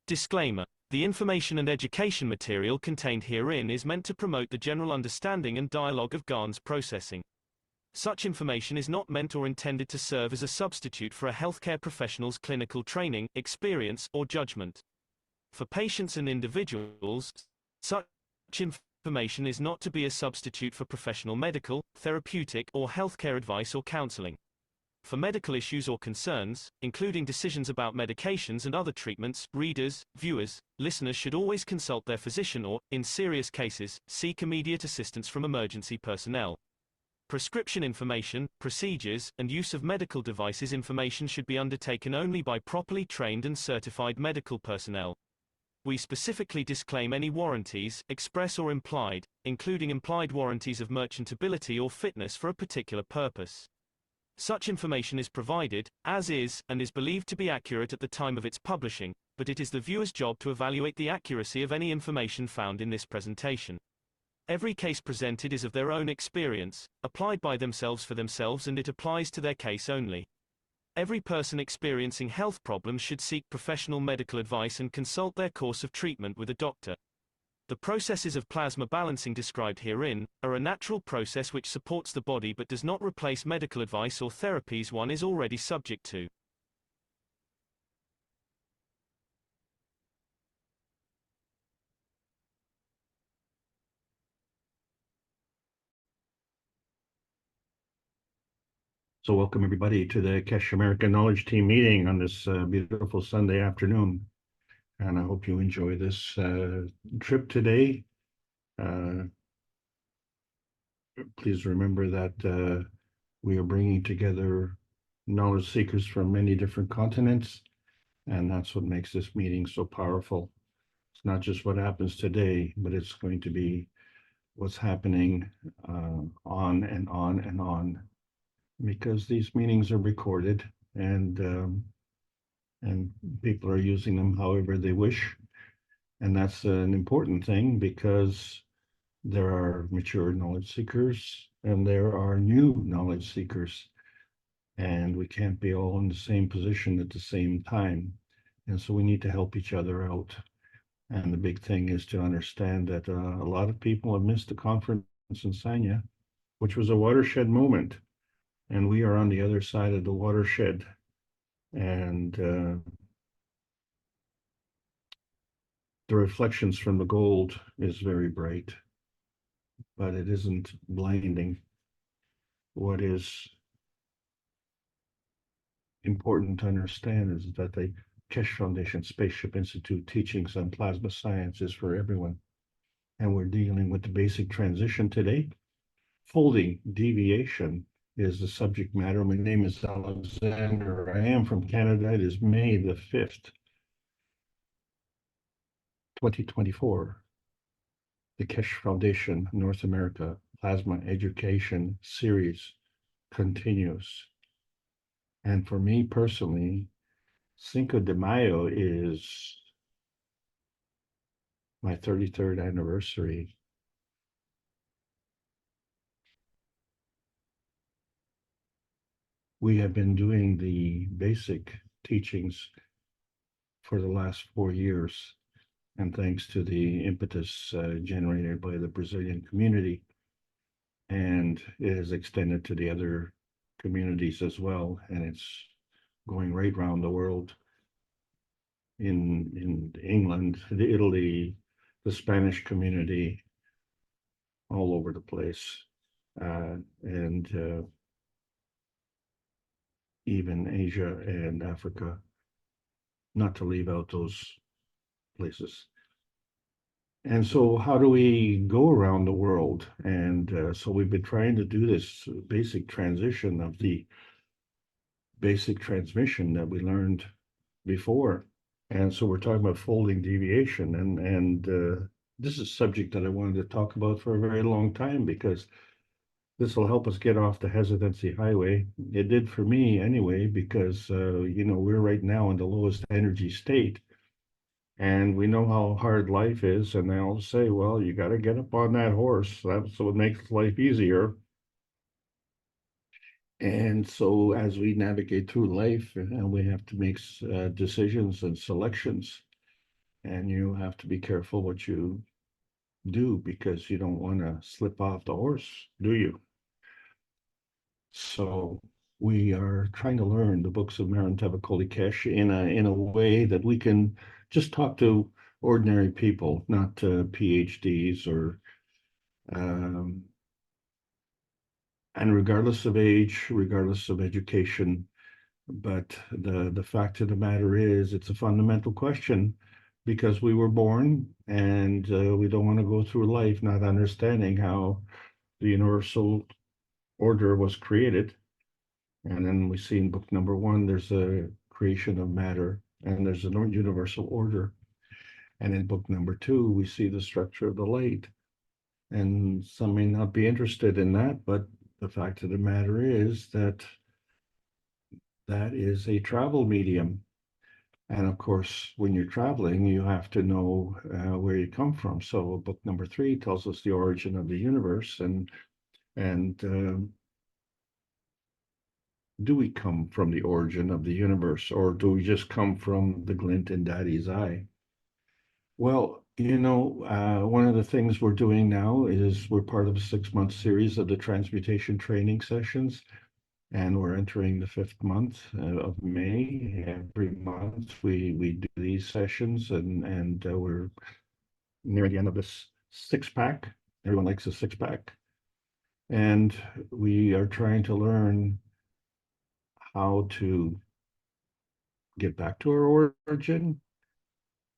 Disclaimer. The information and education material contained herein is meant to promote the general understanding and dialogue of GAN's processing. Such information is not meant or intended to serve as a substitute for a healthcare professional's clinical training, experience, or judgment. For patients and individuals, such information is not to be a substitute for professional medical, therapeutic, or healthcare advice or counseling. For medical issues or concerns, including decisions about medications and other treatments, readers, viewers, listeners should always consult their physician or, in serious cases, seek immediate assistance from emergency personnel. Prescription information, procedures, and use of medical devices information should be undertaken only by properly trained and certified medical personnel. We specifically disclaim any warranties, express or implied, including implied warranties of merchantability or fitness for a particular purpose. Such information is provided, as is, and is believed to be accurate at the time of its publishing, but it is the viewer's job to evaluate the accuracy of any information found in this presentation. Every case presented is of their own experience, applied by themselves for themselves, and it applies to their case only. Every person experiencing health problems should seek professional medical advice and consult their course of treatment with a doctor. The processes of plasma balancing described herein are a natural process which supports the body but does not replace medical advice or therapies one is already subject to. So welcome everybody to the Keshe American Knowledge Team meeting on this beautiful Sunday afternoon. And I hope you enjoy this trip today. Please remember that we are bringing together knowledge seekers from many different continents, and that's what makes this meeting so powerful. It's not just what happens today, but it's going to be what's happening on and on and on, because these meetings are recorded and people are using them however they wish. And that's an important thing, because there are mature knowledge seekers and there are new knowledge seekers, and we can't be all in the same position at the same time. And so we need to help each other out. And the big thing is to understand that a lot of people have missed the conference in Sanya, which was a watershed moment. And we are on the other side of the watershed. And the reflections from the gold is very bright, but it isn't blinding. What is important to understand is that the Keshe Foundation Spaceship Institute teachings on plasma science is for everyone. And we're dealing with the basic transition today. Folding deviation is the subject matter. My name is Alexander. I am from Canada. It is May the 5th, 2024. The Keshe Foundation North America Plasma Education Series continues. And for me personally, Cinco de Mayo is my 33rd anniversary. We have been doing the basic teachings for the last 4 years, and thanks to the impetus generated by the Brazilian community, and it has extended to the other communities as well, and it's going right around the world, in England, Italy, the Spanish community, all over the place, and even Asia and Africa, not to leave out those places. And so how do we go around the world? And so we've been trying to do this basic transition of the basic transmission that we learned before. And so we're talking about folding deviation. And this is a subject that I wanted to talk about for a very long time, because this will help us get off the hesitancy highway. It did for me anyway, because, we're right now in the lowest energy state. And we know how hard life is. And they'll say, well, you got to get up on that horse. That's what makes life easier. And so as we navigate through life, we have to make decisions and selections. and you have to be careful what you do because you don't want to slip off the horse, do you? So we are trying to learn the books of Marantava Kolikesh in a way that we can just talk to ordinary people, not PhDs or and regardless of age, regardless of education. But the fact of the matter is, it's a fundamental question because we were born and we don't want to go through life not understanding how the universal order was created. And then we see in book number one, there's a creation of matter and there's a universal order. And in book number two, we see the structure of the light. And some may not be interested in that, but the fact of the matter is that that is a travel medium. And of course, when you're traveling, you have to know where you come from. So book number three tells us the origin of the universe, and do we come from the origin of the universe, or do we just come from the glint in Daddy's eye? Well, one of the things we're doing now is we're part of a 6-month series of the transmutation training sessions. And we're entering the 5th month of May. Every month we do these sessions, and we're near the end of this 6-pack. Everyone likes a 6-pack. And we are trying to learn how to get back to our origin,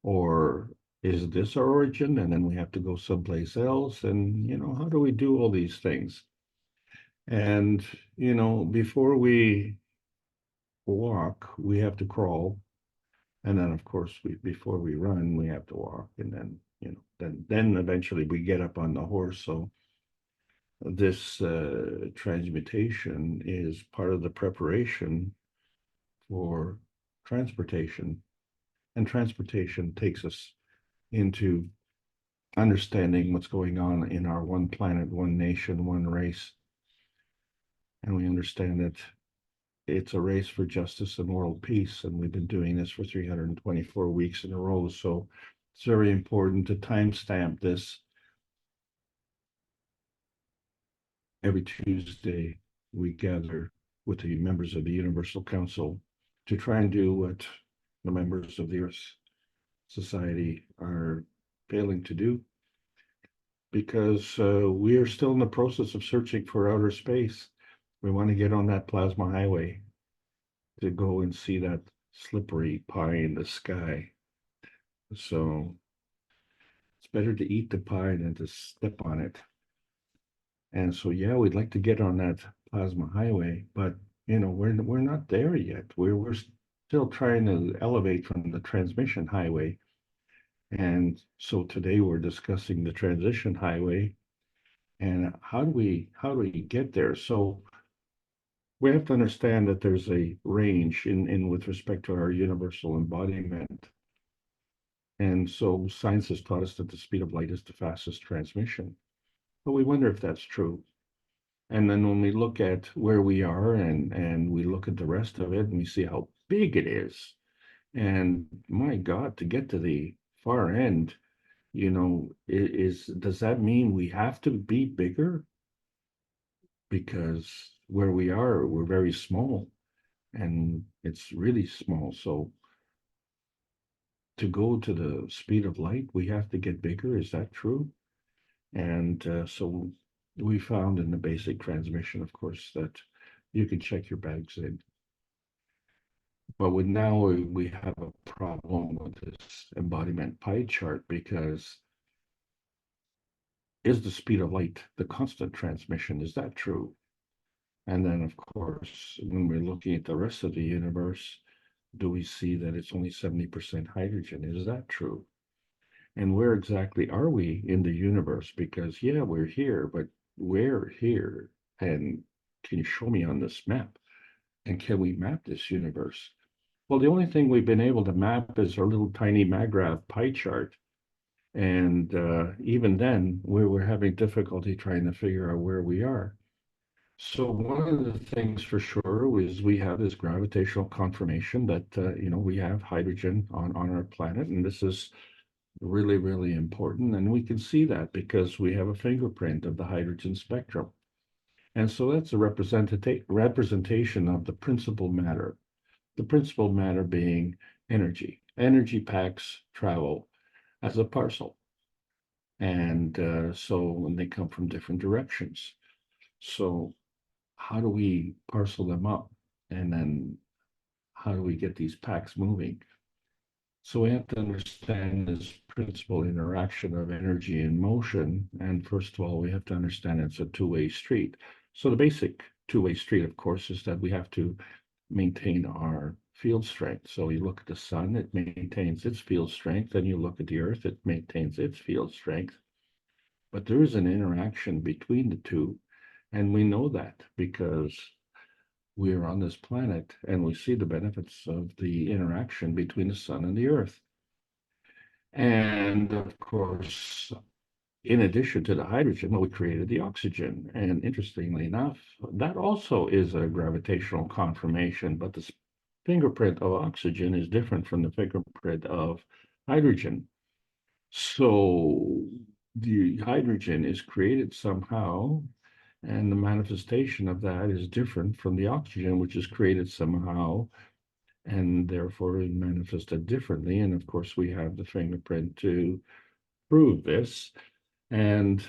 or is this our origin? And then we have to go someplace else. And, how do we do all these things? And, before we walk, we have to crawl. And then, of course, before we run, we have to walk. And then, then eventually we get up on the horse. So this transmutation is part of the preparation for transportation. And transportation takes us into understanding what's going on in our one planet, one nation, one race. And we understand that it's a race for justice and world peace. And we've been doing this for 324 weeks in a row. So it's very important to timestamp this. Every Tuesday, we gather with the members of the Universal Council to try and do what the members of the Earth Society are failing to do, because we are still in the process of searching for outer space. We want to get on that plasma highway to go and see that slippery pie in the sky. So it's better to eat the pie than to step on it. And so, yeah, we'd like to get on that plasma highway, but we're not there yet. We're still trying to elevate from the transmission highway. And so today we're discussing the transition highway and how do we get there? So we have to understand that there's a range in with respect to our universal embodiment. And so science has taught us that the speed of light is the fastest transmission. But we wonder if that's true. And then when we look at where we are and we look at the rest of it and we see how big it is, and my God, to get to the far end, does that mean we have to be bigger? Because where we are, we're very small and it's really small. So to go to the speed of light, we have to get bigger. Is that true? And so we found in the basic transmission, of course, that you can check your bags in. But now we have a problem with this embodiment pie chart, because is the speed of light the constant transmission? Is that true? And then, of course, when we're looking at the rest of the universe, do we see that it's only 70% hydrogen? Is that true? And where exactly are we in the universe? Because, yeah, we're here, but we're here. And can you show me on this map? And can we map this universe? Well, the only thing we've been able to map is our little tiny MAGRAPH pie chart. And even then, we're having difficulty trying to figure out where we are. So one of the things for sure is we have this gravitational confirmation that, we have hydrogen on our planet. And this is really, really important. And we can see that because we have a fingerprint of the hydrogen spectrum. And so that's a representation of the principal matter. The principal matter being energy. Energy packs travel as a parcel. And so when they come from different directions. So how do we parcel them up? And then how do we get these packs moving? So we have to understand this principal interaction of energy and motion. And first of all, we have to understand it's a two-way street. So the basic two-way street, of course, is that we have to maintain our field strength. So you look at the sun, it maintains its field strength, and you look at the earth, it maintains its field strength. But there is an interaction between the two, and we know that because we are on this planet and we see the benefits of the interaction between the sun and the earth. And of course, in addition to the hydrogen, we created the oxygen. And interestingly enough, that also is a gravitational conformation, but the fingerprint of oxygen is different from the fingerprint of hydrogen. So the hydrogen is created somehow, and the manifestation of that is different from the oxygen, which is created somehow, and therefore manifested differently. And of course, we have the fingerprint to prove this. And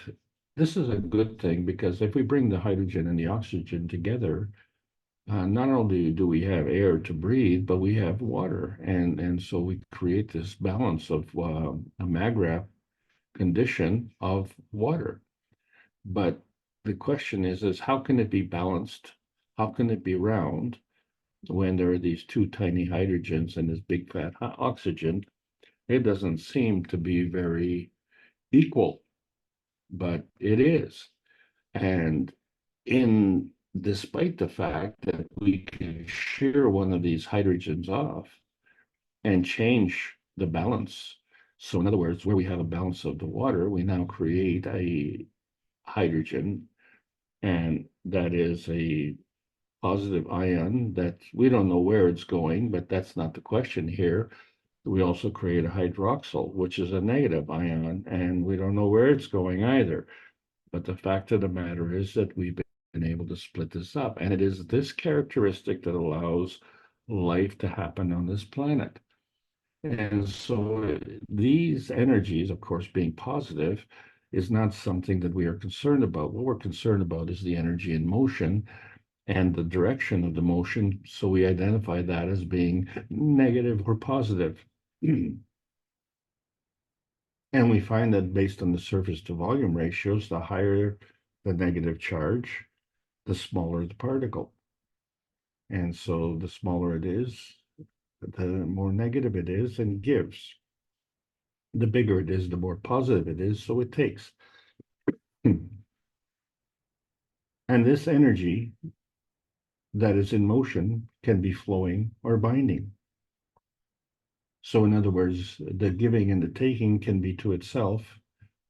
this is a good thing because if we bring the hydrogen and the oxygen together, not only do we have air to breathe, but we have water. And so we create this balance of a magra condition of water. But the question is how can it be balanced? How can it be round when there are these two tiny hydrogens and this big fat oxygen? It doesn't seem to be very equal, but it is. And despite the fact that we can shear one of these hydrogens off and change the balance. So in other words, where we have a balance of the water, we now create a hydrogen, and that is a positive ion that we don't know where it's going, but that's not the question here. We also create a hydroxyl, which is a negative ion, and we don't know where it's going either. But the fact of the matter is that we've been able to split this up, and it is this characteristic that allows life to happen on this planet. And so these energies, of course, being positive, is not something that we are concerned about. What we're concerned about is the energy in motion and the direction of the motion. So we identify that as being negative or positive. And we find that based on the surface to volume ratios, the higher the negative charge, the smaller the particle. And so the smaller it is, the more negative it is and gives. The bigger it is, the more positive it is, so it takes. And this energy that is in motion can be flowing or binding. So in other words, the giving and the taking can be to itself,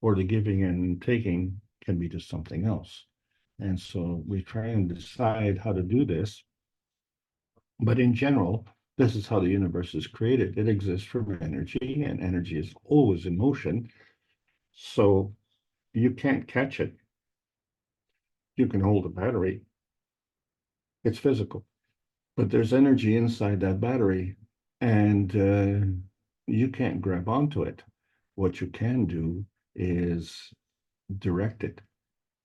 or the giving and taking can be to something else. And so we try and decide how to do this. But in general, this is how the universe is created. It exists from energy, and energy is always in motion. So you can't catch it. You can hold a battery. It's physical. But there's energy inside that battery, and you can't grab onto it. What you can do is direct it.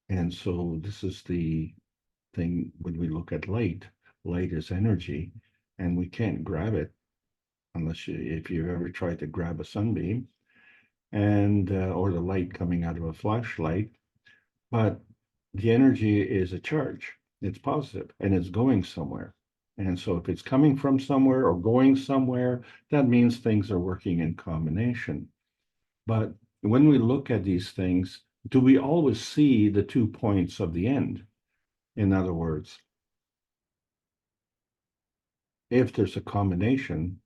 And so this is the thing when we look at light. Light is energy, and we can't grab it unless if you ever tried to grab a sunbeam and or the light coming out of a flashlight. But the energy is a charge. It's positive and it's going somewhere. And so if it's coming from somewhere or going somewhere, that means things are working in combination. But when we look at these things, do we always see the 2 points of the end? In other words, if there's a combination,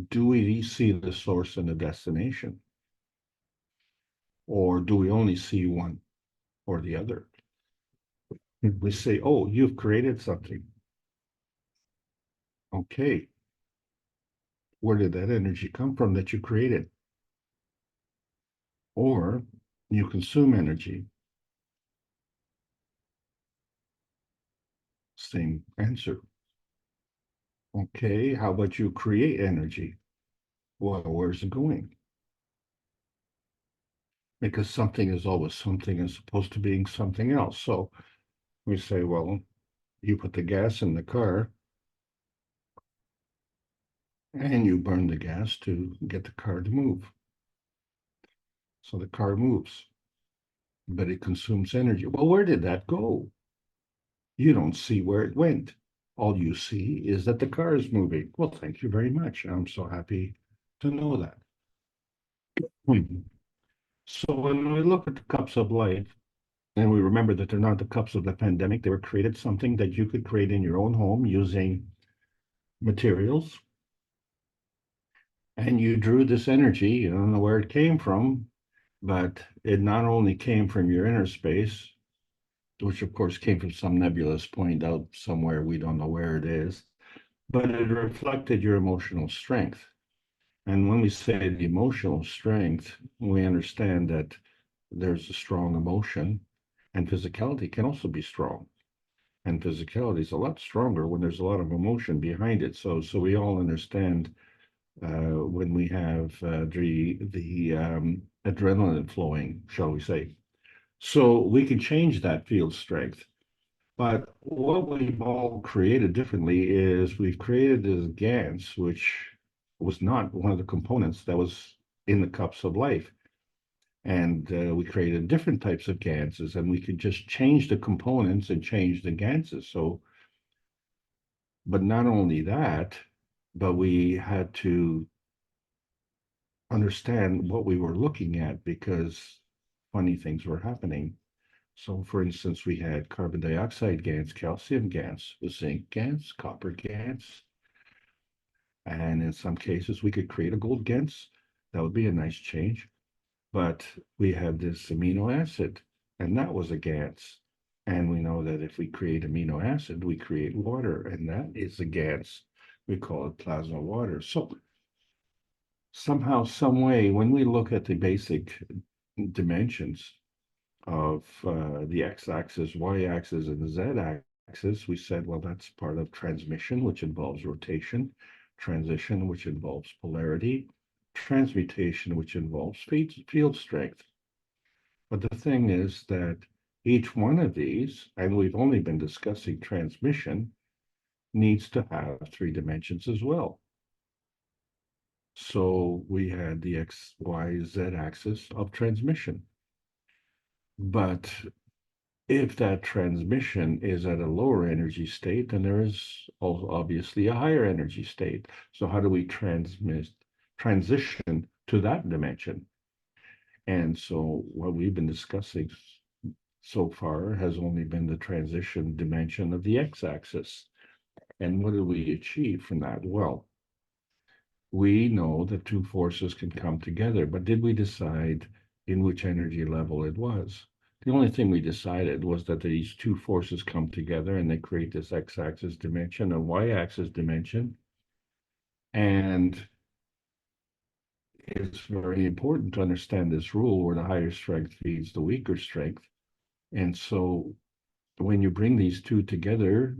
do we see the source and the destination? Or do we only see one or the other? We say, oh, you've created something. Okay. Where did that energy come from that you created? or you consume energy? Same answer. Okay, how about you create energy? Well, where's it going? Because something is always something as opposed to being something else. So we say, well, you put the gas in the car and you burn the gas to get the car to move. So the car moves, but it consumes energy. Well, where did that go? You don't see where it went. All you see is that the car is moving. Well, thank you very much. I'm so happy to know that. So when we look at the cups of life, and we remember that they're not the cups of the pandemic, they were created something that you could create in your own home using materials. And you drew this energy, you don't know where it came from, but it not only came from your inner space, which of course came from some nebulous point out somewhere, we don't know where it is, but it reflected your emotional strength. And when we say the emotional strength, we understand that there's a strong emotion, and physicality can also be strong. And physicality is a lot stronger when there's a lot of emotion behind it. So we all understand when we have the adrenaline flowing, shall we say. So we can change that field strength. But what we've all created differently is we've created this GANs, which was not one of the components that was in the cups of life. And we created different types of GANSs, and we could just change the components and change the GANSs. So, but not only that, but we had to understand what we were looking at because funny things were happening. So, for instance, we had carbon dioxide GANs, calcium GANs, zinc GANs, copper GANs, and in some cases we could create a gold GANs. That would be a nice change. But we had this amino acid, and that was a GANs. And we know that if we create amino acid, we create water, and that is a GANs. We call it plasma water. So somehow, some way, when we look at the basic dimensions of the x-axis, y-axis, and the z-axis, we said, well, that's part of transmission, which involves rotation, transition, which involves polarity, transmutation, which involves field strength. But the thing is that each one of these, and we've only been discussing transmission, needs to have three dimensions as well. So we had the X, Y, Z axis of transmission. But if that transmission is at a lower energy state, then there is also obviously a higher energy state. So how do we transition to that dimension? And so what we've been discussing so far has only been the transition dimension of the x-axis. And what do we achieve from that? Well, we know that two forces can come together, but did we decide in which energy level it was? The only thing we decided was that these two forces come together and they create this x-axis dimension and y-axis dimension. And it's very important to understand this rule where the higher strength feeds the weaker strength. And so when you bring these two together,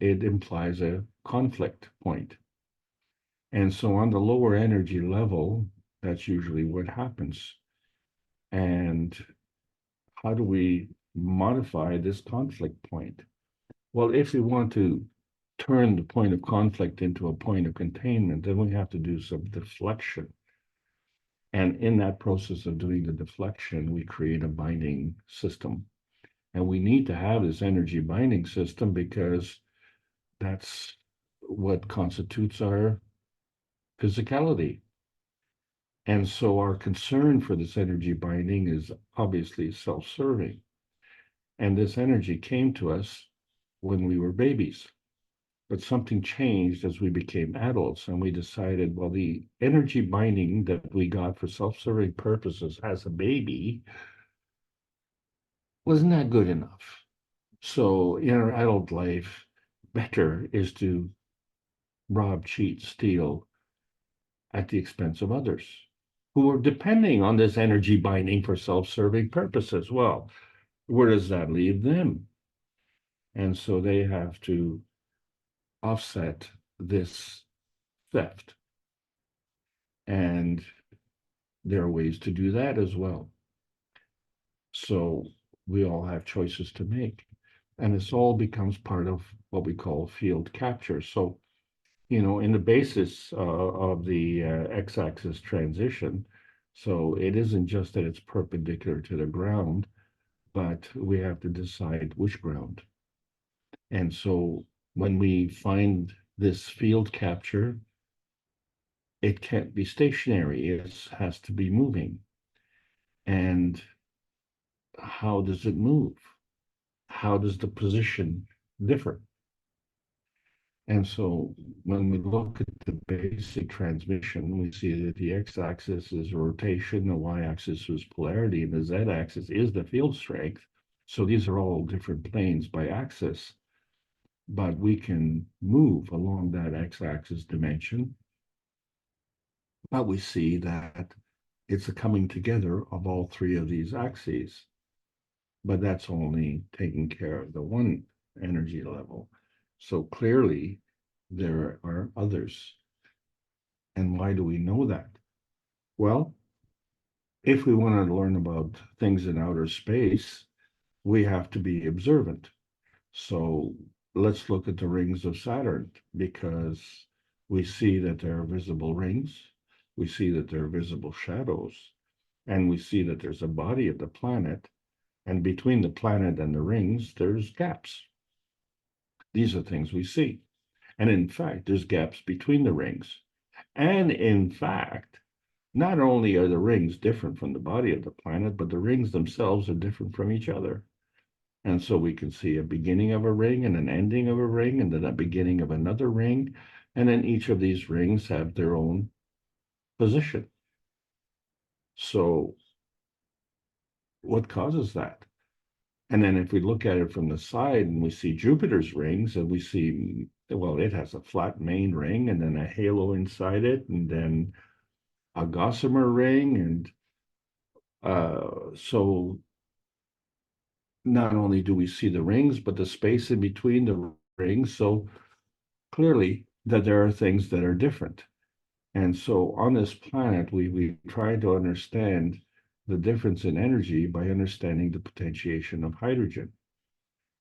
it implies a conflict point. And so on the lower energy level, that's usually what happens. And how do we modify this conflict point? Well, if we want to turn the point of conflict into a point of containment, then we have to do some deflection. And in that process of doing the deflection, we create a binding system. And we need to have this energy binding system because that's what constitutes our physicality. And so our concern for this energy binding is obviously self-serving. And this energy came to us when we were babies. But something changed as we became adults, and we decided, well, the energy binding that we got for self-serving purposes as a baby was not good enough. So in our adult life, better is to rob, cheat, steal at the expense of others. who are depending on this energy binding for self-serving purposes. Well, where does that leave them? And so they have to offset this theft. And there are ways to do that as well. So we all have choices to make. And this all becomes part of what we call field capture. So, in the basis of the x-axis transition, so it isn't just that it's perpendicular to the ground, but we have to decide which ground. And so when we find this field capture, it can't be stationary. It has to be moving. And how does it move? How does the position differ? And so when we look at the basic transmission, we see that the x-axis is rotation, the y-axis is polarity, and the z-axis is the field strength. So these are all different planes by axis, but we can move along that x-axis dimension. But we see that it's a coming together of all three of these axes. But that's only taking care of the one energy level. So clearly, there are others. And why do we know that? Well, if we want to learn about things in outer space, we have to be observant. So let's look at the rings of Saturn, because we see that there are visible rings, we see that there are visible shadows, and we see that there's a body of the planet, and between the planet and the rings, there's gaps. These are things we see. And in fact, there's gaps between the rings. And in fact, not only are the rings different from the body of the planet, but the rings themselves are different from each other. And so we can see a beginning of a ring and an ending of a ring, and then a beginning of another ring. And then each of these rings have their own position. So what causes that? And then if we look at it from the side and we see Jupiter's rings, and we see, well, it has a flat main ring and then a halo inside it, and then a gossamer ring. And so not only do we see the rings, but the space in between the rings. So clearly that there are things that are different. And so on this planet, we try to understand the difference in energy by understanding the potentiation of hydrogen.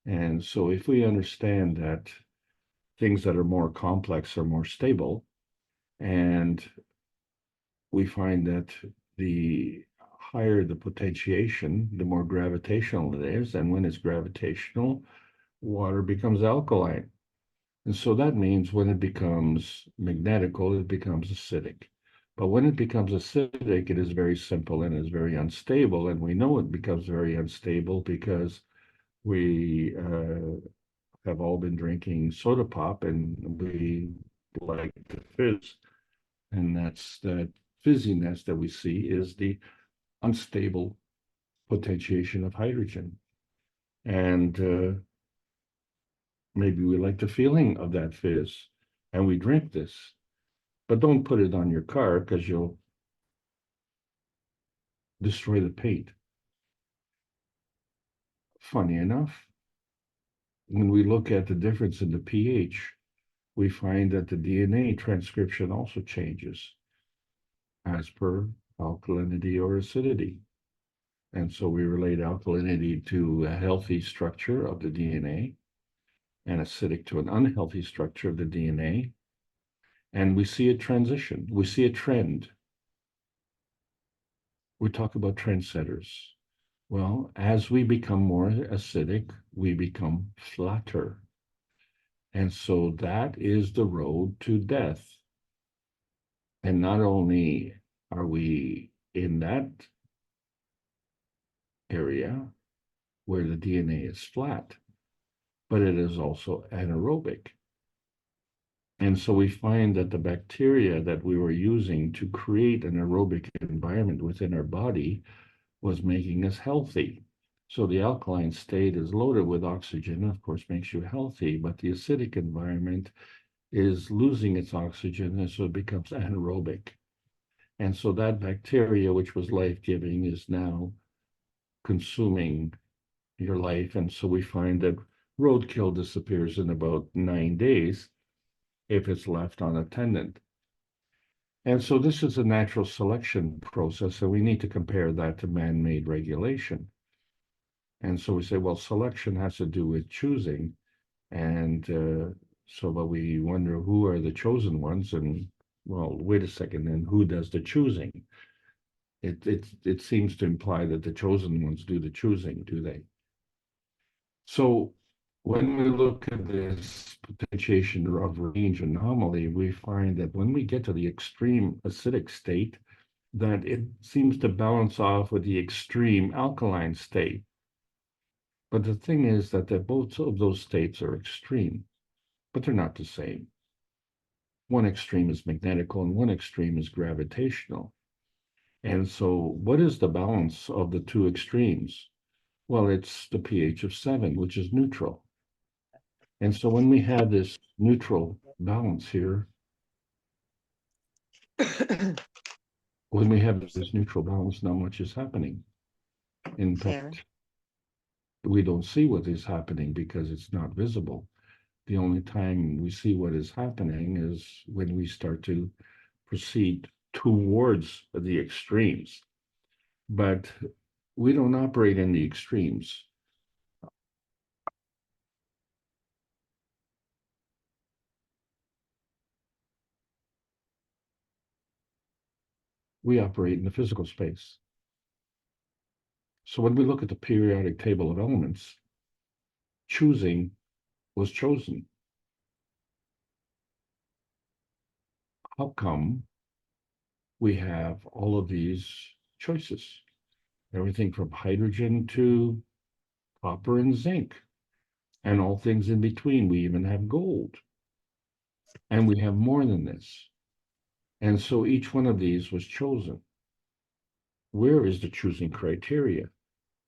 And so if we understand that things that are more complex are more stable, and we find that the higher the potentiation, the more gravitational it is. And when it's gravitational, water becomes alkaline. And so that means when it becomes magnetical, it becomes acidic. But when it becomes acidic, it is very simple and is very unstable. And we know it becomes very unstable because we have all been drinking soda pop, and we like the fizz. And that's that fizziness that we see is the unstable potentiation of hydrogen. And maybe we like the feeling of that fizz, and we drink this. But don't put it on your car, because you'll destroy the paint. Funny enough, when we look at the difference in the pH, we find that the DNA transcription also changes as per alkalinity or acidity. And so we relate alkalinity to a healthy structure of the DNA and acidic to an unhealthy structure of the DNA. And we see a transition, we see a trend. We talk about trendsetters. Well, as we become more acidic, we become flatter. And so that is the road to death. And not only are we in that area where the DNA is flat, but it is also anaerobic. And so we find that the bacteria that we were using to create an aerobic environment within our body was making us healthy. So the alkaline state is loaded with oxygen, of course, makes you healthy, but the acidic environment is losing its oxygen, and so it becomes anaerobic. And so that bacteria, which was life-giving, is now consuming your life. And so we find that roadkill disappears in about 9 days if it's left unattended. And so this is a natural selection process, and we need to compare that to man-made regulation. And so we say, well, selection has to do with choosing. And but we wonder who are the chosen ones, and well, wait a second, then who does the choosing? It seems to imply that the chosen ones do the choosing, do they? So when we look at this potentiation of range anomaly, we find that when we get to the extreme acidic state, that it seems to balance off with the extreme alkaline state. But the thing is that both of those states are extreme, but they're not the same. One extreme is magnetical and one extreme is gravitational. And so what is the balance of the two extremes? Well, it's the pH of 7, which is neutral. And so when we have this neutral balance here, when we have this neutral balance, not much is happening. In fact, we don't see what is happening because it's not visible. The only time we see what is happening is when we start to proceed towards the extremes. But we don't operate in the extremes. We operate in the physical space. So when we look at the periodic table of elements, choosing was chosen. How come we have all of these choices? Everything from hydrogen to copper and zinc, and all things in between. We even have gold. And we have more than this. And so each one of these was chosen. Where is the choosing criteria?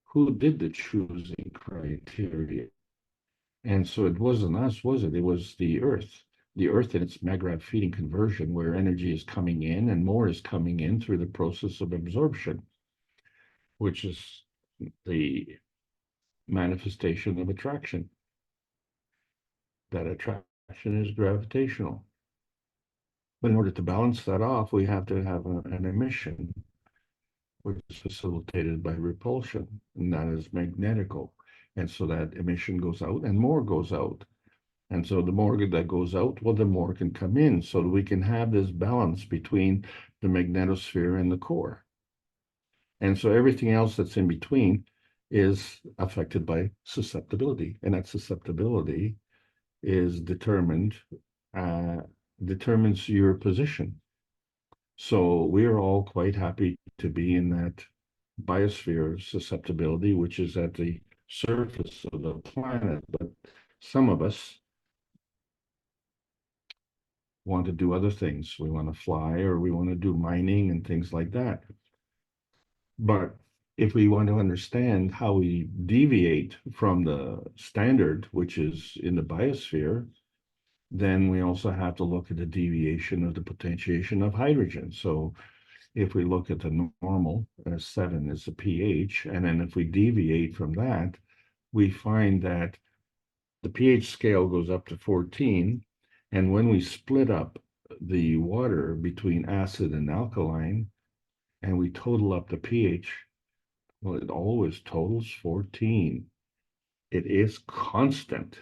Who did the choosing criteria? And so it wasn't us, was it? It was the Earth. The Earth in its Magravs feeding conversion, where energy is coming in and more is coming in through the process of absorption, which is the manifestation of attraction. That attraction is gravitational. But in order to balance that off, we have to have an emission, which is facilitated by repulsion, and that is magnetical. And so that emission goes out and more goes out. And so the more that goes out, well, the more can come in, so that we can have this balance between the magnetosphere and the core. And so everything else that's in between is affected by susceptibility. And that susceptibility is determines your position. So we are all quite happy to be in that biosphere susceptibility, which is at the surface of the planet. But some of us want to do other things. We want to fly, or we want to do mining and things like that. But if we want to understand how we deviate from the standard, which is in the biosphere, then we also have to look at the deviation of the potentiation of hydrogen. So if we look at the normal, 7 is the pH, and then if we deviate from that, we find that the pH scale goes up to 14, and when we split up the water between acid and alkaline, and we total up the pH, well, it always totals 14. It is constant.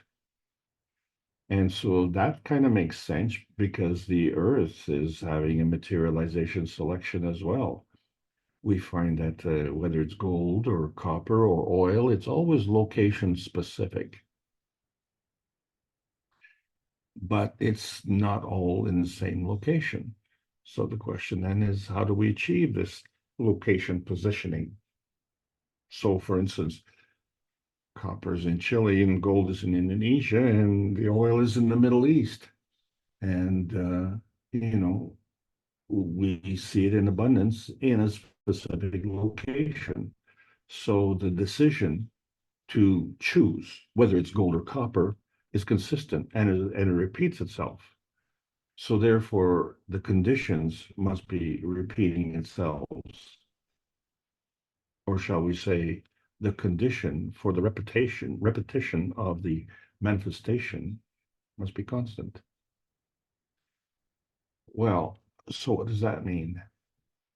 And so that kind of makes sense because the Earth is having a materialization selection as well. We find that whether it's gold or copper or oil, it's always location specific. But it's not all in the same location. So the question then is, how do we achieve this location positioning? So for instance, copper is in Chile and gold is in Indonesia and the oil is in the Middle East. And, we see it in abundance in a specific location. So the decision to choose whether it's gold or copper is consistent, and it repeats itself. So therefore, the conditions must be repeating itself, or shall we say, the condition for the repetition of the manifestation must be constant. Well, so what does that mean?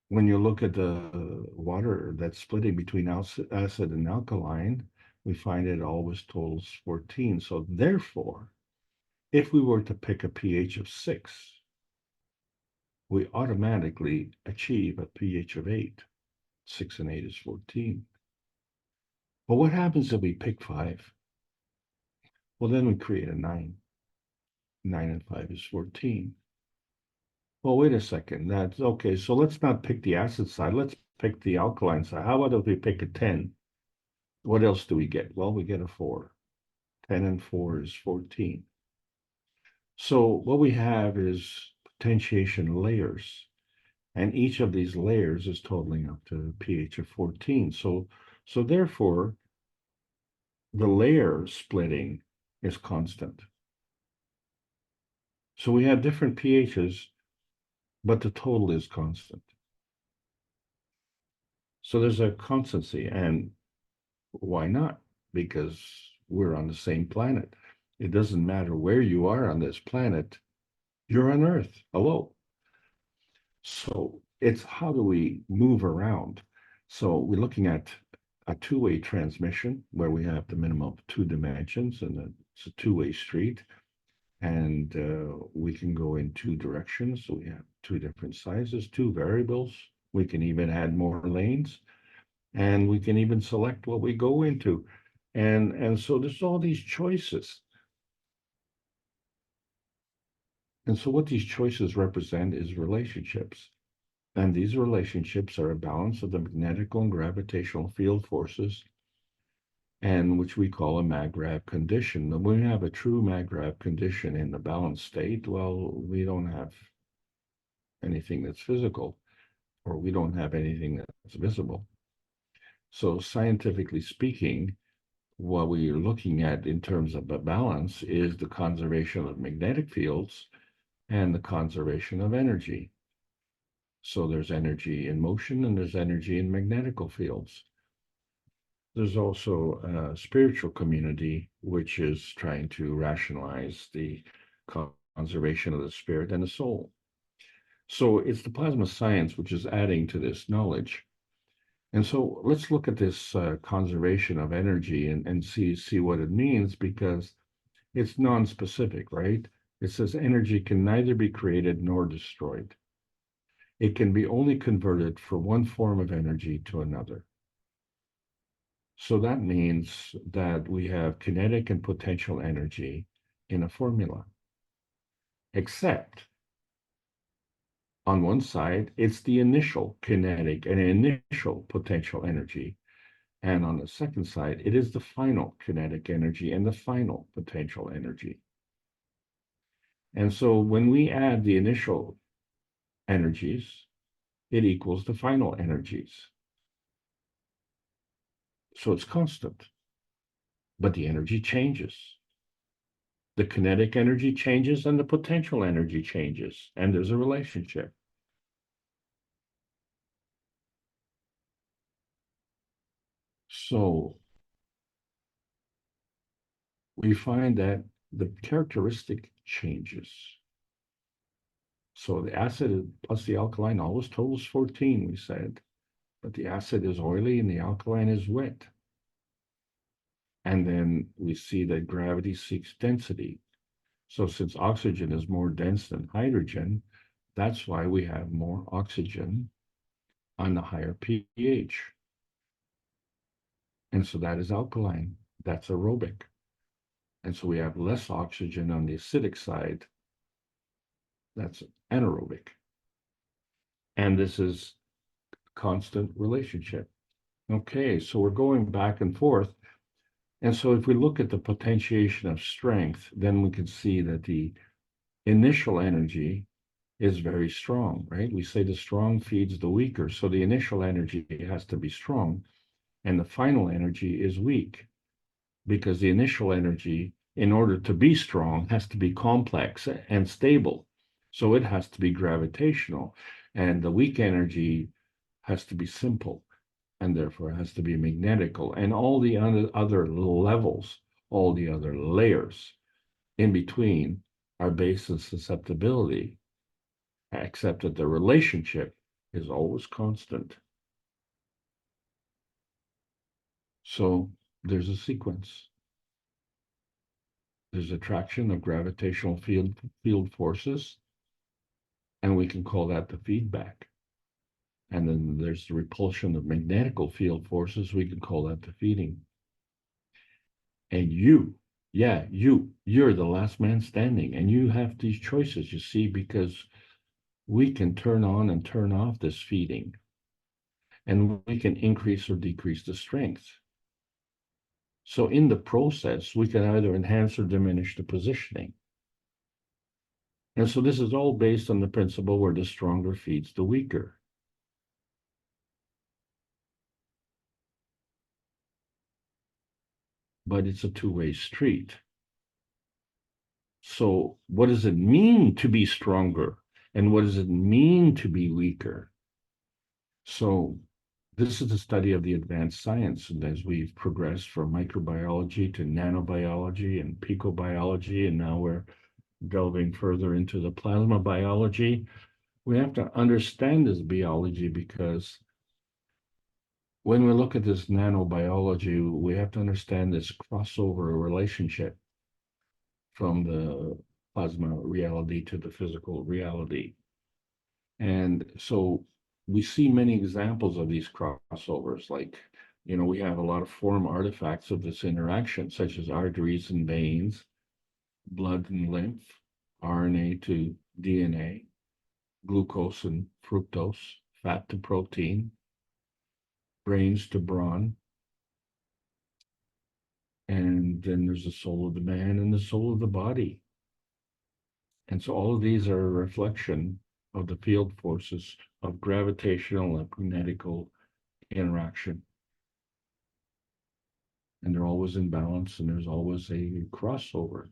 When you look at the water that's splitting between acid and alkaline, we find it always totals 14. So therefore, if we were to pick a pH of 6, we automatically achieve a pH of 8. 6 and 8 is 14. But what happens if we pick 5? Well, then we create a 9. 9 and 5 is 14. Well, wait a second. That's okay. So let's not pick the acid side. Let's pick the alkaline side. How about if we pick a 10? What else do we get? Well, we get a 4. 10 and 4 is 14. So what we have is potentiation layers. And each of these layers is totaling up to a pH of 14. So therefore, the layer splitting is constant. So we have different pHs, but the total is constant. So there's a constancy, and why not? Because we're on the same planet. It doesn't matter where you are on this planet, you're on Earth. Hello. So it's how do we move around? So we're looking at a two-way transmission where we have the minimum of 2 dimensions, and it's a two-way street. And we can go in 2 directions. So we have 2 different sizes, 2 variables. We can even add more lanes, and we can even select what we go into. And so there's all these choices. And so what these choices represent is relationships. And these relationships are a balance of the magnetical and gravitational field forces, and which we call a mag-grav condition. When we have a true mag-grav condition in the balanced state, well, we don't have anything that's physical, or we don't have anything that's visible. So scientifically speaking, what we are looking at in terms of a balance is the conservation of magnetic fields and the conservation of energy. So there's energy in motion and there's energy in magnetical fields. There's also a spiritual community, which is trying to rationalize the conservation of the spirit and the soul. So it's the plasma science which is adding to this knowledge. And so let's look at this conservation of energy and see what it means, because it's non-specific, right? It says energy can neither be created nor destroyed. It can be only converted from one form of energy to another. So that means that we have kinetic and potential energy in a formula, except on one side, it's the initial kinetic and initial potential energy. And on the second side, it is the final kinetic energy and the final potential energy. And so when we add the initial energies, it equals the final energies. So it's constant, but the energy changes. The kinetic energy changes and the potential energy changes, and there's a relationship. So we find that the characteristic changes. So the acid plus the alkaline always totals 14, we said, but the acid is oily and the alkaline is wet. And then we see that gravity seeks density. So since oxygen is more dense than hydrogen, that's why we have more oxygen on the higher pH. And so that is alkaline, that's aerobic. And so we have less oxygen on the acidic side, that's anaerobic. And this is constant relationship. Okay, so we're going back and forth. And so if we look at the potentiation of strength, then we can see that the initial energy is very strong, right? We say the strong feeds the weaker. So the initial energy has to be strong, and the final energy is weak, because the initial energy, in order to be strong, has to be complex and stable. So it has to be gravitational, and the weak energy has to be simple, and therefore it has to be magnetical, and all the other levels, all the other layers in between are based on susceptibility, except that the relationship is always constant. So there's a sequence. There's attraction of gravitational field forces, and we can call that the feedback. And then there's the repulsion of magnetical field forces. We can call that the feeding. And you're the last man standing, and you have these choices, you see, because we can turn on and turn off this feeding, and we can increase or decrease the strength. So in the process, we can either enhance or diminish the positioning. And so this is all based on the principle where the stronger feeds the weaker. But it's a two-way street. So what does it mean to be stronger? And what does it mean to be weaker? So this is the study of the advanced science. And as we've progressed from microbiology to nanobiology and picobiology, and now we're delving further into the plasma biology, we have to understand this biology, because when we look at this nanobiology, we have to understand this crossover relationship from the plasma reality to the physical reality. And so we see many examples of these crossovers, like, we have a lot of form artifacts of this interaction, such as arteries and veins, blood and lymph, RNA to DNA, glucose and fructose, fat to protein, brains to brawn. And then there's the soul of the man and the soul of the body. And so all of these are a reflection of the field forces of gravitational and magnetical interaction. And they're always in balance, and there's always a crossover.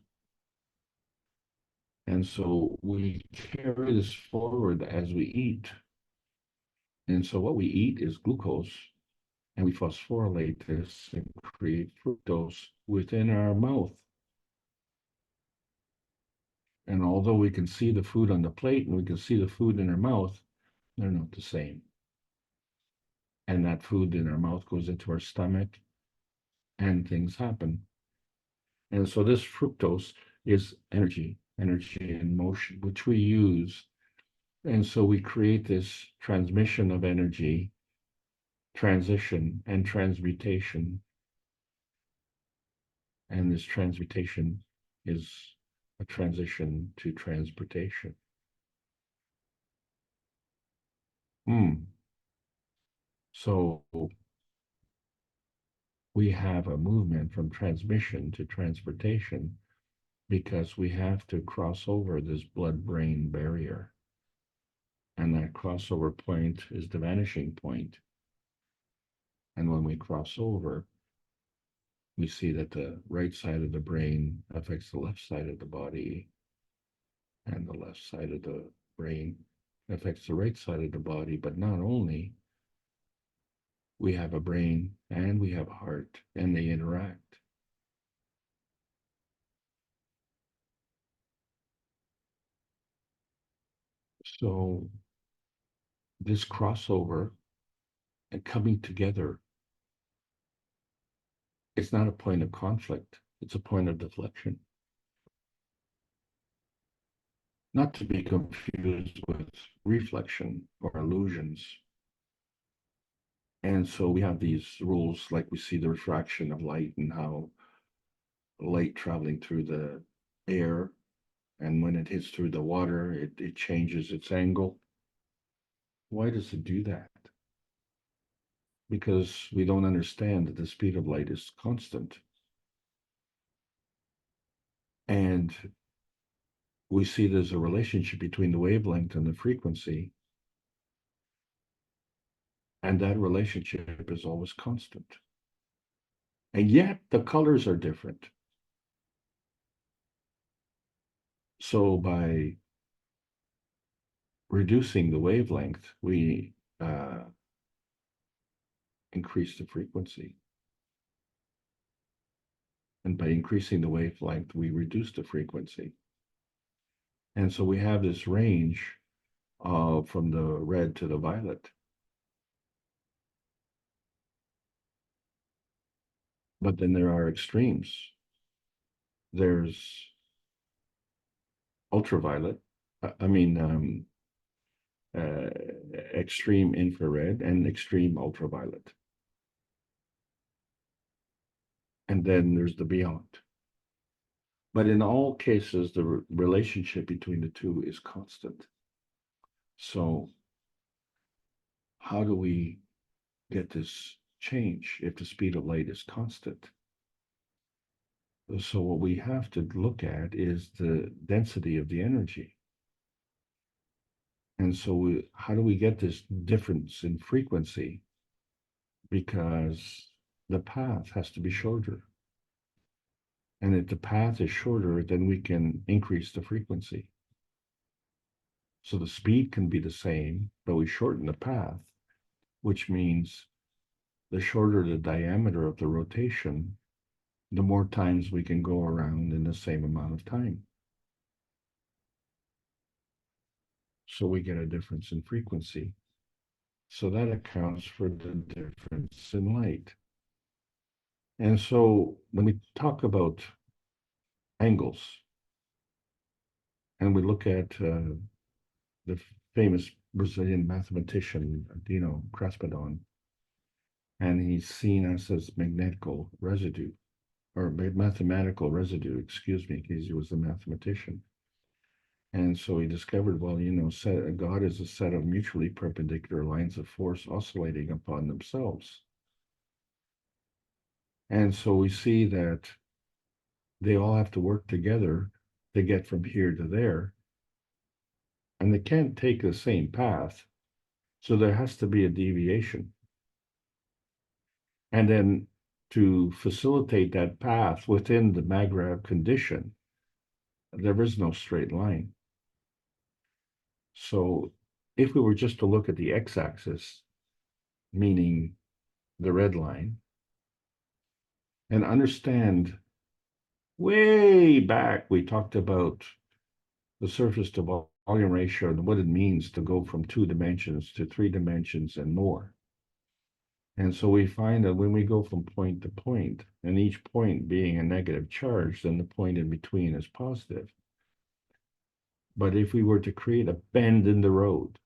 And so we carry this forward as we eat. And so what we eat is glucose, and we phosphorylate this and create fructose within our mouth. And although we can see the food on the plate and we can see the food in our mouth, they're not the same. And that food in our mouth goes into our stomach, and things happen. And so this fructose is energy in motion, which we use. And so we create this transmission of energy, transition, and transmutation. And this transmutation is a transition to transportation. So we have a movement from transmission to transportation, because we have to cross over this blood-brain barrier. And that crossover point is the vanishing point. And when we cross over, we see that the right side of the brain affects the left side of the body, and the left side of the brain affects the right side of the body. But not only, we have a brain and we have a heart, and they interact. So this crossover and coming together, it's not a point of conflict, it's a point of deflection. Not to be confused with reflection or illusions. And so we have these rules, like we see the refraction of light and how light traveling through the air, and when it hits through the water, it changes its angle. Why does it do that? Because we don't understand that the speed of light is constant. And we see there's a relationship between the wavelength and the frequency, and that relationship is always constant. And yet the colors are different. So by reducing the wavelength, we increase the frequency. And by increasing the wavelength, we reduce the frequency. And so we have this range from the red to the violet. But then there are extremes. There's ultraviolet, extreme infrared and extreme ultraviolet. And then there's the beyond. But in all cases, the relationship between the two is constant. So how do we get this change if the speed of light is constant? So what we have to look at is the density of the energy. And so how do we get this difference in frequency? Because the path has to be shorter. And if the path is shorter, then we can increase the frequency. So the speed can be the same, but we shorten the path, which means the shorter the diameter of the rotation, the more times we can go around in the same amount of time. So we get a difference in frequency. So that accounts for the difference in light. And so when we talk about angles, and we look at the famous Brazilian mathematician, Crespidon, and he's seen us as mathematical residue, excuse me, because he was a mathematician. And so he discovered, well, God is a set of mutually perpendicular lines of force oscillating upon themselves. And so we see that they all have to work together to get from here to there. And they can't take the same path. So there has to be a deviation. And then to facilitate that path within the Magravs condition, there is no straight line. So if we were just to look at the x-axis, meaning the red line, and understand way back, we talked about the surface to volume ratio and what it means to go from 2 dimensions to 3 dimensions and more. And so we find that when we go from point to point, and each point being a negative charge, then the point in between is positive. But if we were to create a bend in the road,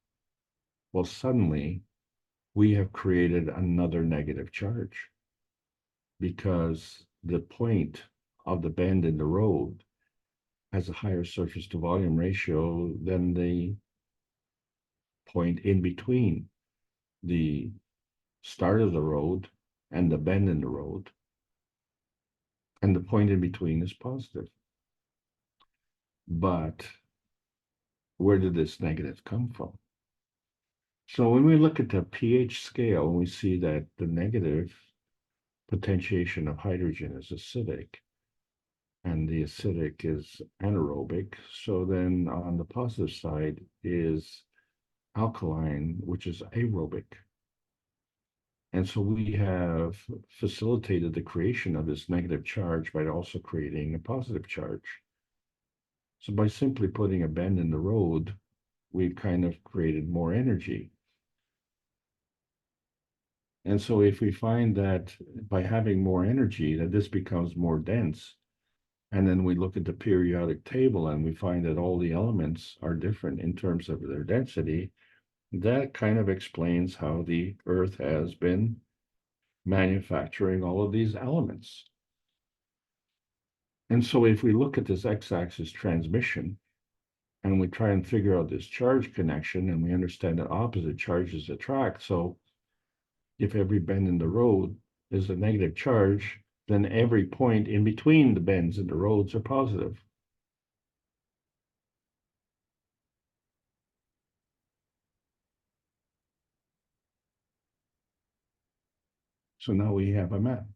well, suddenly we have created another negative charge, because the point of the bend in the road has a higher surface to volume ratio than the point in between the start of the road and the bend in the road. And the point in between is positive. But where did this negative come from? So when we look at the pH scale, we see that the negative potentiation of hydrogen is acidic, and the acidic is anaerobic. So then on the positive side is alkaline, which is aerobic. And so we have facilitated the creation of this negative charge by also creating a positive charge. So by simply putting a bend in the road, we've kind of created more energy. And so if we find that by having more energy, that this becomes more dense, and then we look at the periodic table and we find that all the elements are different in terms of their density, that kind of explains how the Earth has been manufacturing all of these elements. And so if we look at this x-axis transmission, and we try and figure out this charge connection, and we understand that opposite charges attract, so if every bend in the road is a negative charge, then every point in between the bends in the roads are positive. So now we have a map.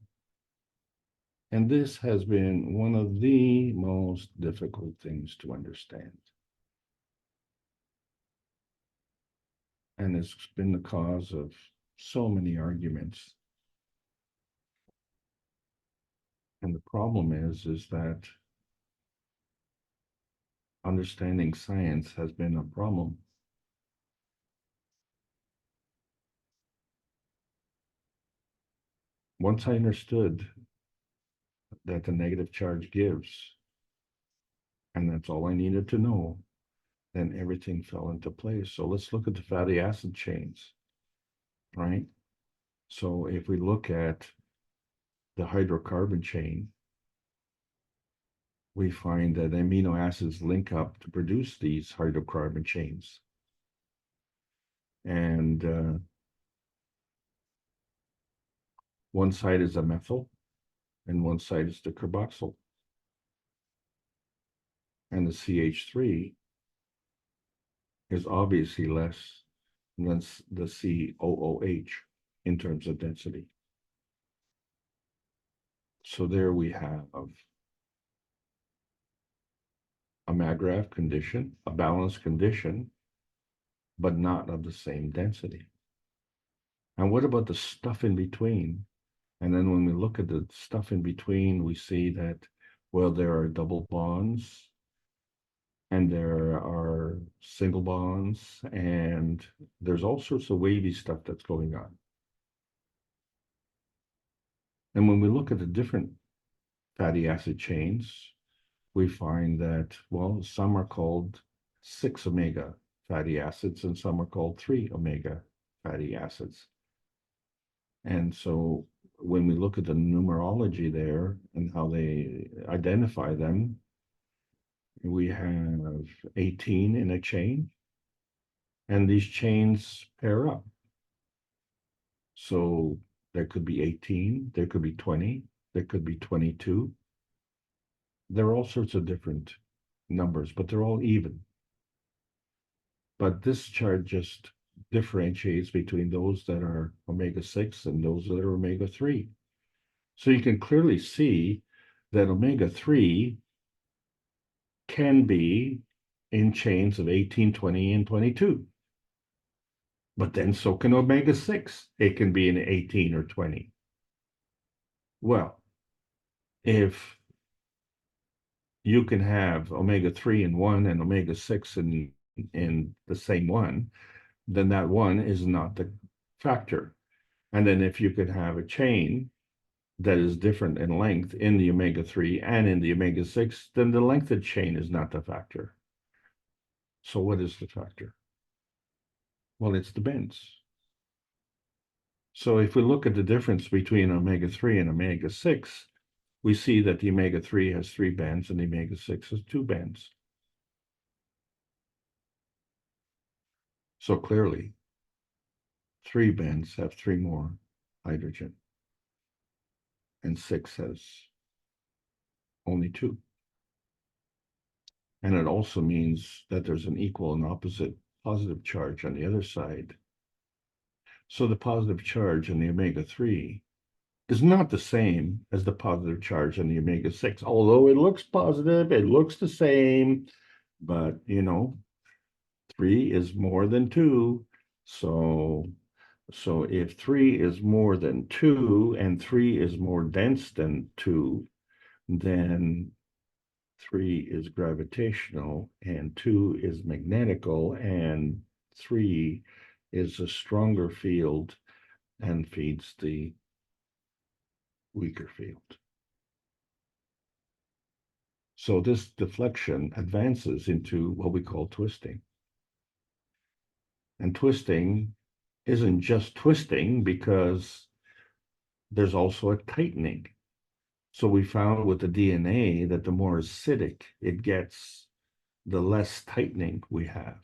And this has been one of the most difficult things to understand. And it's been the cause of so many arguments. And the problem is that understanding science has been a problem. Once I understood that the negative charge gives, and that's all I needed to know, then everything fell into place. So let's look at the fatty acid chains, right? So if we look at the hydrocarbon chain, we find that amino acids link up to produce these hydrocarbon chains. And one side is a methyl, and one side is the carboxyl. And the CH3 is obviously less than the COOH in terms of density. So there we have a Margraaf condition, a balanced condition, but not of the same density. And what about the stuff in between? And then when we look at the stuff in between, we see that, well, there are double bonds, and there are single bonds, and there's all sorts of wavy stuff that's going on. And when we look at the different fatty acid chains, we find that, well, some are called 6-omega fatty acids, and some are called 3-omega fatty acids. And so when we look at the numerology there and how they identify them, we have 18 in a chain, and these chains pair up. So there could be 18, there could be 20, there could be 22. There are all sorts of different numbers, but they're all even. But this chart just differentiates between those that are omega-6 and those that are omega-3. So you can clearly see that omega-3 can be in chains of 18, 20, and 22. But then so can omega-6. It can be in 18 or 20. Well, if you can have omega-3 in one and omega-6 in the same one, then that one is not the factor. And then if you could have a chain that is different in length in the omega-3 and in the omega-6, then the length of chain is not the factor. So what is the factor? Well, it's the bends. So if we look at the difference between omega-3 and omega-6, we see that the omega-3 has 3 bands and the omega-6 has 2 bands. So clearly, 3 bands have 3 more hydrogen, and 6 has only 2. And it also means that there's an equal and opposite positive charge on the other side. So the positive charge on the omega-3 is not the same as the positive charge on the omega-6. Although it looks positive, it looks the same, but, 3 is more than 2. So if 3 is more than 2 and 3 is more dense than 2, then 3 is gravitational and 2 is magnetical, and 3 is a stronger field and feeds the weaker field. So this deflection advances into what we call twisting. And twisting isn't just twisting, because there's also a tightening. So we found with the DNA that the more acidic it gets, the less tightening we have.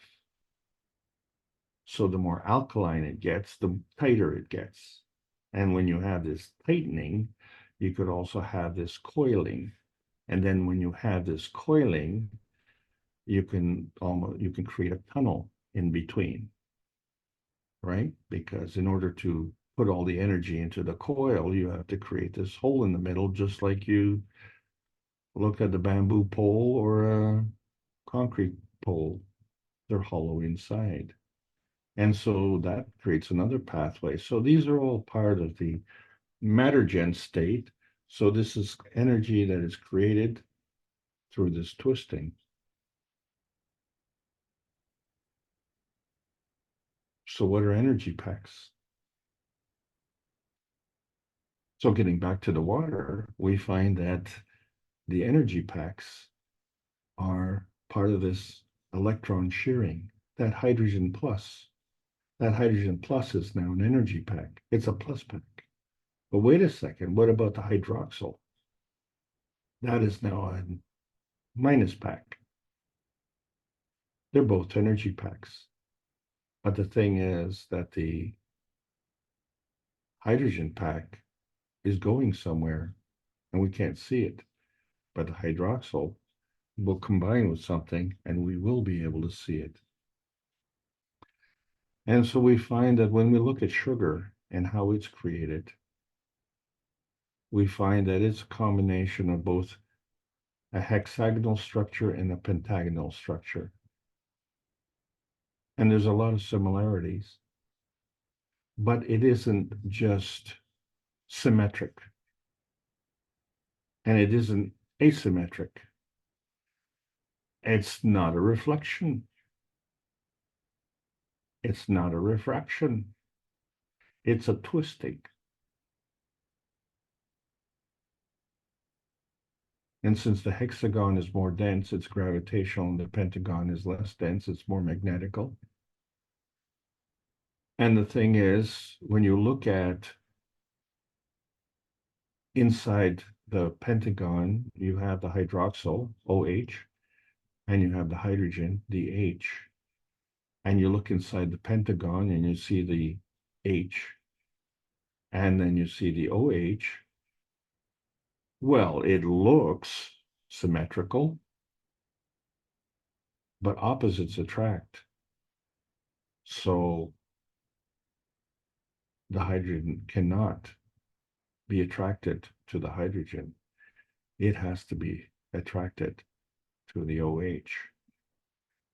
So the more alkaline it gets, the tighter it gets. And when you have this tightening, you could also have this coiling. And then when you have this coiling, you can create a tunnel in between, right? Because in order to put all the energy into the coil, you have to create this hole in the middle, just like you look at the bamboo pole or a concrete pole. They're hollow inside. And so that creates another pathway. So these are all part of the matter-gen state. So this is energy that is created through this twisting. So what are energy packs? So getting back to the water, we find that the energy packs are part of this electron shearing, that hydrogen plus. That hydrogen plus is now an energy pack. It's a plus pack. But wait a second, what about the hydroxyl? That is now a minus pack. They're both energy packs. But the thing is that the hydrogen pack is going somewhere and we can't see it. But the hydroxyl will combine with something and we will be able to see it. And so we find that when we look at sugar and how it's created, we find that it's a combination of both a hexagonal structure and a pentagonal structure. And there's a lot of similarities, but it isn't just symmetric and it isn't asymmetric. It's not a reflection. It's not a refraction. It's a twisting. And since the hexagon is more dense, it's gravitational, and the pentagon is less dense, it's more magnetical. And the thing is, when you look at inside the pentagon, you have the hydroxyl, OH, and you have the hydrogen, the H. And you look inside the pentagon and you see the H, and then you see the OH. Well, it looks symmetrical, but opposites attract. So the hydrogen cannot be attracted to the hydrogen. It has to be attracted to the OH.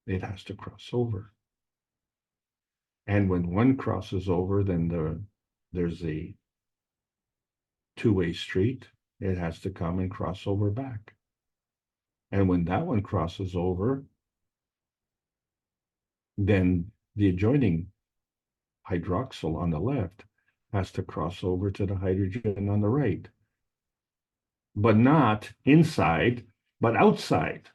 It has to cross over. And when one crosses over, then there's a two-way street. It has to come and cross over back. And when that one crosses over, then the adjoining hydroxyl on the left has to cross over to the hydrogen on the right. But not inside, but outside.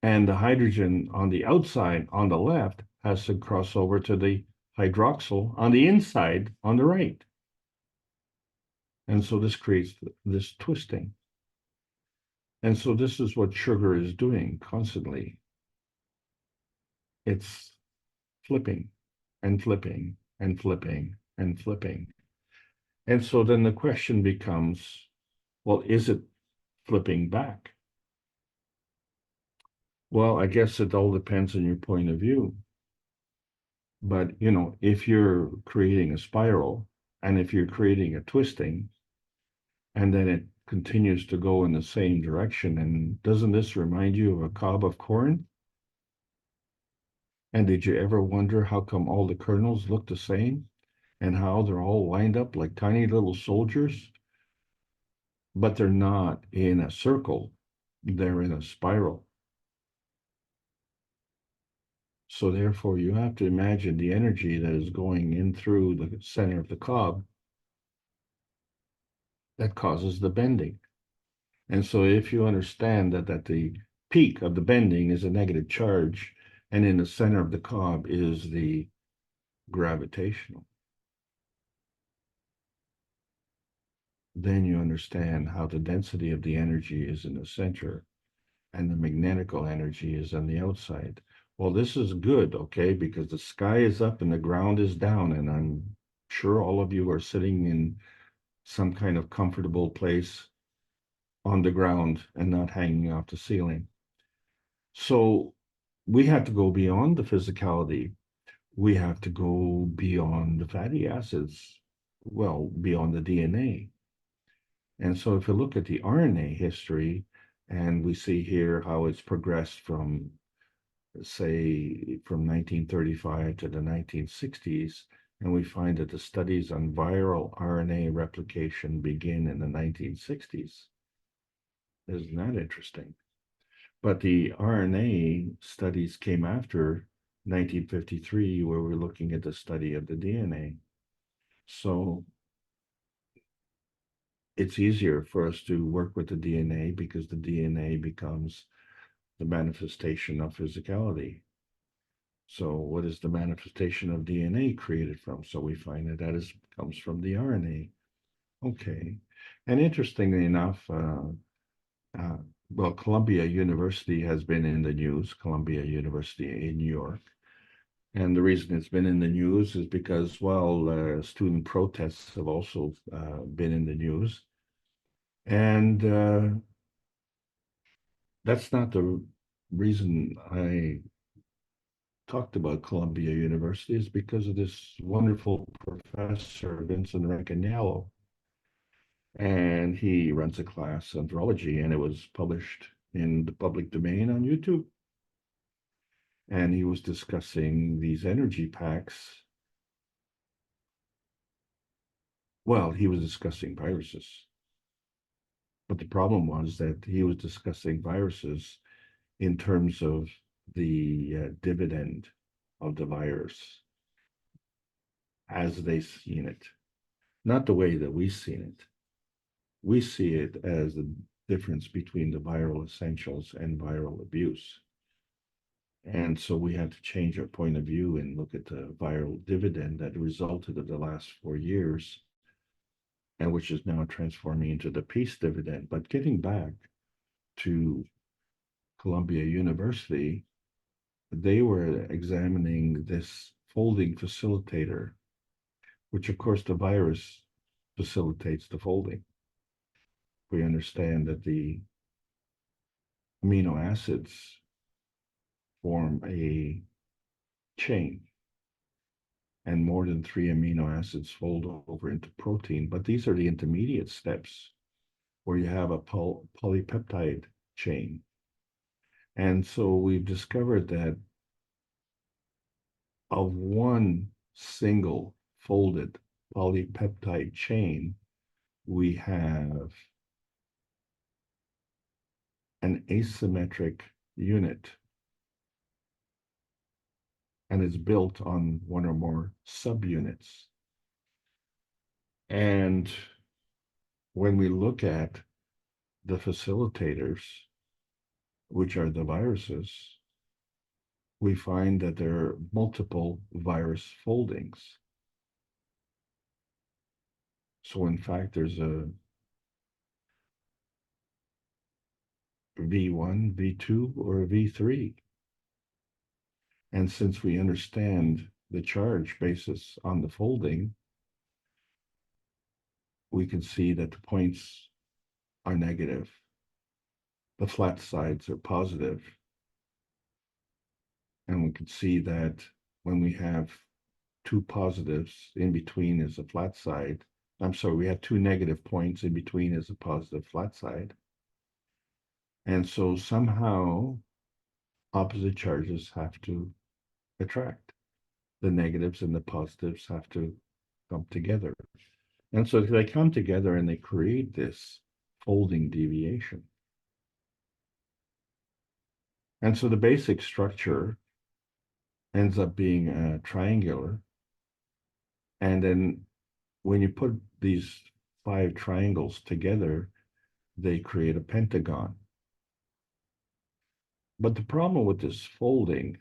And the hydrogen on the outside on the left has to cross over to the hydroxyl on the inside on the right. And so this creates this twisting. And so this is what sugar is doing constantly. It's flipping and flipping and flipping and flipping. And so then the question becomes, well, is it flipping back? Well, I guess it all depends on your point of view. But, you know, if you're creating a spiral and if you're creating a twisting, and then it continues to go in the same direction, and doesn't this remind you of a cob of corn? And did you ever wonder how come all the kernels look the same and how they're all lined up like tiny little soldiers? But they're not in a circle, they're in a spiral. So therefore, you have to imagine the energy that is going in through the center of the cob that causes the bending. And so if you understand that at the peak of the bending is a negative charge, and in the center of the cob is the gravitational, then you understand how the density of the energy is in the center and the magnetical energy is on the outside. Well, this is good, okay, because the sky is up and the ground is down, and I'm sure all of you are sitting in some kind of comfortable place on the ground and not hanging off the ceiling. So we have to go beyond the physicality. We have to go beyond the fatty acids, well, beyond the DNA. And so if you look at the RNA history, and we see here how it's progressed from say, from 1935 to the 1960s, and we find that the studies on viral RNA replication begin in the 1960s. Isn't that interesting? But the RNA studies came after 1953, where we're looking at the study of the DNA. So it's easier for us to work with the DNA because the DNA becomes the manifestation of physicality. So what is the manifestation of DNA created from? So we find that comes from the RNA. Okay. And interestingly enough, well, Columbia University has been in the news, Columbia University in New York. And the reason it's been in the news is because, well, student protests have also been in the news. And that's not the reason I talked about Columbia University, is because of this wonderful professor, Vincent Rancaniello. And he runs a class on virology, and it was published in the public domain on YouTube. And he was discussing these energy packs. Well, he was discussing viruses. But the problem was that he was discussing viruses in terms of the dividend of the virus as they seen it, not the way that we've seen it. We see it as the difference between the viral essentials and viral abuse. And so we had to change our point of view and look at the viral dividend that resulted of the last 4 years, and which is now transforming into the peace dividend. But getting back to Columbia University, they were examining this folding facilitator, which of course the virus facilitates the folding. We understand that the amino acids form a chain, and more than 3 amino acids fold over into protein. But these are the intermediate steps where you have a polypeptide chain. And so we've discovered that of one single folded polypeptide chain, we have an asymmetric unit, and it's built on one or more subunits. And when we look at the facilitators, which are the viruses, we find that there are multiple virus foldings. So in fact, there's a V1, V2, or a V3. And since we understand the charge basis on the folding, we can see that the points are negative. The flat sides are positive. And we can see that when we have 2 positives, in between is a flat side. I'm sorry, we have 2 negative points, in between is a positive flat side. And so somehow opposite charges have to attract. The negatives and the positives have to come together. And so they come together and they create this folding deviation. And so the basic structure ends up being triangular. And then when you put these 5 triangles together, they create a pentagon. But the problem with this folding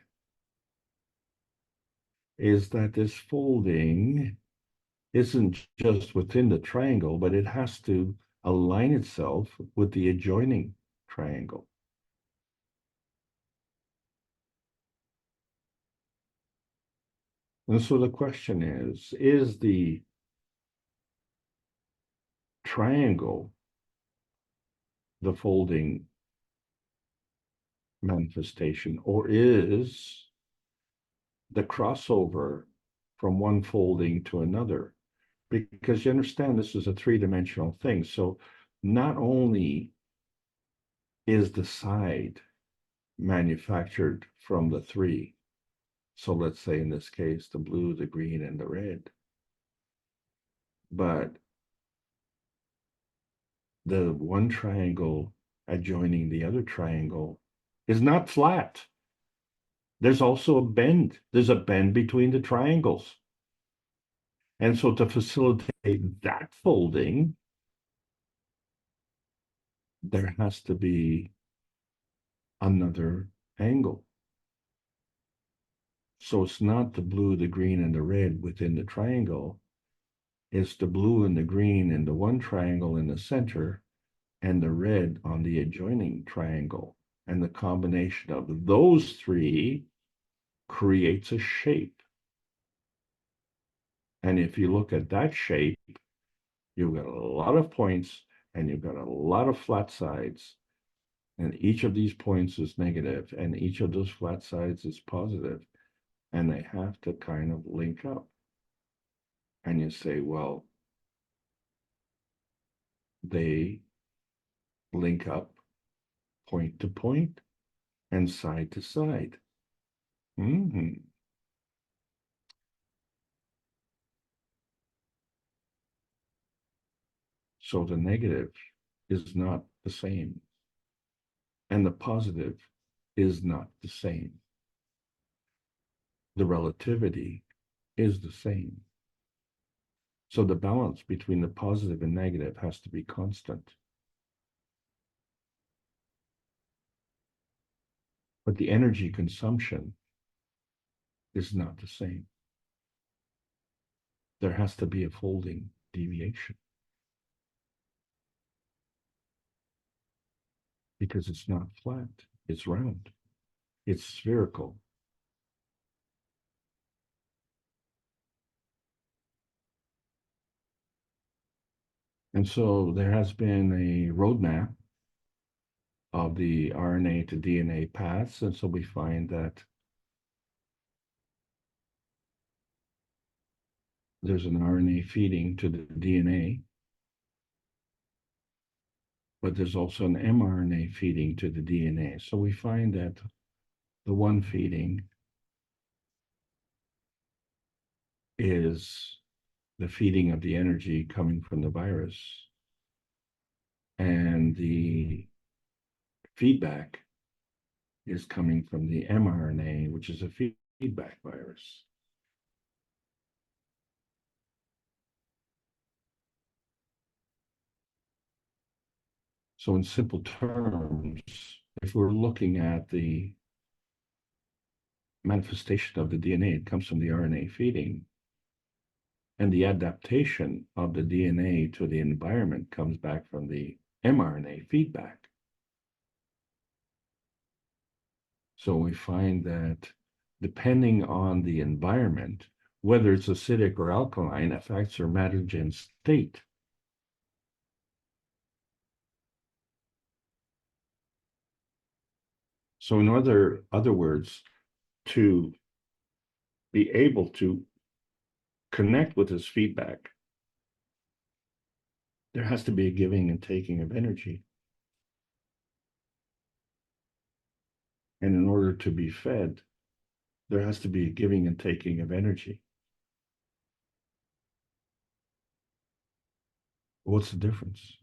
is that this folding isn't just within the triangle, but it has to align itself with the adjoining triangle. And so the question is the triangle the folding manifestation, or is the crossover from one folding to another? Because you understand this is a 3-dimensional thing. So not only is the side manufactured from the three. So let's say in this case, the blue, the green, and the red. But the one triangle adjoining the other triangle is not flat. There's also a bend. There's a bend between the triangles. And so to facilitate that folding, there has to be another angle. So it's not the blue, the green, and the red within the triangle. It's the blue and the green in the one triangle in the center and the red on the adjoining triangle. And the combination of those three creates a shape. And if you look at that shape, you've got a lot of points and you've got a lot of flat sides. And each of these points is negative, and each of those flat sides is positive, and they have to kind of link up. And you say, well, they link up point to point and side to side. So the negative is not the same, and the positive is not the same. The relativity is the same. So the balance between the positive and negative has to be constant. But the energy consumption is not the same. There has to be a folding deviation because it's not flat, it's round, it's spherical. And so there has been a roadmap of the RNA to DNA paths. And so we find that there's an RNA feeding to the DNA, but there's also an mRNA feeding to the DNA. So we find that the one feeding is the feeding of the energy coming from the virus, and the feedback is coming from the mRNA, which is a feedback virus. So in simple terms, if we're looking at the manifestation of the DNA, it comes from the RNA feeding, and the adaptation of the DNA to the environment comes back from the mRNA feedback. So we find that depending on the environment, whether it's acidic or alkaline, affects your mitogen state. So in other words, to be able to connect with this feedback, there has to be a giving and taking of energy. And in order to be fed, there has to be a giving and taking of energy. What's the difference?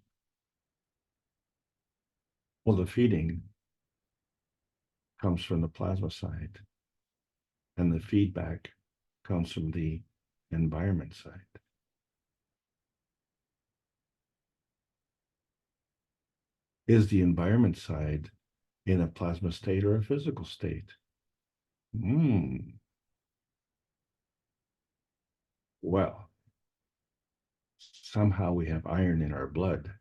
Well, the feeding comes from the plasma side, and the feedback comes from the environment side. Is the environment side in a plasma state or a physical state? Well, somehow we have iron in our blood,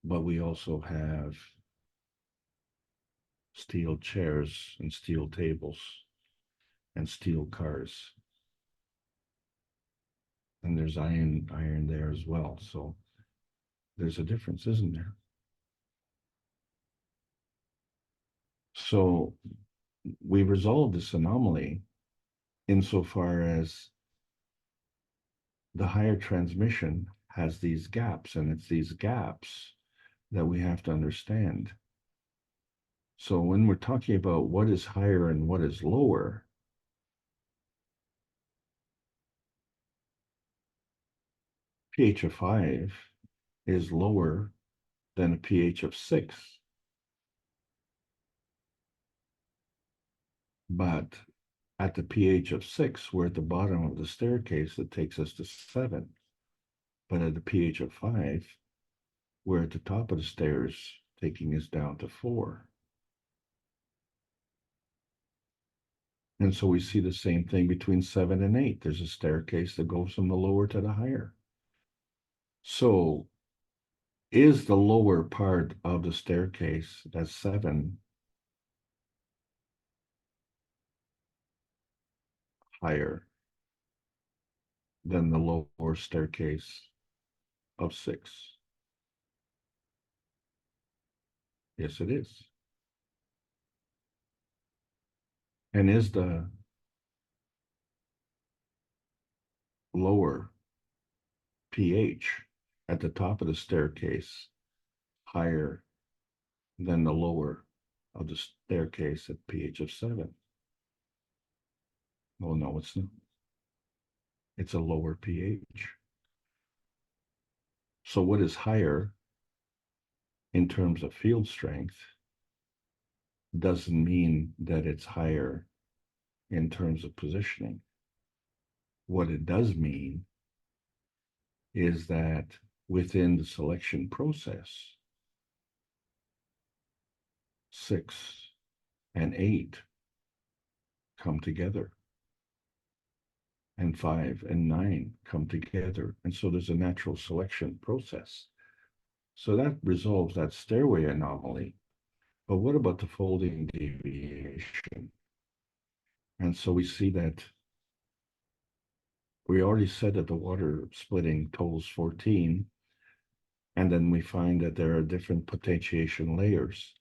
but we also have steel chairs and steel tables and steel cars. And there's iron there as well. So there's a difference, isn't there? So we resolve this anomaly insofar as the higher transmission has these gaps, and it's these gaps that we have to understand. So when we're talking about what is higher and what is lower, pH of 5 is lower than a pH of 6. But at the pH of 6, we're at the bottom of the staircase that takes us to 7. But at the pH of 5, we're at the top of the stairs, taking us down to 4. And so we see the same thing between 7 and 8. There's a staircase that goes from the lower to the higher. So is the lower part of the staircase, that's 7, higher than the lower staircase of 6? Yes, it is. And is the lower pH at the top of the staircase higher than the lower of the staircase at pH of 7? Well, no, it's not. It's a lower pH. So what is higher in terms of field strength doesn't mean that it's higher in terms of positioning. What it does mean is that within the selection process, 6 and 8 come together, and 5 and 9 come together. And so there's a natural selection process. So that resolves that stairway anomaly. But what about the folding deviation? And so we see that we already said that the water splitting totals 14, and then we find that there are different potentiation layers.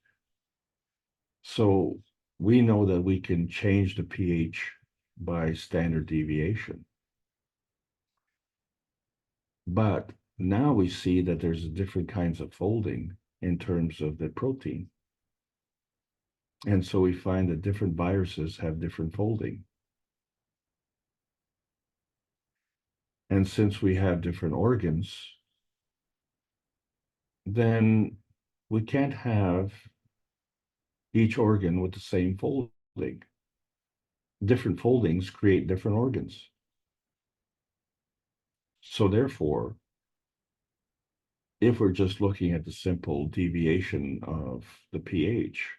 So we know that we can change the pH by standard deviation. But now we see that there's different kinds of folding in terms of the protein. And so we find that different viruses have different folding. And since we have different organs, then we can't have each organ with the same folding. Different foldings create different organs. So therefore, if we're just looking at the simple deviation of the pH,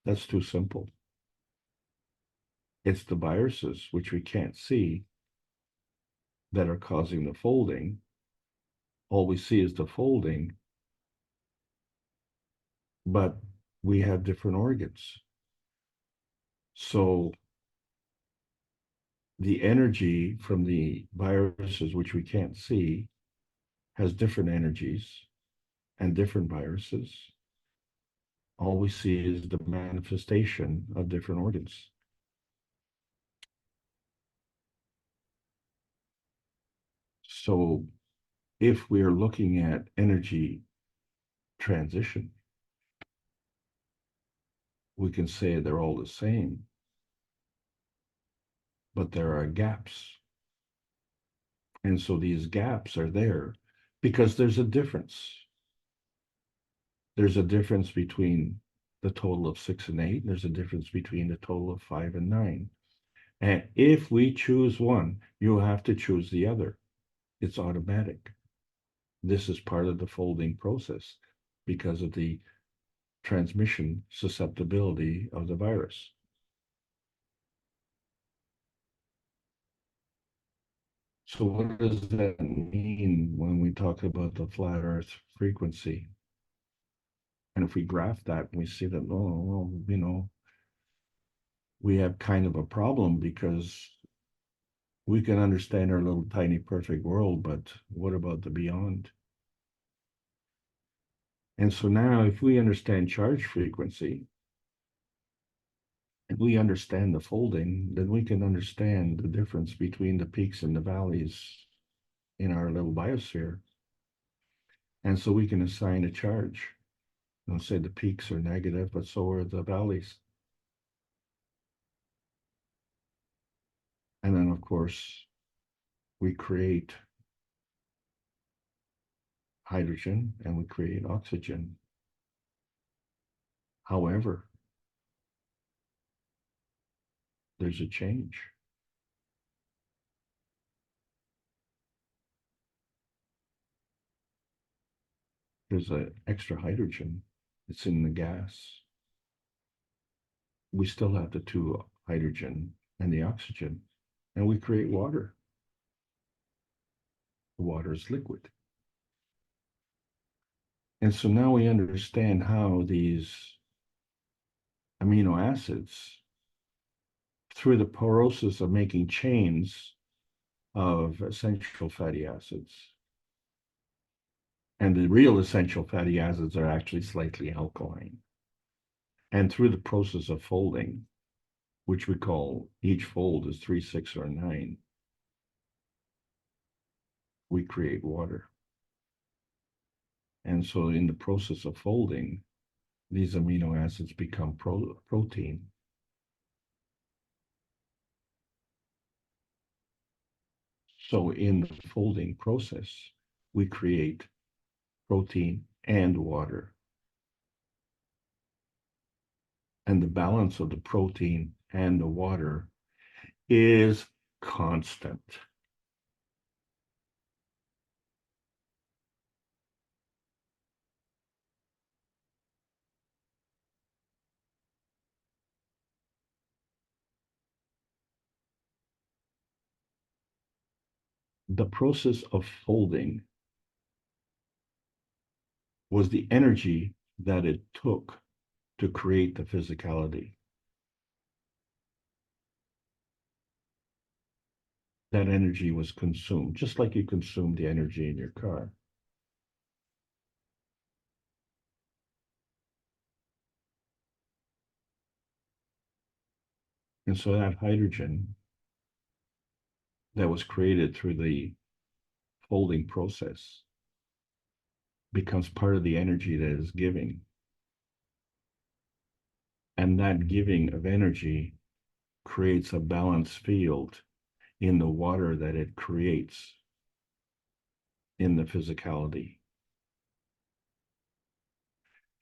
that's too simple. It's the viruses, which we can't see, that are causing the folding. All we see is the folding, but we have different organs. So the energy from the viruses, which we can't see, has different energies and different viruses. All we see is the manifestation of different organs. So if we are looking at energy transition, we can say they're all the same, but there are gaps. And so these gaps are there because there's a difference. There's a difference between the total of 6 and 8. There's a difference between the total of 5 and 9. And if we choose one, you have to choose the other. It's automatic. This is part of the folding process because of the transmission susceptibility of the virus. So what does that mean when we talk about the flat Earth frequency? And if we graph that, we see that, oh, well, you know, we have kind of a problem because we can understand our little tiny perfect world, but what about the beyond? And so now if we understand charge frequency, and we understand the folding, then we can understand the difference between the peaks and the valleys in our little biosphere. And so we can assign a charge. I'll say the peaks are negative, but so are the valleys. And then, of course, we create hydrogen and we create oxygen. However, there's a change. There's an extra hydrogen. It's in the gas. We still have the two hydrogen and the oxygen, and we create water. The water is liquid. And so now we understand how these amino acids, through the process of making chains of essential fatty acids, and the real essential fatty acids are actually slightly alkaline. And through the process of folding, which we call each fold is 3, 6, or 9, we create water. And so in the process of folding, these amino acids become protein. So in the folding process, we create protein and water. And the balance of the protein and the water is constant. The process of folding was the energy that it took to create the physicality. That energy was consumed, just like you consume the energy in your car. And so that hydrogen that was created through the folding process becomes part of the energy that is giving. And that giving of energy creates a balanced field in the water that it creates in the physicality.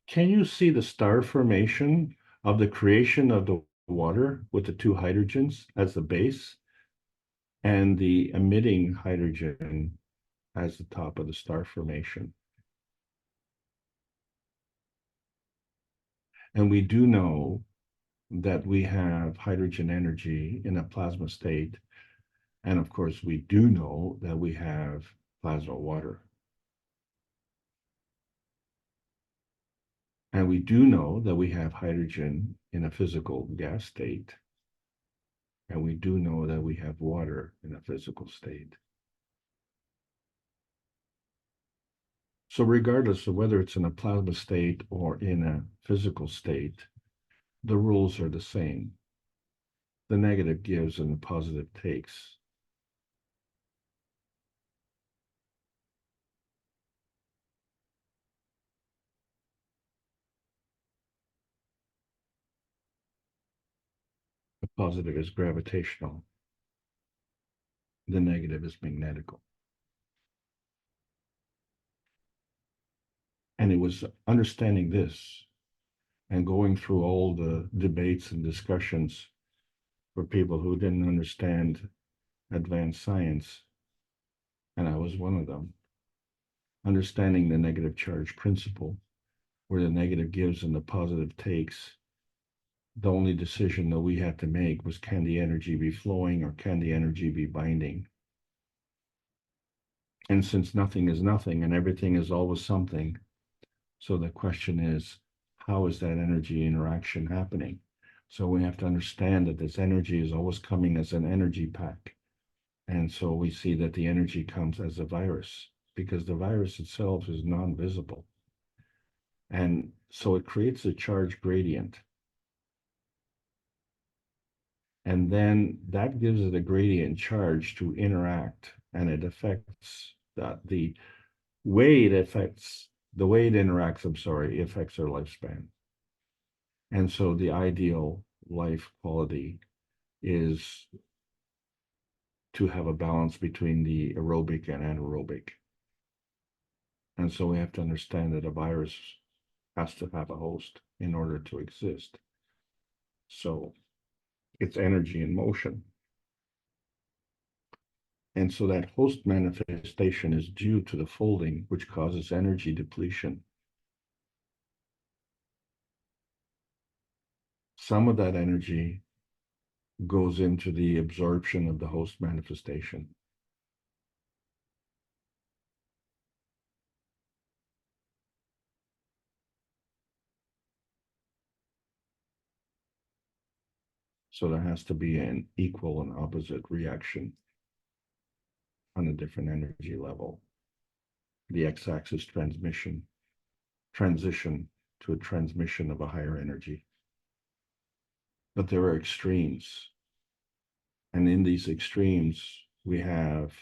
Can you see the star formation of the creation of the water with the two hydrogens as the base and the emitting hydrogen as the top of the star formation? And we do know that we have hydrogen energy in a plasma state. And of course, we do know that we have plasma water. And we do know that we have hydrogen in a physical gas state. And we do know that we have water in a physical state. So regardless of whether it's in a plasma state or in a physical state, the rules are the same. The negative gives and the positive takes. The positive is gravitational. The negative is magnetical. And it was understanding this and going through all the debates and discussions for people who didn't understand advanced science, and I was one of them, understanding the negative charge principle, where the negative gives and the positive takes. The only decision that we had to make was, can the energy be flowing or can the energy be binding? And since nothing is nothing and everything is always something, so the question is, how is that energy interaction happening? So we have to understand that this energy is always coming as an energy pack. And so we see that the energy comes as a virus because the virus itself is non-visible. And so it creates a charge gradient. And then that gives it a gradient charge to interact, and it affects the way it affects the way it interacts, I'm sorry, affects our lifespan. And so the ideal life quality is to have a balance between the aerobic and anaerobic. And so we have to understand that a virus has to have a host in order to exist. So it's energy in motion. And so that host manifestation is due to the folding, which causes energy depletion. Some of that energy goes into the absorption of the host manifestation. So there has to be an equal and opposite reaction on a different energy level. The x-axis transition to a transmission of a higher energy. But there are extremes. And in these extremes, we have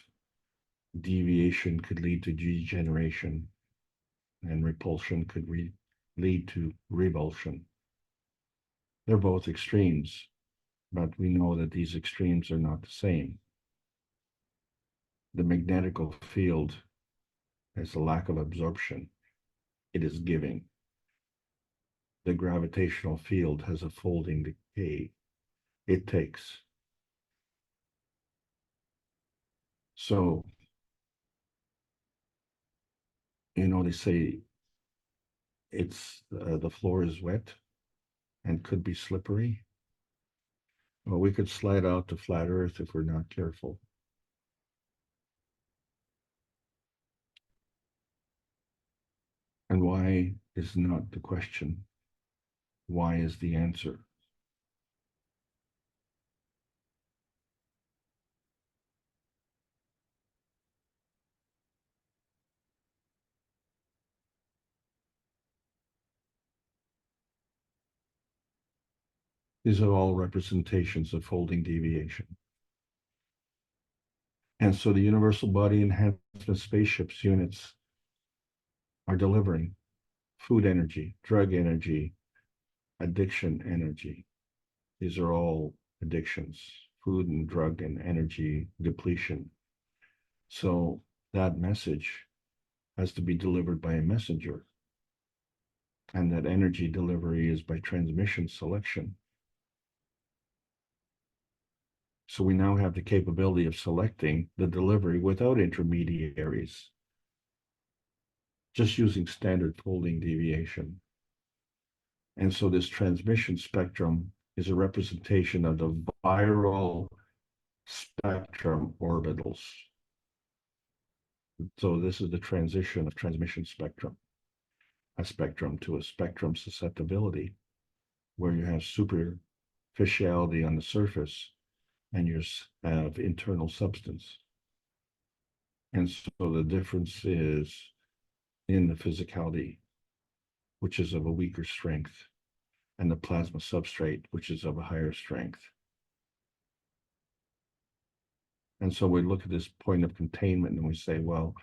deviation could lead to degeneration, and repulsion could lead to revulsion. They're both extremes, but we know that these extremes are not the same. The magnetical field has a lack of absorption. It is giving. The gravitational field has a folding decay. It takes. So, they say it's the floor is wet and could be slippery. Well, we could slide out to flat Earth if we're not careful. And why is not the question? Why is the answer? These are all representations of folding deviation. And so the universal body enhancement spaceships units are delivering food energy, drug energy, addiction energy. These are all addictions, food and drug and energy depletion. So that message has to be delivered by a messenger. And that energy delivery is by transmission selection. So we now have the capability of selecting the delivery without intermediaries, just using standard folding deviation. And so this transmission spectrum is a representation of the viral spectrum orbitals. So this is the transition of transmission spectrum, a spectrum to a spectrum susceptibility, where you have superficiality on the surface and you have internal substance. And so the difference is in the physicality, which is of a weaker strength, and the plasma substrate, which is of a higher strength. And so we look at this point of containment and we say, well,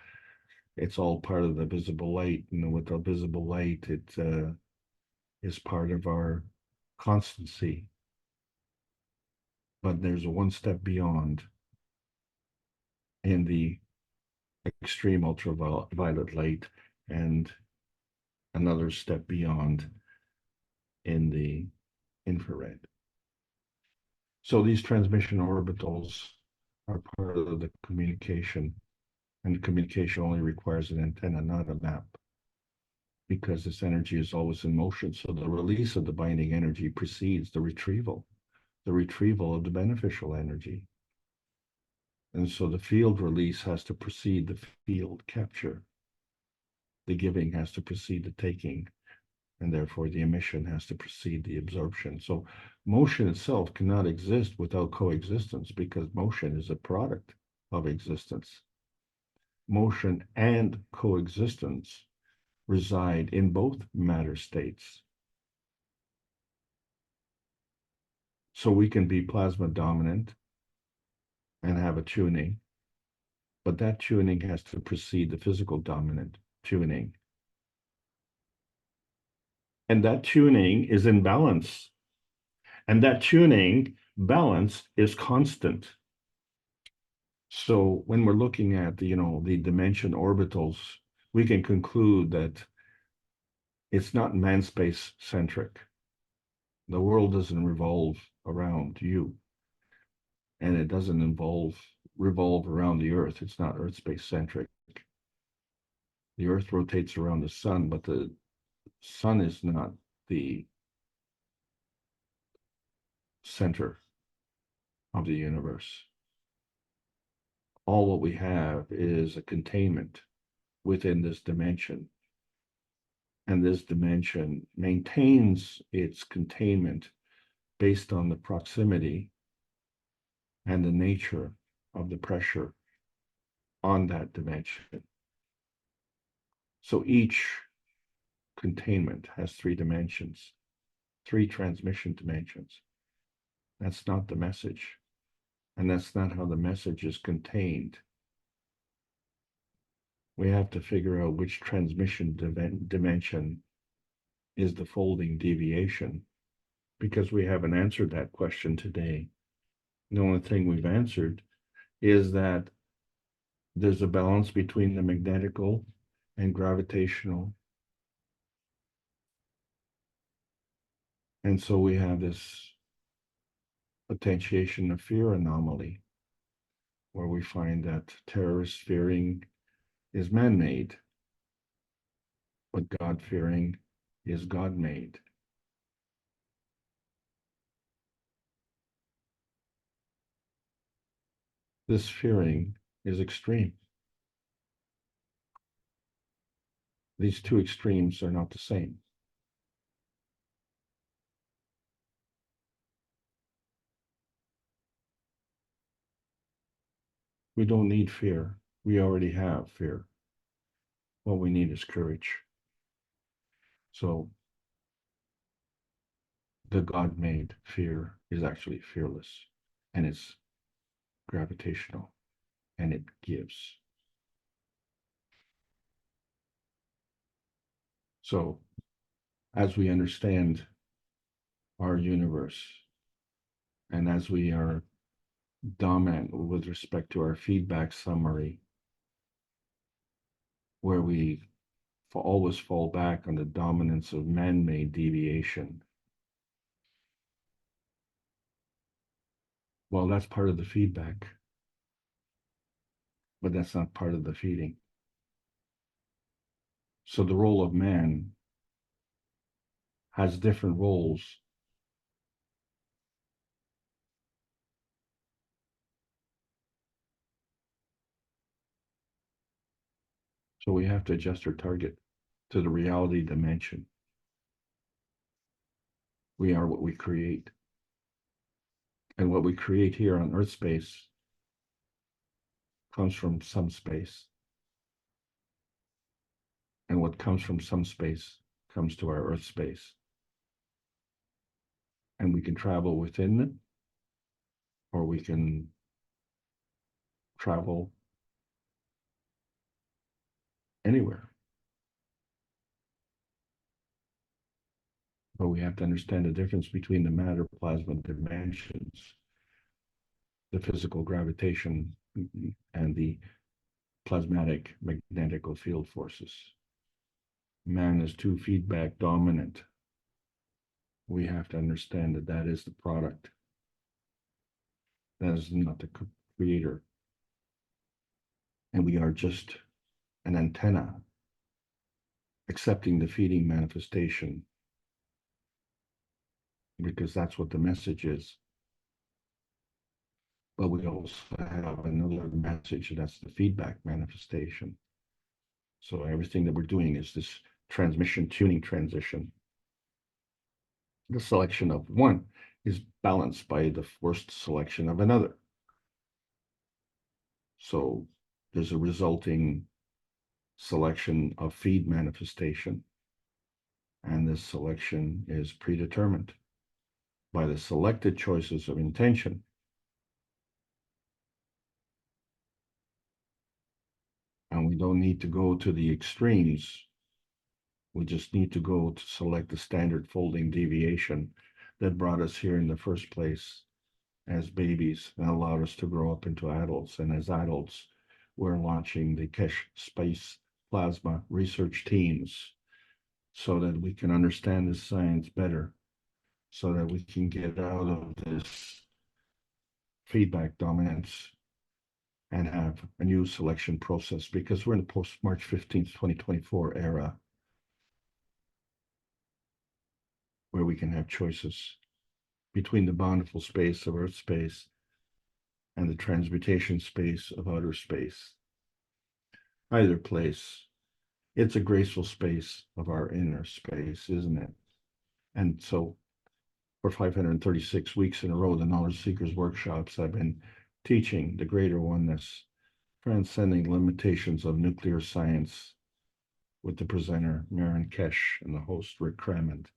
it's all part of the visible light. With the visible light, it is part of our constancy. But there's a one step beyond in the extreme ultraviolet light, and another step beyond in the infrared. So these transmission orbitals are part of the communication, and communication only requires an antenna, not a map, because this energy is always in motion. So the release of the binding energy precedes the retrieval of the beneficial energy. And so the field release has to precede the field capture. The giving has to precede the taking, and therefore the emission has to precede the absorption. So motion itself cannot exist without coexistence, because motion is a product of existence. Motion and coexistence reside in both matter states. So we can be plasma dominant and have a tuning, but that tuning has to precede the physical dominant tuning. And that tuning is in balance. And that tuning balance is constant. So when we're looking at the dimension orbitals, we can conclude that it's not man-space centric. The world doesn't revolve around you, and it doesn't revolve around the Earth. It's not Earth-space centric. The Earth rotates around the sun, but the sun is not the center of the universe. All what we have is a containment within this dimension. And this dimension maintains its containment based on the proximity and the nature of the pressure on that dimension. So each containment has 3 dimensions, 3 transmission dimensions. That's not the message. And that's not how the message is contained. We have to figure out which transmission dimension is the folding deviation, because we haven't answered that question today. The only thing we've answered is that there's a balance between the magnetical and gravitational. And so we have this potentiation of fear anomaly, where we find that terrorist fearing is man-made, but God-fearing is God-made. This fearing is extreme. These 2 extremes are not the same. We don't need fear. We already have fear. What we need is courage. So the God-made fear is actually fearless, and it's gravitational, and it gives. So as we understand our universe, and as we are dominant with respect to our feedback summary, where we always fall back on the dominance of man-made deviation, well, that's part of the feedback, but that's not part of the feeding. So the role of man has different roles. So we have to adjust our target to the reality dimension. We are what we create. And what we create here on Earth space comes from some space. And what comes from some space comes to our Earth space. And we can travel within it, or we can travel anywhere. But we have to understand the difference between the matter plasma dimensions, the physical gravitation, and the plasmatic magnetical field forces. Man is 2 feedback dominant. We have to understand that that is the product. That is not the creator. And we are just an antenna accepting the feeding manifestation, because that's what the message is. But we also have another message, and that's the feedback manifestation. So everything that we're doing is this transmission tuning transition. The selection of one is balanced by the forced selection of another. So there's a resulting selection of feed manifestation, and this selection is predetermined by the selected choices of intention. And we don't need to go to the extremes We just need to go to select the standard folding deviation that brought us here in the first place as babies and allowed us to grow up into adults. And as adults, we're launching the KAKT space plasma research teams so that we can understand this science better, so that we can get out of this feedback dominance and have a new selection process, because we're in the post March 15th, 2024 era where we can have choices between the bountiful space of Earth space and the transmutation space of outer space. Either place, it's a graceful space of our inner space, isn't it? And so for 536 weeks in a row, the Knowledge Seekers workshops, I've been teaching the greater oneness, transcending limitations of nuclear science, with the presenter Maren Kesh and the host Rick Crammond.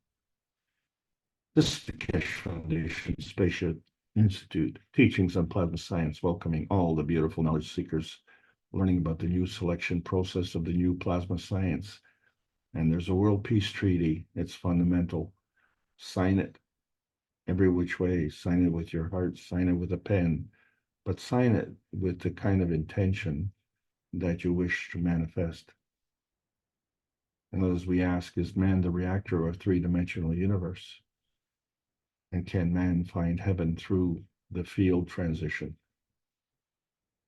This is the Kesh Foundation Spaceship Institute, teachings on plasma science, welcoming all the beautiful knowledge seekers, learning about the new selection process of the new plasma science. And there's a world peace treaty. It's fundamental. Sign it every which way. Sign it with your heart, sign it with a pen, but sign it with the kind of intention that you wish to manifest. And as we ask, is man the reactor of a three-dimensional universe? And can man find heaven through the field transition?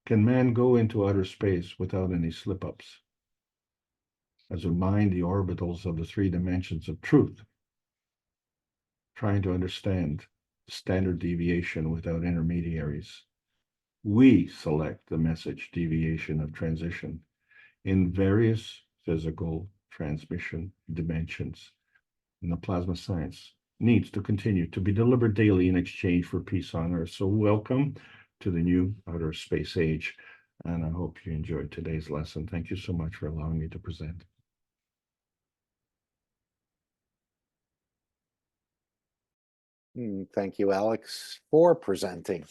Can man go into outer space without any slip-ups? As we mind the orbitals of the three dimensions of truth, trying to understand standard deviation without intermediaries, we select the message deviation of transition in various physical transmission dimensions. And the plasma science needs to continue to be delivered daily in exchange for peace on Earth. So welcome to the new outer space age. And I hope you enjoyed today's lesson. Thank you so much for allowing me to present. Thank you, Alex, for presenting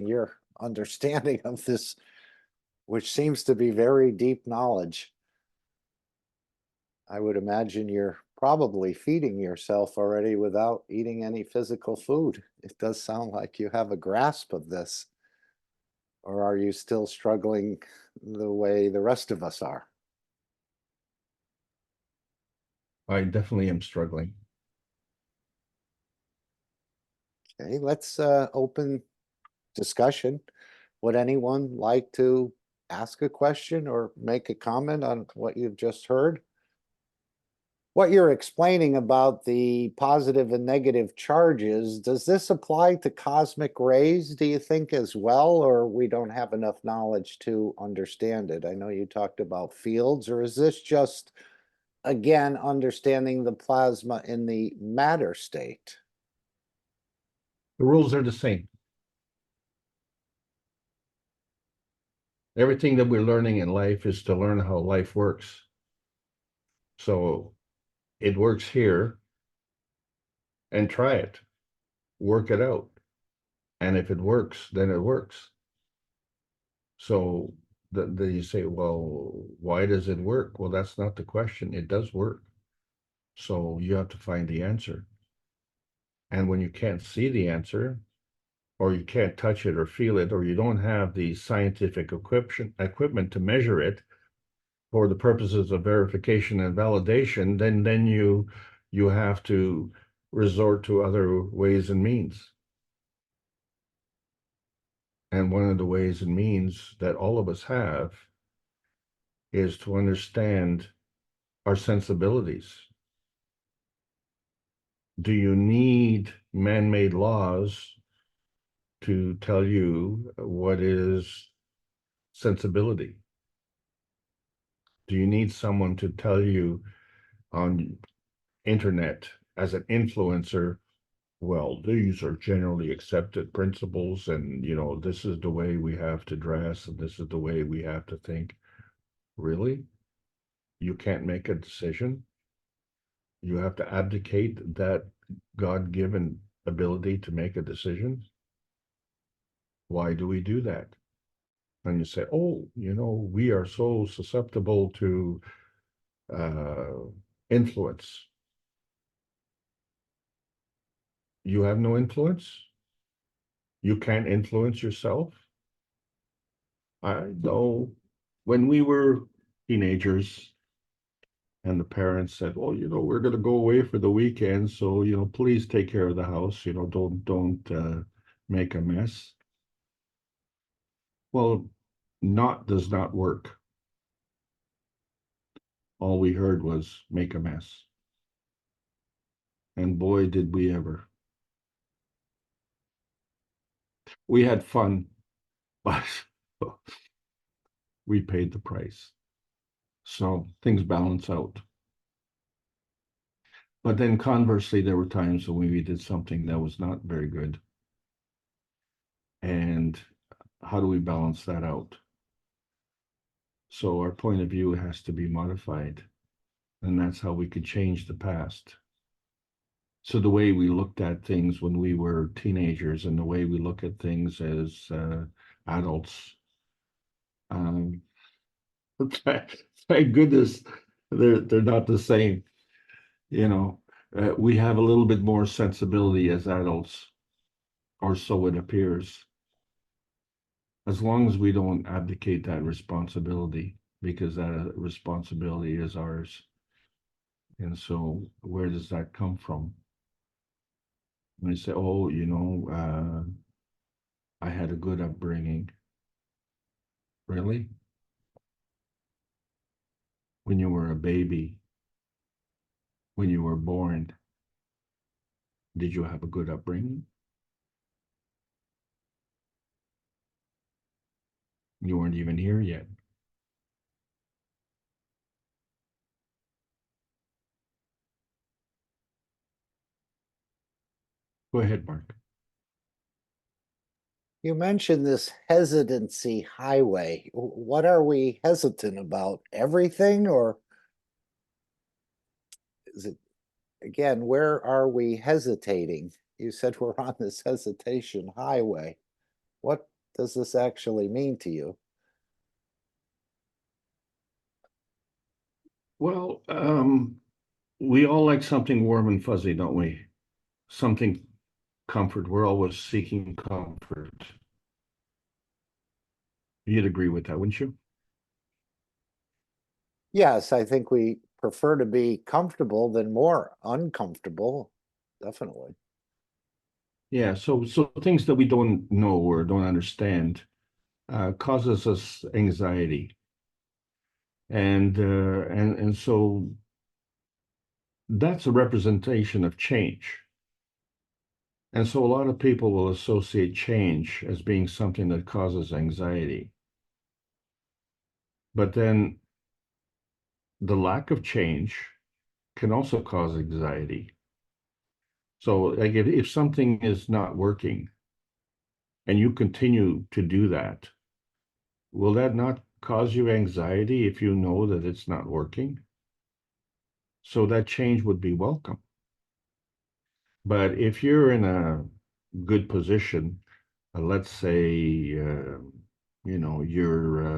your understanding of this, which seems to be very deep knowledge. I would imagine you're probably feeding yourself already without eating any physical food. It does sound like you have a grasp of this. Or are you still struggling the way the rest of us are? I definitely am struggling. Okay, let's open discussion. Would anyone like to ask a question or make a comment on what you've just heard? What you're explaining about the positive and negative charges, does this apply to cosmic rays, do you think, as well, or we don't have enough knowledge to understand it? I know you talked about fields, or is this just, again, understanding the plasma in the matter state? The rules are the same. Everything that we're learning in life is to learn how life works. So it works here, and try it, work it out. And if it works, then it works. So you say, well, why does it work? Well, that's not the question. It does work. So you have to find the answer. And when you can't see the answer, or you can't touch it or feel it, or you don't have the scientific equipment to measure it for the purposes of verification and validation, then you have to resort to other ways and means. And one of the ways and means that all of us have is to understand our sensibilities. Do you need man-made laws to tell you what is sensibility? Do you need someone to tell you on internet as an influencer, well, these are generally accepted principles, and this is the way we have to dress, and this is the way we have to think? Really? You can't make a decision? You have to abdicate that God-given ability to make a decision? Why do we do that? And you say, oh, we are so susceptible to influence. You have no influence? You can't influence yourself? I know when we were teenagers and the parents said, well, we're going to go away for the weekend. So, please take care of the house, don't make a mess. Well, does not work. All we heard was make a mess. And boy, did we ever. We had fun, but we paid the price. So things balance out. But then conversely, there were times when we did something that was not very good. And how do we balance that out? So our point of view has to be modified. And that's how we could change the past. So the way we looked at things when we were teenagers and the way we look at things as adults, thank goodness they're not the same. We have a little bit more sensibility as adults, or so it appears. As long as we don't abdicate that responsibility, because that responsibility is ours. And so where does that come from? And they say, oh, I had a good upbringing. Really? When you were a baby, when you were born, did you have a good upbringing? You weren't even here yet. Go ahead, Mark. You mentioned this hesitancy highway. What are we hesitant about? Everything, or is it, again, where are we hesitating? You said we're on this hesitation highway. What does this actually mean to you? Well, we all like something warm and fuzzy, don't we? Something comfort. We're always seeking comfort. You'd agree with that, wouldn't you? Yes, I think we prefer to be comfortable than more uncomfortable. Definitely. Yeah, so things that we don't know or don't understand causes us anxiety. And so that's a representation of change. And so a lot of people will associate change as being something that causes anxiety. But then the lack of change can also cause anxiety. So like if something is not working and you continue to do that, will that not cause you anxiety if you know that it's not working? So that change would be welcome. But if you're in a good position, let's say, you're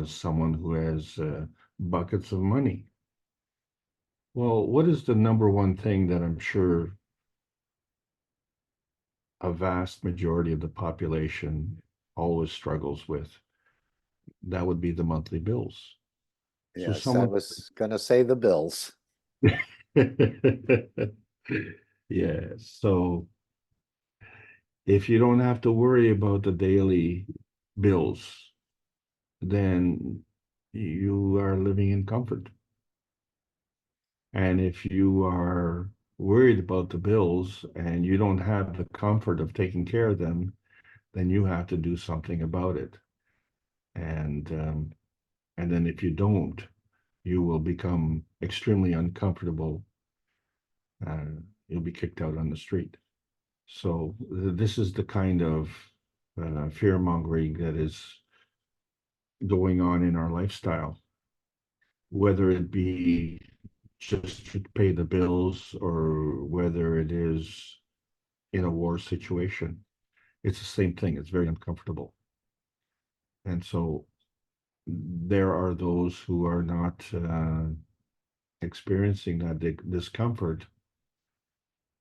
someone who has buckets of money. Well, what is the number one thing that I'm sure a vast majority of the population always struggles with? That would be the monthly bills. So Yes, I someone, was gonna say the bills. yeah. So if you don't have to worry about the daily bills, then you are living in comfort. And if you are worried about the bills and you don't have the comfort of taking care of them, then you have to do something about it. And then if you don't, you will become extremely uncomfortable. You'll be kicked out on the street. So this is the kind of fear mongering that is going on in our lifestyle, whether it be just to pay the bills or whether it is in a war situation. It's the same thing. It's very uncomfortable. And so there are those who are not experiencing that discomfort,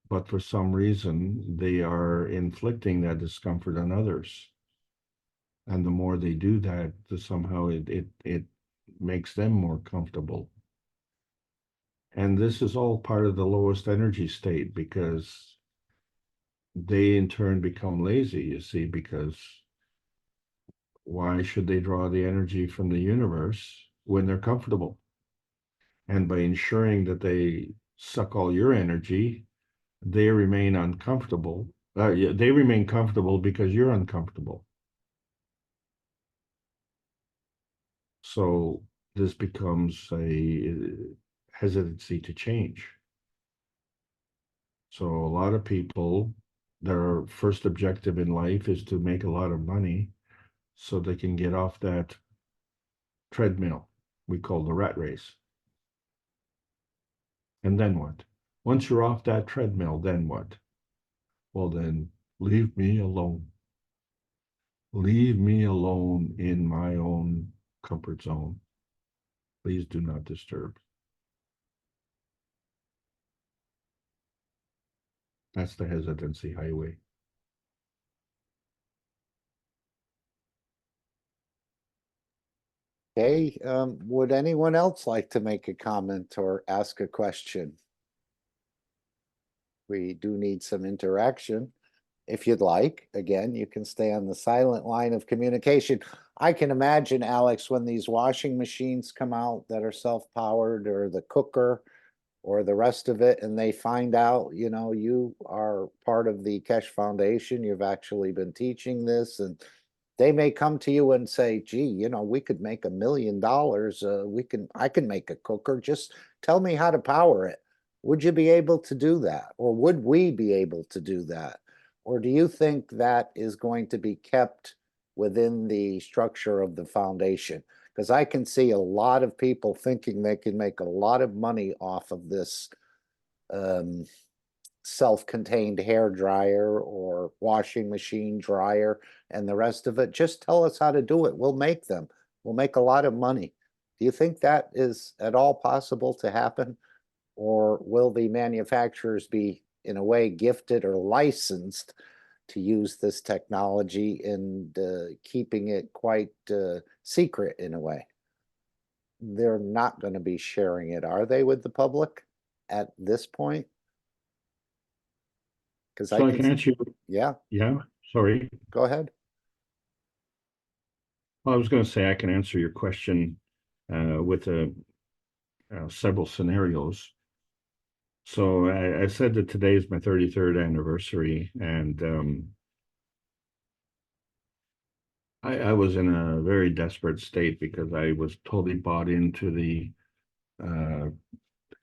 but for some reason they are inflicting that discomfort on others. And the more they do that, somehow it makes them more comfortable. And this is all part of the lowest energy state, because they in turn become lazy, you see, because why should they draw the energy from the universe when they're comfortable? And by ensuring that they suck all your energy, they remain uncomfortable. They remain comfortable because you're uncomfortable. So this becomes a hesitancy to change. So a lot of people, their first objective in life is to make a lot of money so they can get off that treadmill we call the rat race. And then what? Once you're off that treadmill, then what? Well, then leave me alone. Leave me alone in my own comfort zone. Please do not disturb. That's the hesitancy highway. Okay, would anyone else like to make a comment or ask a question? We do need some interaction. If you'd like, again, you can stay on the silent line of communication. I can imagine, Alex, when these washing machines come out that are self-powered, or the cooker, or the rest of it, and they find out, you know, you are part of the Kesh Foundation, you've actually been teaching this, and they may come to you and say, gee, you know, we could make $1 million. I can make a cooker. Just tell me how to power it. Would you be able to do that? Or would we be able to do that? Or do you think that is going to be kept within the structure of the foundation? Because I can see a lot of people thinking they can make a lot of money off of this self-contained hair dryer or washing machine dryer and the rest of it. Just tell us how to do it. We'll make them. We'll make a lot of money. Do you think that is at all possible to happen? Or will the manufacturers be, in a way, gifted or licensed to use this technology, and keeping it quite secret in a way? They're not going to be sharing it, are they, with the public at this point? Because So I can answer you. Yeah, Yeah, sorry. go ahead. Well, I was going to say I can answer your question with several scenarios. So I said that today is my 33rd anniversary, and I was in a very desperate state because I was totally bought into the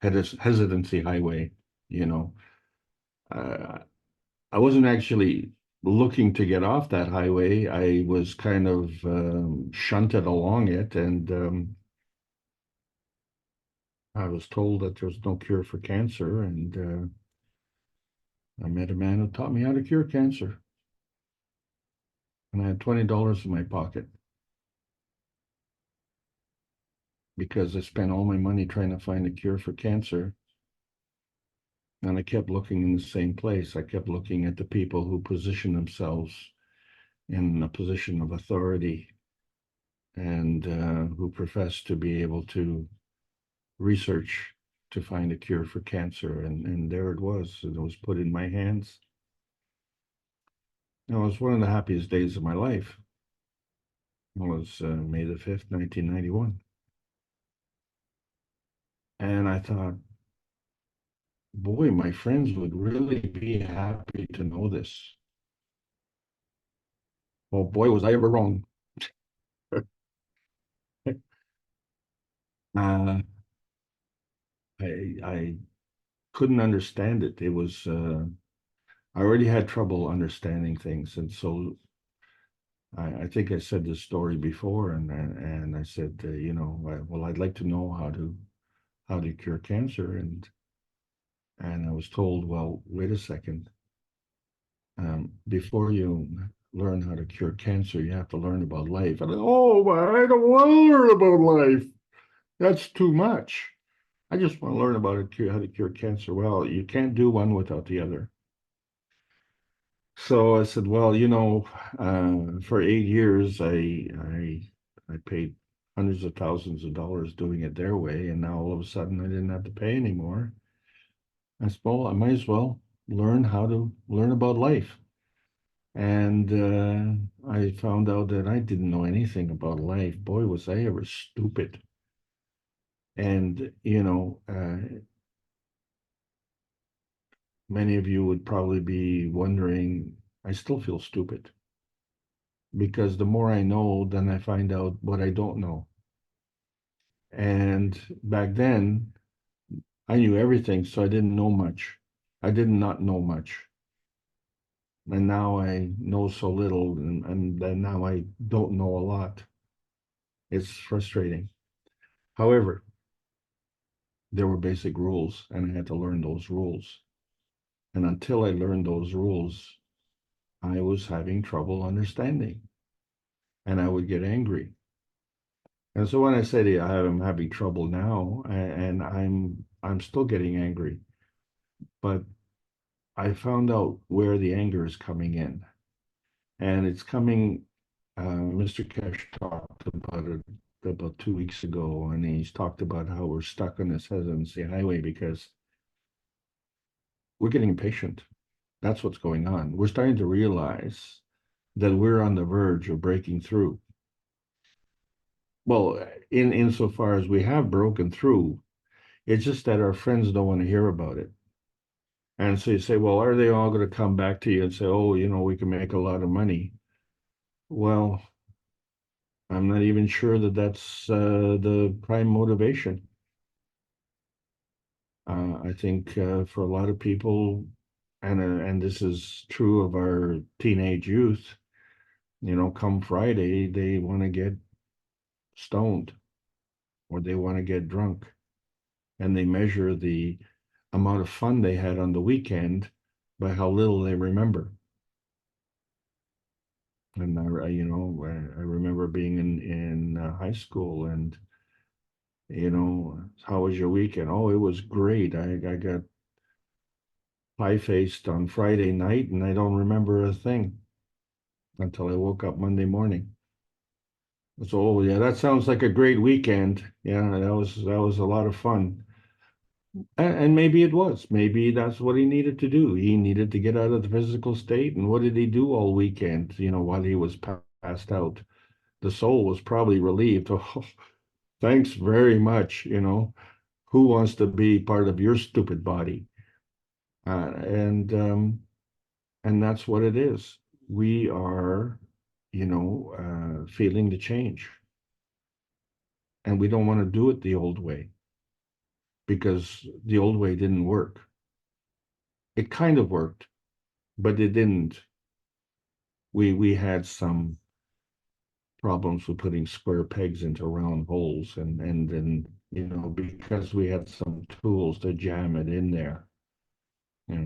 hesitancy highway. You know, I wasn't actually looking to get off that highway. I was kind of shunted along it, and I was told that there's no cure for cancer, and I met a man who taught me how to cure cancer. And I had $20 in my pocket because I spent all my money trying to find a cure for cancer. And I kept looking in the same place. I kept looking at the people who position themselves in a position of authority, and who profess to be able to research to find a cure for cancer. And there it was. It was put in my hands. It was one of the happiest days of my life. It was May the 5th, 1991. And I thought, boy, my friends would really be happy to know this. Oh boy, was I ever wrong. uh, I couldn't understand it. It was I already had trouble understanding things, and so I think I said this story before, and I said, you know, well, I'd like to know how to cure cancer, and I was told, well, wait a second, before you learn how to cure cancer, you have to learn about life. And oh, I don't want to learn about life. That's too much. I just want to learn about how to cure cancer. Well, you can't do one without the other. So I said, well, for 8 years, I paid hundreds of thousands of dollars doing it their way, and now all of a sudden I didn't have to pay anymore. I said, well, I might as well learn how to learn about life. And I found out that I didn't know anything about life. Boy, was I ever stupid. And, many of you would probably be wondering, I still feel stupid because the more I know, then I find out what I don't know. And back then, I knew everything, so I didn't know much. I did not know much. And now I know so little, and then now I don't know a lot. It's frustrating. However, there were basic rules, and I had to learn those rules. And until I learned those rules, I was having trouble understanding, and I would get angry. And so when I say I'm having trouble now, and I'm still getting angry, but I found out where the anger is coming in, and it's coming. Mr. Cash talked about it about 2 weeks ago, and he's talked about how we're stuck on this hesitancy highway because we're getting impatient. That's what's going on. We're starting to realize that we're on the verge of breaking through. Well, insofar as we have broken through, it's just that our friends don't want to hear about it. And so you say, well, are they all going to come back to you and say, oh, we can make a lot of money? Well, I'm not even sure that that's the prime motivation. I think for a lot of people, and this is true of our teenage youth, come Friday, they want to get stoned or they want to get drunk, and they measure the amount of fun they had on the weekend by how little they remember. And I remember being in high school, and how was your weekend? Oh, it was great. I got pie-faced on Friday night, and I don't remember a thing until I woke up Monday morning. So, oh yeah, that sounds like a great weekend. Yeah, that was a lot of fun. And maybe it was. Maybe that's what he needed to do. He needed to get out of the physical state. And what did he do all weekend, while he was passed out? The soul was probably relieved. Oh, thanks very much. Who wants to be part of your stupid body? And that's what it is. We are, feeling the change. And we don't want to do it the old way because the old way didn't work. It kind of worked, but it didn't. We had some problems with putting square pegs into round holes, and then because we had some tools to jam it in there.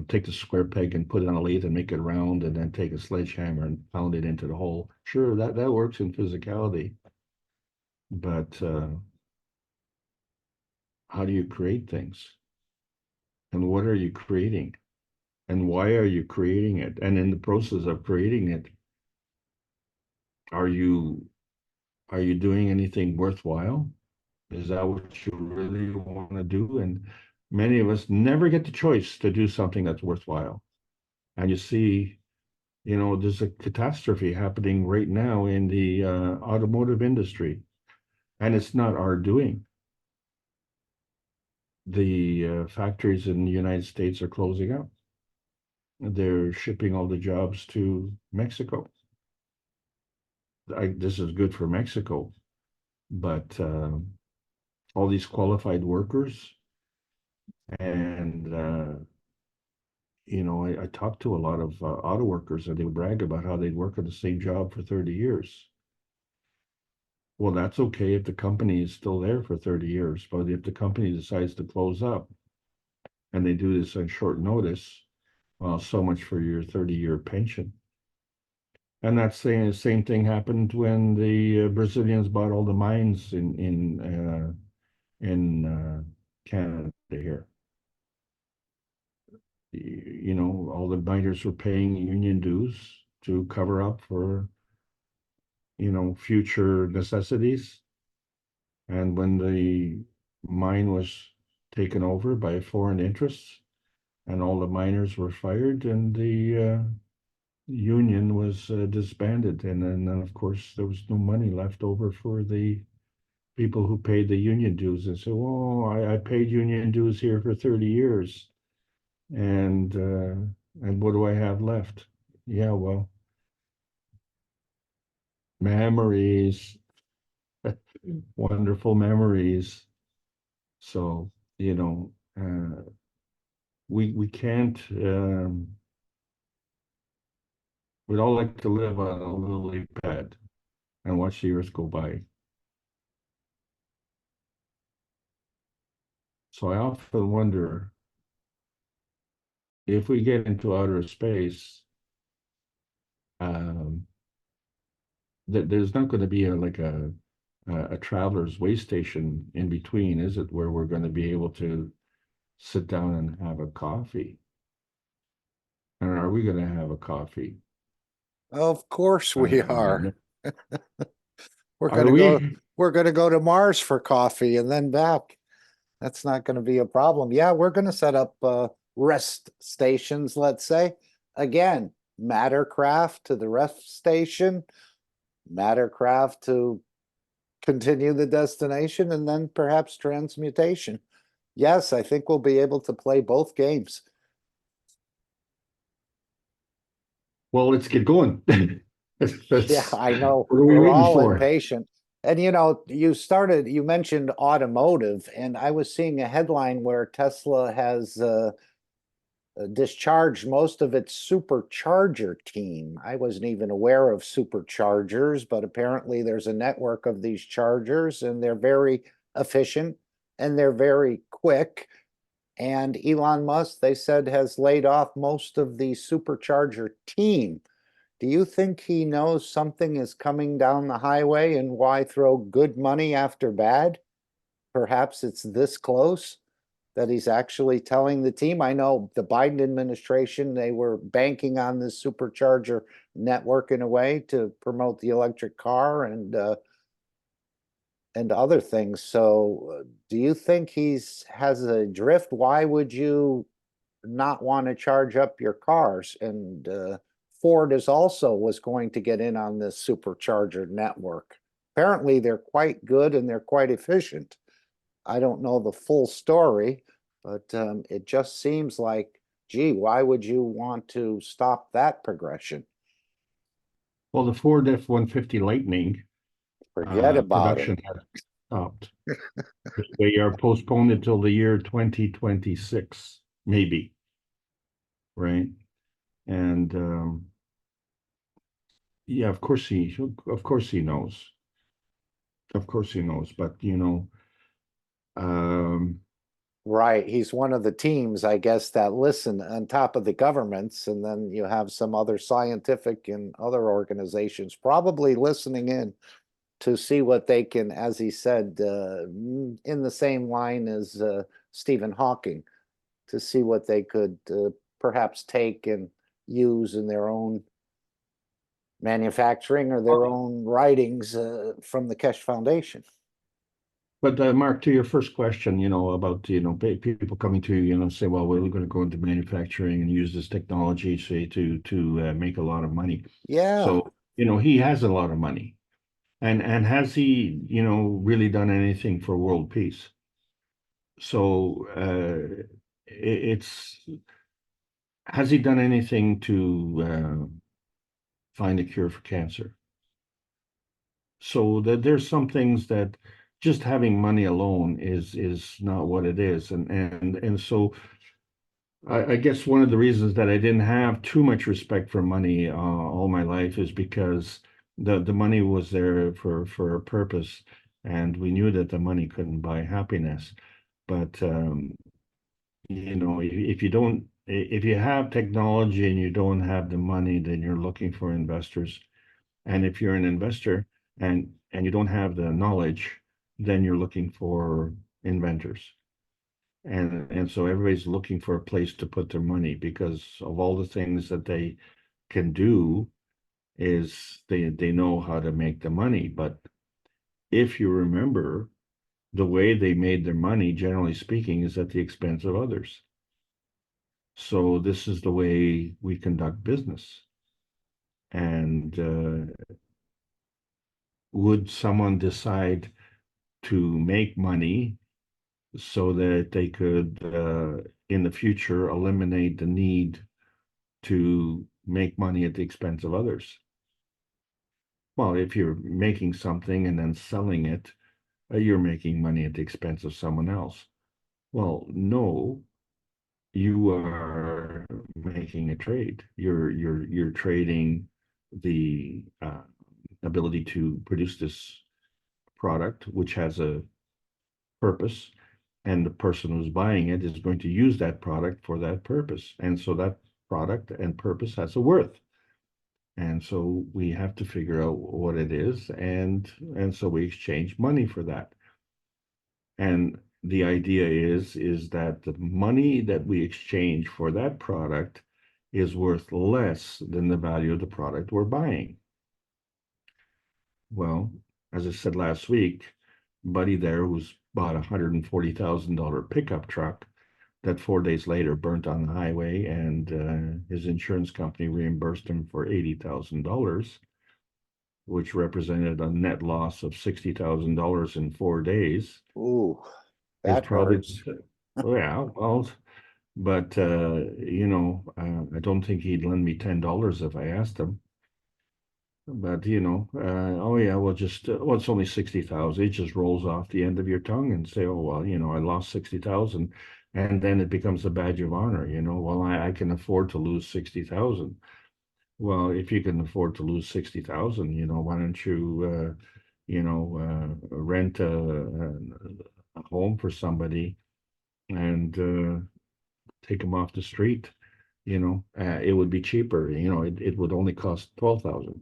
Take the square peg and put it on a lathe and make it round, and then take a sledgehammer and pound it into the hole. Sure, that works in physicality, but how do you create things? And what are you creating? And why are you creating it? And in the process of creating it, are you doing anything worthwhile? Is that what you really want to do? And many of us never get the choice to do something that's worthwhile. And you see, there's a catastrophe happening right now in the automotive industry, and it's not our doing. The factories in the United States are closing up. They're shipping all the jobs to Mexico. This is good for Mexico, but all these qualified workers, and I talked to a lot of auto workers, and they would brag about how they'd work on the same job for 30 years. Well, that's okay if the company is still there for 30 years, but if the company decides to close up and they do this on short notice, well, so much for your 30-year pension. And that same thing happened when the Brazilians bought all the mines in Canada here. You know, all the miners were paying union dues to cover up for, you know, future necessities. And when the mine was taken over by foreign interests and all the miners were fired and the union was disbanded. And then, of course, there was no money left over for the people who paid the union dues and said, "Oh, I paid union dues here for 30 years. And what do I have left?" Yeah, well, memories, wonderful memories. So, you know, we can't we'd all like to live on a lily pad and watch the years go by. So I often wonder if we get into outer space, that there's not going to be a traveler's way station in between, is it? Where we're going to be able to sit down and have a coffee. And are we going to have a coffee? Of course we are. We're Are gonna go, we? we're gonna go to Mars for coffee and then back. That's not gonna be a problem. Yeah, we're gonna set up rest stations, let's say. Again, mattercraft to the rest station, mattercraft to continue the destination, and then perhaps transmutation. Yes, I think we'll be able to play both games. Well, let's get going. Yeah, I know. What are we We're waiting all for? impatient. And you mentioned automotive, and I was seeing a headline where Tesla has discharged most of its supercharger team. I wasn't even aware of superchargers, but apparently there's a network of these chargers, and they're very efficient and they're very quick. And Elon Musk, they said, has laid off most of the supercharger team. Do you think he knows something is coming down the highway, and why throw good money after bad? Perhaps it's this close that he's actually telling the team. I know the Biden administration, they were banking on this supercharger network in a way to promote the electric car and other things. So do you think has a drift? Why would you not want to charge up your cars? And Ford is also was going to get in on this supercharger network. Apparently, they're quite good and they're quite efficient. I don't know the full story, but it just seems like, gee, why would you want to stop that progression? Well, the Ford F-150 Lightning Forget about it. production has stopped. They are postponed until the year 2026, maybe. Right? And yeah, of course he knows. Of course he knows, but you know, Right. He's one of the teams, I guess, that listen on top of the governments. And then you have some other scientific and other organizations probably listening in to see what they can, as he said, in the same line as Stephen Hawking, to see what they could perhaps take and use in their own manufacturing or their own writings from the Kesh Foundation. but Mark, to your first question, you know, about, you know, people coming to you, you know, say, well, we're going to go into manufacturing and use this technology, say, to make a lot of money. Yeah. So, you know, he has a lot of money. And has he, you know, really done anything for world peace? So it's has he done anything to find a cure for cancer? So that there's some things that just having money alone is not what it is, and so I guess one of the reasons that I didn't have too much respect for money all my life is because the money was there for a purpose, and we knew that the money couldn't buy happiness. But you know, if you have technology and you don't have the money, then you're looking for investors. And if you're an investor and you don't have the knowledge, then you're looking for inventors. And so everybody's looking for a place to put their money because of all the things that they can do is they know how to make the money. But if you remember, the way they made their money, generally speaking, is at the expense of others. So this is the way we conduct business. And would someone decide to make money so that they could, in the future, eliminate the need to make money at the expense of others? Well, if you're making something and then selling it, you're making money at the expense of someone else. Well, no, you are making a trade. You're trading the ability to produce this product, which has a purpose, and the person who's buying it is going to use that product for that purpose. And so that product and purpose has a worth. And so we have to figure out what it is, and so we exchange money for that. And the idea is that the money that we exchange for that product is worth less than the value of the product we're buying. Well, as I said last week, buddy there who's bought $140,000 pickup truck that 4 days later burnt on the highway, and his insurance company reimbursed him for $80,000, which represented a net loss of $60,000 in 4 days. Ooh, Is that probably, hurts. yeah, well, but I don't think he'd lend me $10 if I asked him. But oh yeah, well, just well, it's only 60,000. It just rolls off the end of your tongue and say, oh well, I lost 60,000, and then it becomes a badge of honor. Well, I can afford to lose 60,000. Well, if you can afford to lose 60,000, why don't you rent a home for somebody and take them off the street? It would be cheaper. It would only cost 12,000.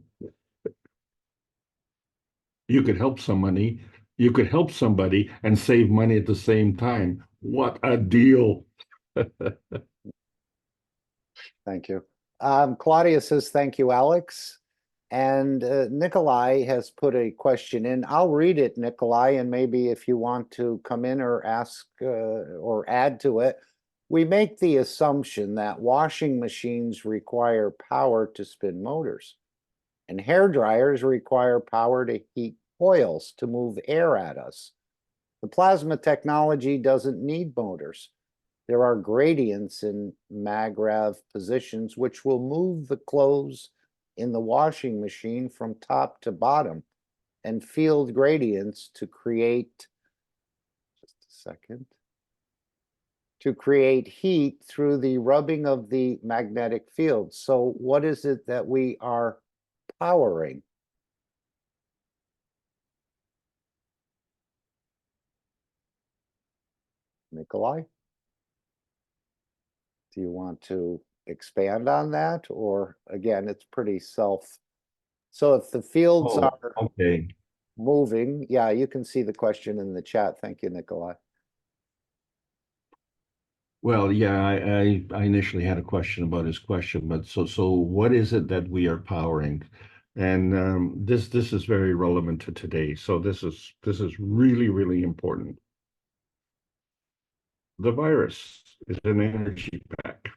You could help somebody. You could help somebody and save money at the same time. What a deal! Thank you. Claudia says, thank you, Alex. And Nikolai has put a question in. I'll read it, Nikolai, and maybe if you want to come in or ask or add to it. We make the assumption that washing machines require power to spin motors, and hair dryers require power to heat coils to move air at us. The plasma technology doesn't need motors. There are gradients in MagRav positions which will move the clothes in the washing machine from top to bottom, and field gradients to create, just a second, to create heat through the rubbing of the magnetic field. So what is it that we are powering? Nikolai? Do you want to expand on that? Or again, it's pretty self. So if the fields Oh, are okay. moving, yeah, you can see the question in the chat. Thank you, Nikolai. Well, yeah, I initially had a question about his question, but so what is it that we are powering? And this is very relevant to today. So this is really, really important. The virus is an energy pack.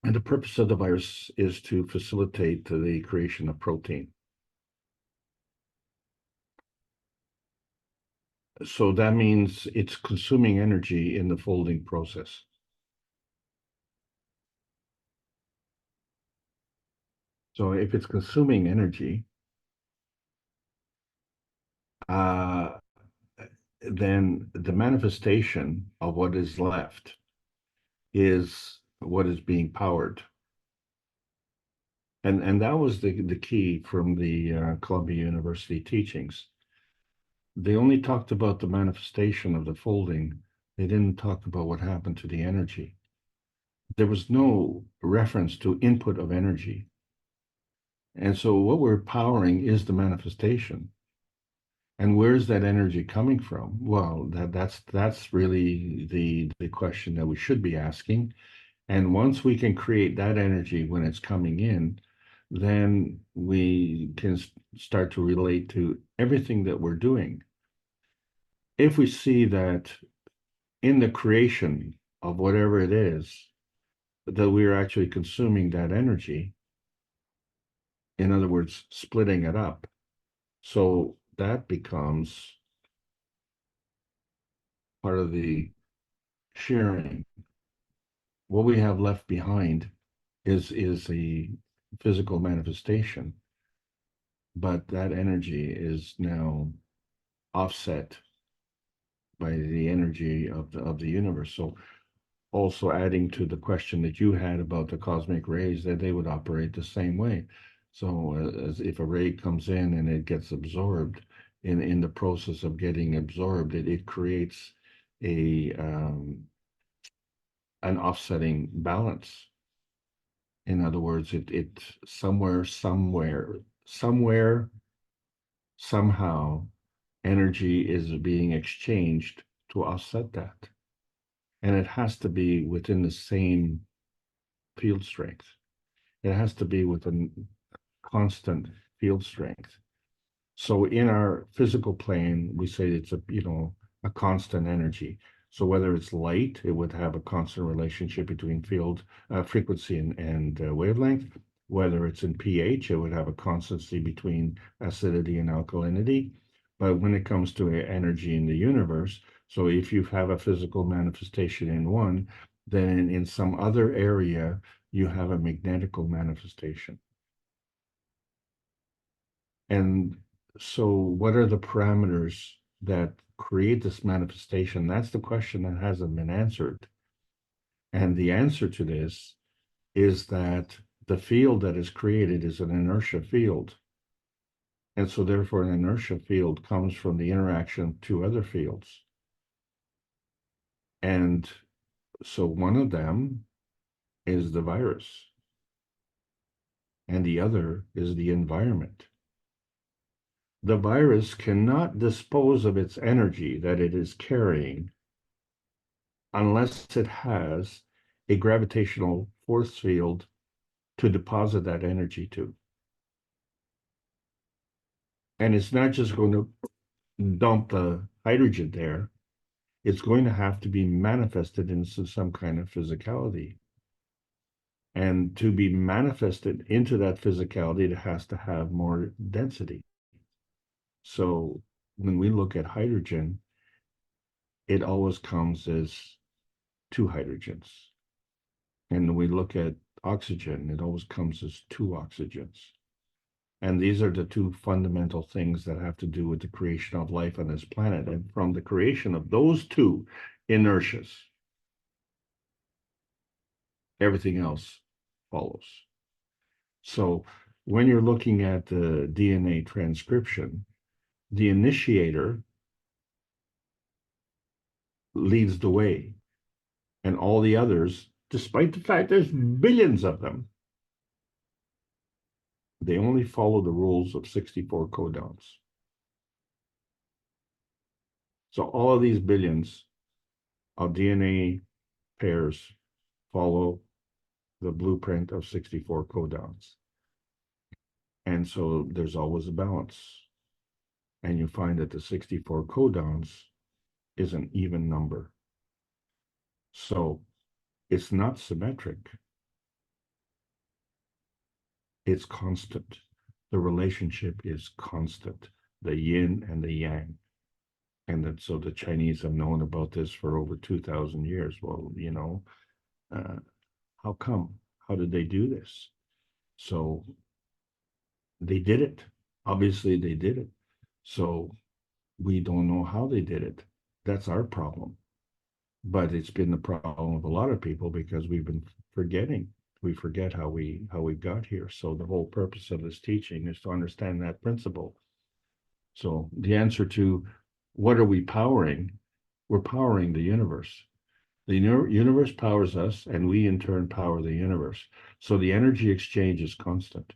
And the purpose of the virus is to facilitate the creation of protein. So that means it's consuming energy in the folding process. So if it's consuming energy, then the manifestation of what is left is what is being powered. And that was the key from the Columbia University teachings. They only talked about the manifestation of the folding. They didn't talk about what happened to the energy. There was no reference to input of energy. And so what we're powering is the manifestation. And where's that energy coming from? Well, that's really the question that we should be asking. And once we can create that energy when it's coming in, then we can start to relate to everything that we're doing. If we see that in the creation of whatever it is, that we're actually consuming that energy, in other words, splitting it up. So that becomes part of the sharing. What we have left behind is a physical manifestation, but that energy is now offset by the energy of the universe. So also adding to the question that you had about the cosmic rays, that they would operate the same way. So as if a ray comes in and it gets absorbed, in the process of getting absorbed, it creates a an offsetting balance. In other words, it somewhere, somehow, energy is being exchanged to offset that. And it has to be within the same field strength. It has to be with a constant field strength. So in our physical plane, we say it's a constant energy. So whether it's light, it would have a constant relationship between field frequency and wavelength. Whether it's in pH, it would have a constancy between acidity and alkalinity. But when it comes to energy in the universe, so if you have a physical manifestation in one, then in some other area, you have a magnetical manifestation. And so what are the parameters that create this manifestation? That's the question that hasn't been answered. And the answer to this is that the field that is created is an inertia field. And so therefore an inertia field comes from the interaction of two other fields. And so one of them is the virus, and the other is the environment. The virus cannot dispose of its energy that it is carrying unless it has a gravitational force field to deposit that energy to. And it's not just going to dump the hydrogen there, it's going to have to be manifested into some kind of physicality. And to be manifested into that physicality, it has to have more density. So when we look at hydrogen, it always comes as two hydrogens. And when we look at oxygen, it always comes as two oxygens. And these are the two fundamental things that have to do with the creation of life on this planet. And from the creation of those two inertias, everything else follows. So when you're looking at the DNA transcription, the initiator leads the way, and all the others, despite the fact there's billions of them, they only follow the rules of 64 codons. So all of these billions of DNA pairs follow the blueprint of 64 codons. And so there's always a balance. And you find that the 64 codons is an even number. So it's not symmetric. It's constant. The relationship is constant, the yin and the yang. And that, so the Chinese have known about this for over 2,000 years. Well, how come? How did they do this? So they did it. Obviously, they did it. So we don't know how they did it. That's our problem. But it's been the problem of a lot of people because we've been forgetting. We forget how we got here. So the whole purpose of this teaching is to understand that principle. So the answer to what are we powering? We're powering the universe. The universe powers us, and we in turn power the universe. So the energy exchange is constant.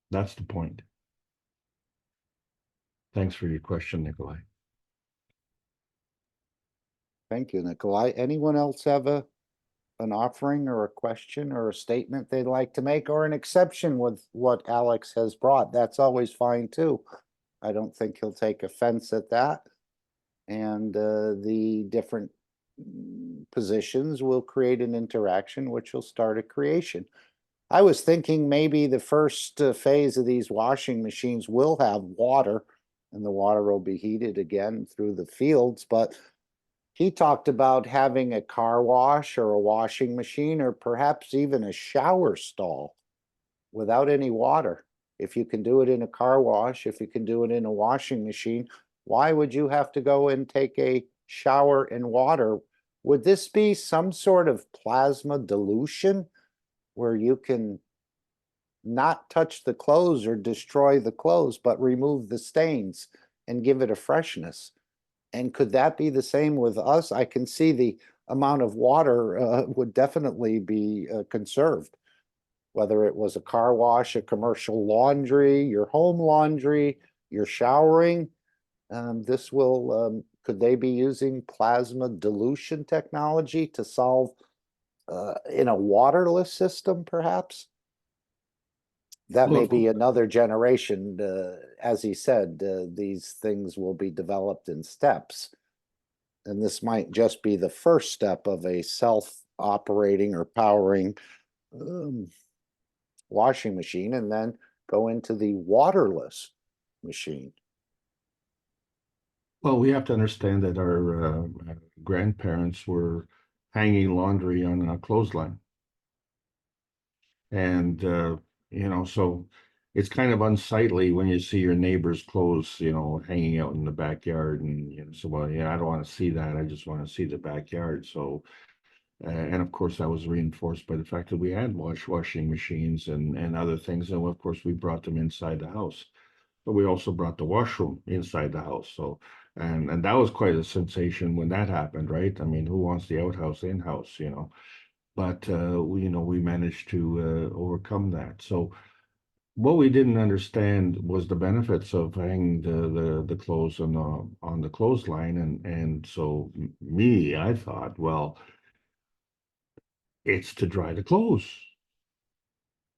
That's the point. Thanks for your question, Nikolai. Thank you, Nikolai. Anyone else have an offering or a question or a statement they'd like to make, or an exception with what Alex has brought? That's always fine too. I don't think he'll take offense at that. And the different positions will create an interaction, which will start a creation. I was thinking maybe the first phase of these washing machines will have water, and the water will be heated again through the fields, but he talked about having a car wash or a washing machine, or perhaps even a shower stall without any water. If you can do it in a car wash, if you can do it in a washing machine, why would you have to go and take a shower in water? Would this be some sort of plasma dilution where you can not touch the clothes or destroy the clothes, but remove the stains and give it a freshness? And could that be the same with us? I can see the amount of water would definitely be conserved, whether it was a car wash, a commercial laundry, your home laundry, your showering. This will, could they be using plasma dilution technology to solve in a waterless system, perhaps? That may be another generation. As he said, these things will be developed in steps. And this might just be the first step of a self-operating or powering washing machine, and then go into the waterless machine. Well, we have to understand that our grandparents were hanging laundry on a clothesline. And, you know, so it's kind of unsightly when you see your neighbor's clothes, you know, hanging out in the backyard. And, you know, so, well, yeah, I don't want to see that. I just want to see the backyard. So, and of course, that was reinforced by the fact that we had washing machines and other things. And of course, we brought them inside the house. But we also brought the washroom inside the house. So, and that was quite a sensation when that happened, right? I mean, who wants the outhouse in-house, you know? But we, you know, we managed to overcome that. So what we didn't understand was the benefits of hanging the clothes on the clothesline, and so me, I thought, well, it's to dry the clothes.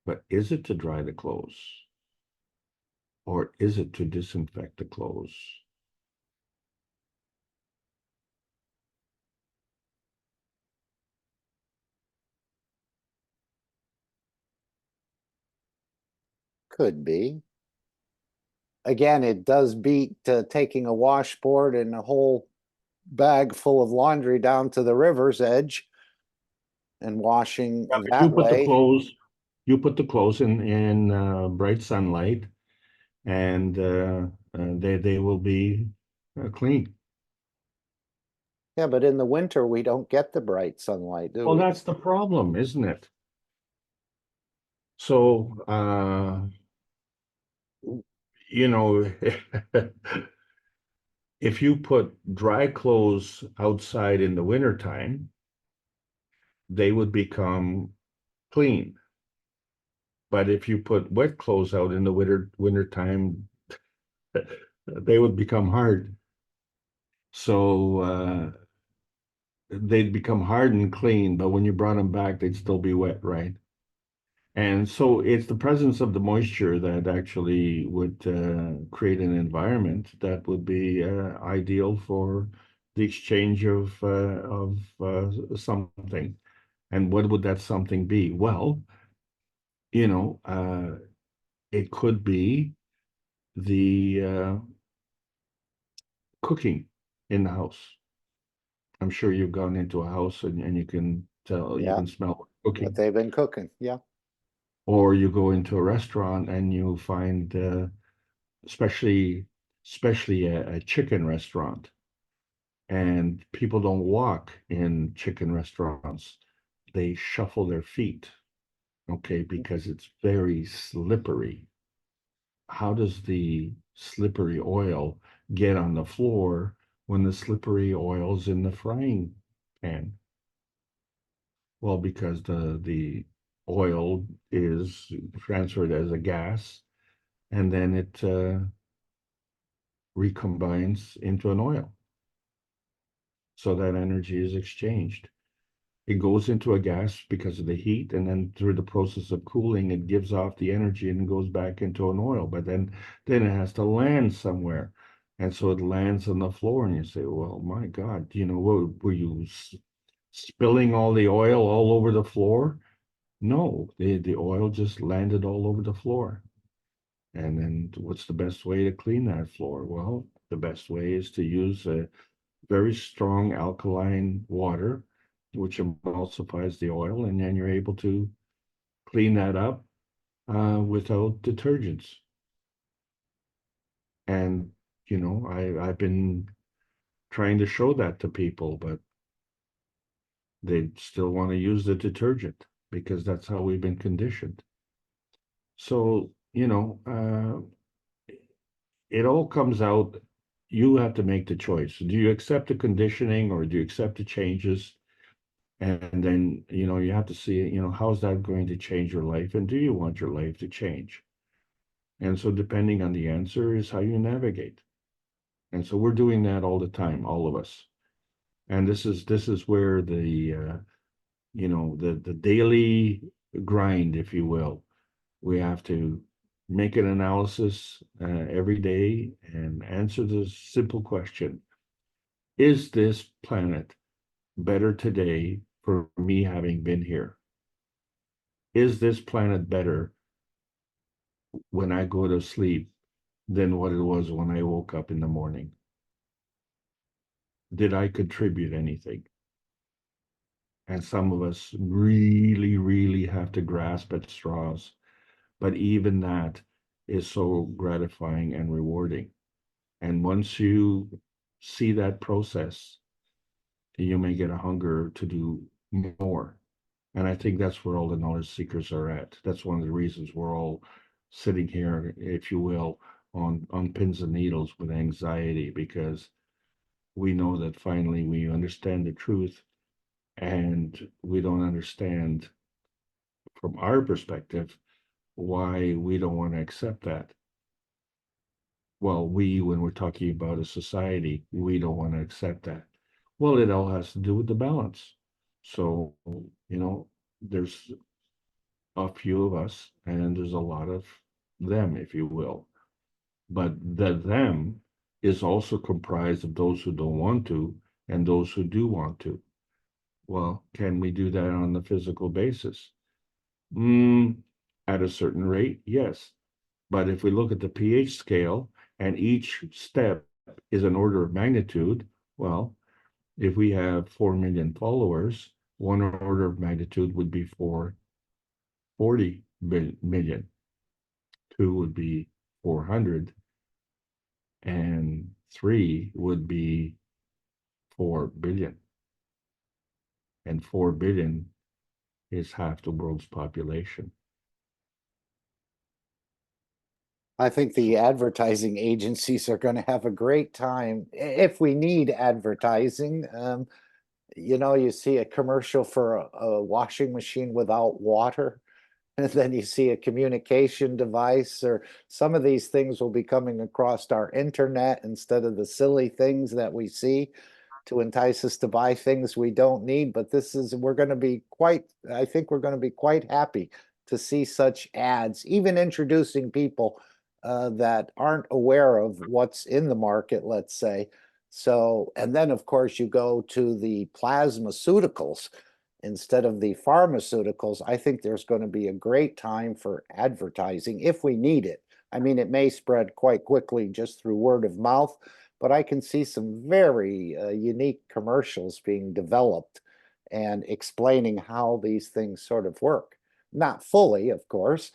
But is it to dry the clothes? Or is it to disinfect the clothes? Could be. Again, it does beat taking a washboard and a whole bag full of laundry down to the river's edge and washing Yeah, but that way. you put the clothes in bright sunlight, and they will be clean. Yeah, but in the winter, we don't get the bright sunlight, do Well, we? that's the problem, isn't it? So, you know, if you put dry clothes outside in the wintertime, they would become clean. But if you put wet clothes out in the wintertime, they would become hard. So they'd become hard and clean, but when you brought them back, they'd still be wet, right? And so it's the presence of the moisture that actually would create an environment that would be ideal for the exchange of something. And what would that something be? Well, you know, it could be the cooking in the house. I'm sure you've gone into a house and you can tell, you Yeah, can smell what cooking. they've been cooking. Yeah. Or you go into a restaurant and you find especially a chicken restaurant, and people don't walk in chicken restaurants, they shuffle their feet, okay, because it's very slippery. How does the slippery oil get on the floor when the slippery oil's in the frying pan? Well, because the oil is transferred as a gas, and then recombines into an oil. So that energy is exchanged. It goes into a gas because of the heat, and then through the process of cooling, it gives off the energy and goes back into an oil. But then it has to land somewhere. And so it lands on the floor, and you say, well, my God, were you spilling all the oil all over the floor? No, the oil just landed all over the floor. And then what's the best way to clean that floor? Well, the best way is to use a very strong alkaline water, which emulsifies the oil, and then you're able to clean that up without detergents. And I've been trying to show that to people, but they still want to use the detergent because that's how we've been conditioned. So, it all comes out. You have to make the choice. Do you accept the conditioning, or do you accept the changes? And then, you have to see, how's that going to change your life? And do you want your life to change? And so depending on the answer is how you navigate. And so we're doing that all the time, all of us. And this is where the daily grind, if you will, we have to make an analysis every day and answer this simple question: is this planet better today for me having been here? Is this planet better when I go to sleep than what it was when I woke up in the morning? Did I contribute anything? And some of us really, really have to grasp at straws. But even that is so gratifying and rewarding. And once you see that process, you may get a hunger to do more. And I think that's where all the knowledge seekers are at. That's one of the reasons we're all sitting here, if you will, on pins and needles with anxiety, because we know that finally we understand the truth, and we don't understand from our perspective why we don't want to accept that. Well, when we're talking about a society, we don't want to accept that. Well, it all has to do with the balance. So, there's a few of us, and there's a lot of them, if you will. But the them is also comprised of those who don't want to and those who do want to. Well, can we do that on the physical basis? At a certain rate, yes. But if we look at the pH scale and each step is an order of magnitude, well, if we have 4 million followers, one order of magnitude would be for 40 million. Two would be 400, and three would be 4 billion. And 4 billion is half the world's population. I think the advertising agencies are going to have a great time if we need advertising. You see a commercial for a washing machine without water, and then you see a communication device, or some of these things will be coming across our internet instead of the silly things that we see to entice us to buy things we don't need. But we're going to be I think we're going to be quite happy to see such ads, even introducing people that aren't aware of what's in the market, let's say. So, and then of course you go to the plasmaceuticals instead of the pharmaceuticals. I think there's going to be a great time for advertising if we need it. I mean, it may spread quite quickly just through word of mouth, but I can see some very unique commercials being developed and explaining how these things sort of work. Not fully, of course,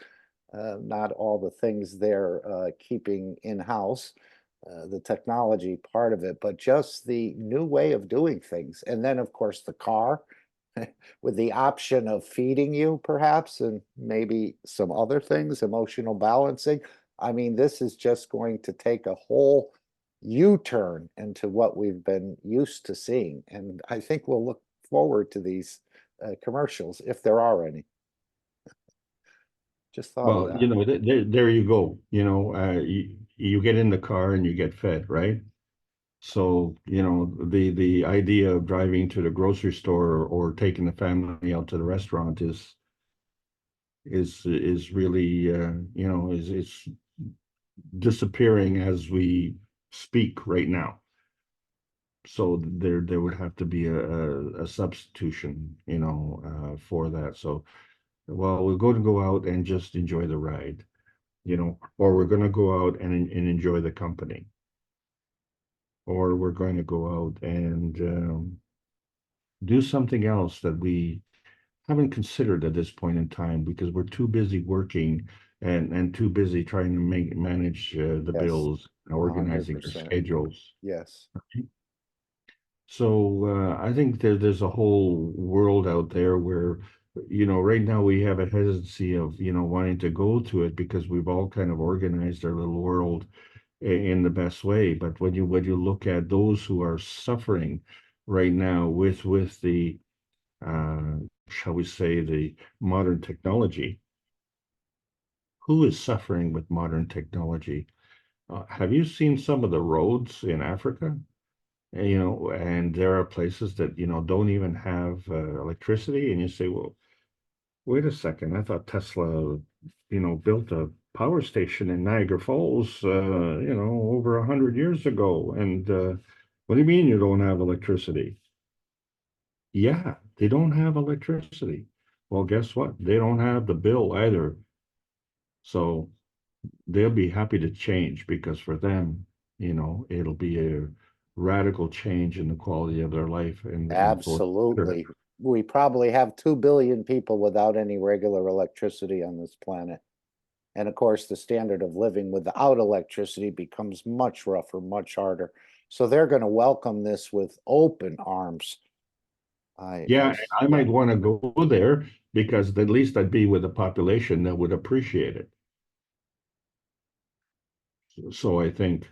not all the things they're keeping in-house, the technology part of it, but just the new way of doing things. And then, of course, the car with the option of feeding you, perhaps, and maybe some other things, emotional balancing. I mean, this is just going to take a whole U-turn into what we've been used to seeing. And I think we'll look forward to these commercials, if there are any. Just thought of Well, that. there you go. you get in the car and you get fed, right? So, you know, the idea of driving to the grocery store or taking the family out to the restaurant is really you know, is disappearing as we speak right now. So there would have to be a substitution, you know, for that. So, well, we're going to go out and just enjoy the ride, you know, or we're going to go out and enjoy the company, or we're going to go out and do something else that we haven't considered at this point in time because we're too busy working and too busy trying to manage the Yes, bills and organizing our 100%. schedules. Yes. So I think there's a whole world out there where, you know, right now we have a hesitancy of, you know, wanting to go to it because we've all kind of organized our little world in the best way. But when you look at those who are suffering right now with the shall we say the modern technology, who is suffering with modern technology? Have you seen some of the roads in Africa? You know, and there are places that, you know, don't even have electricity. And you say, well, wait a second. I thought Tesla, you know, built a power station in Niagara Falls, you know, over 100 years ago. And what do you mean you don't have electricity? Yeah, they don't have electricity. Well, guess what? They don't have the bill either. So they'll be happy to change because for them, you know, it'll be a radical change in the quality of their life and for sure. Absolutely. We probably have 2 billion people without any regular electricity on this planet. And of course, the standard of living without electricity becomes much rougher, much harder. So they're going to welcome this with open arms. Yeah, I might want to go there because at least I'd be with a population that would appreciate it. So I think,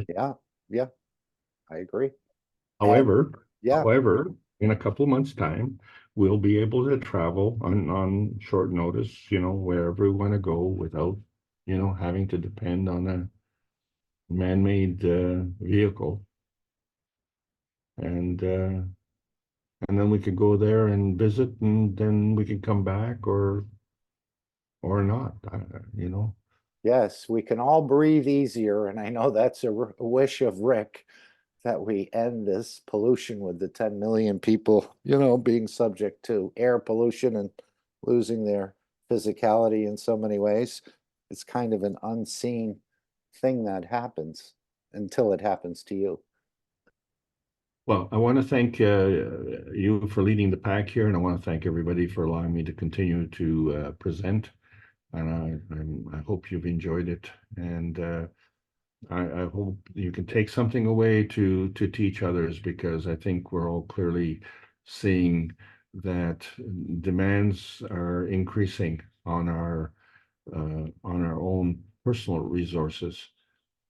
Yeah, yeah, I agree. however, Yeah, however, in a couple of months' time, we'll be able to travel on short notice, you know, wherever we want to go without, you know, having to depend on a man-made vehicle. And then we could go there and visit, and then we can come back or not, you know. yes, we can all breathe easier. And I know that's a wish of Rick, that we end this pollution with the 10 million people, you know, being subject to air pollution and losing their physicality in so many ways. It's kind of an unseen thing that happens until it happens to you. Well, I want to thank you for leading the pack here, and I want to thank everybody for allowing me to continue to present. And I hope you've enjoyed it, and I hope you can take something away to teach others, because I think we're all clearly seeing that demands are increasing on our own personal resources.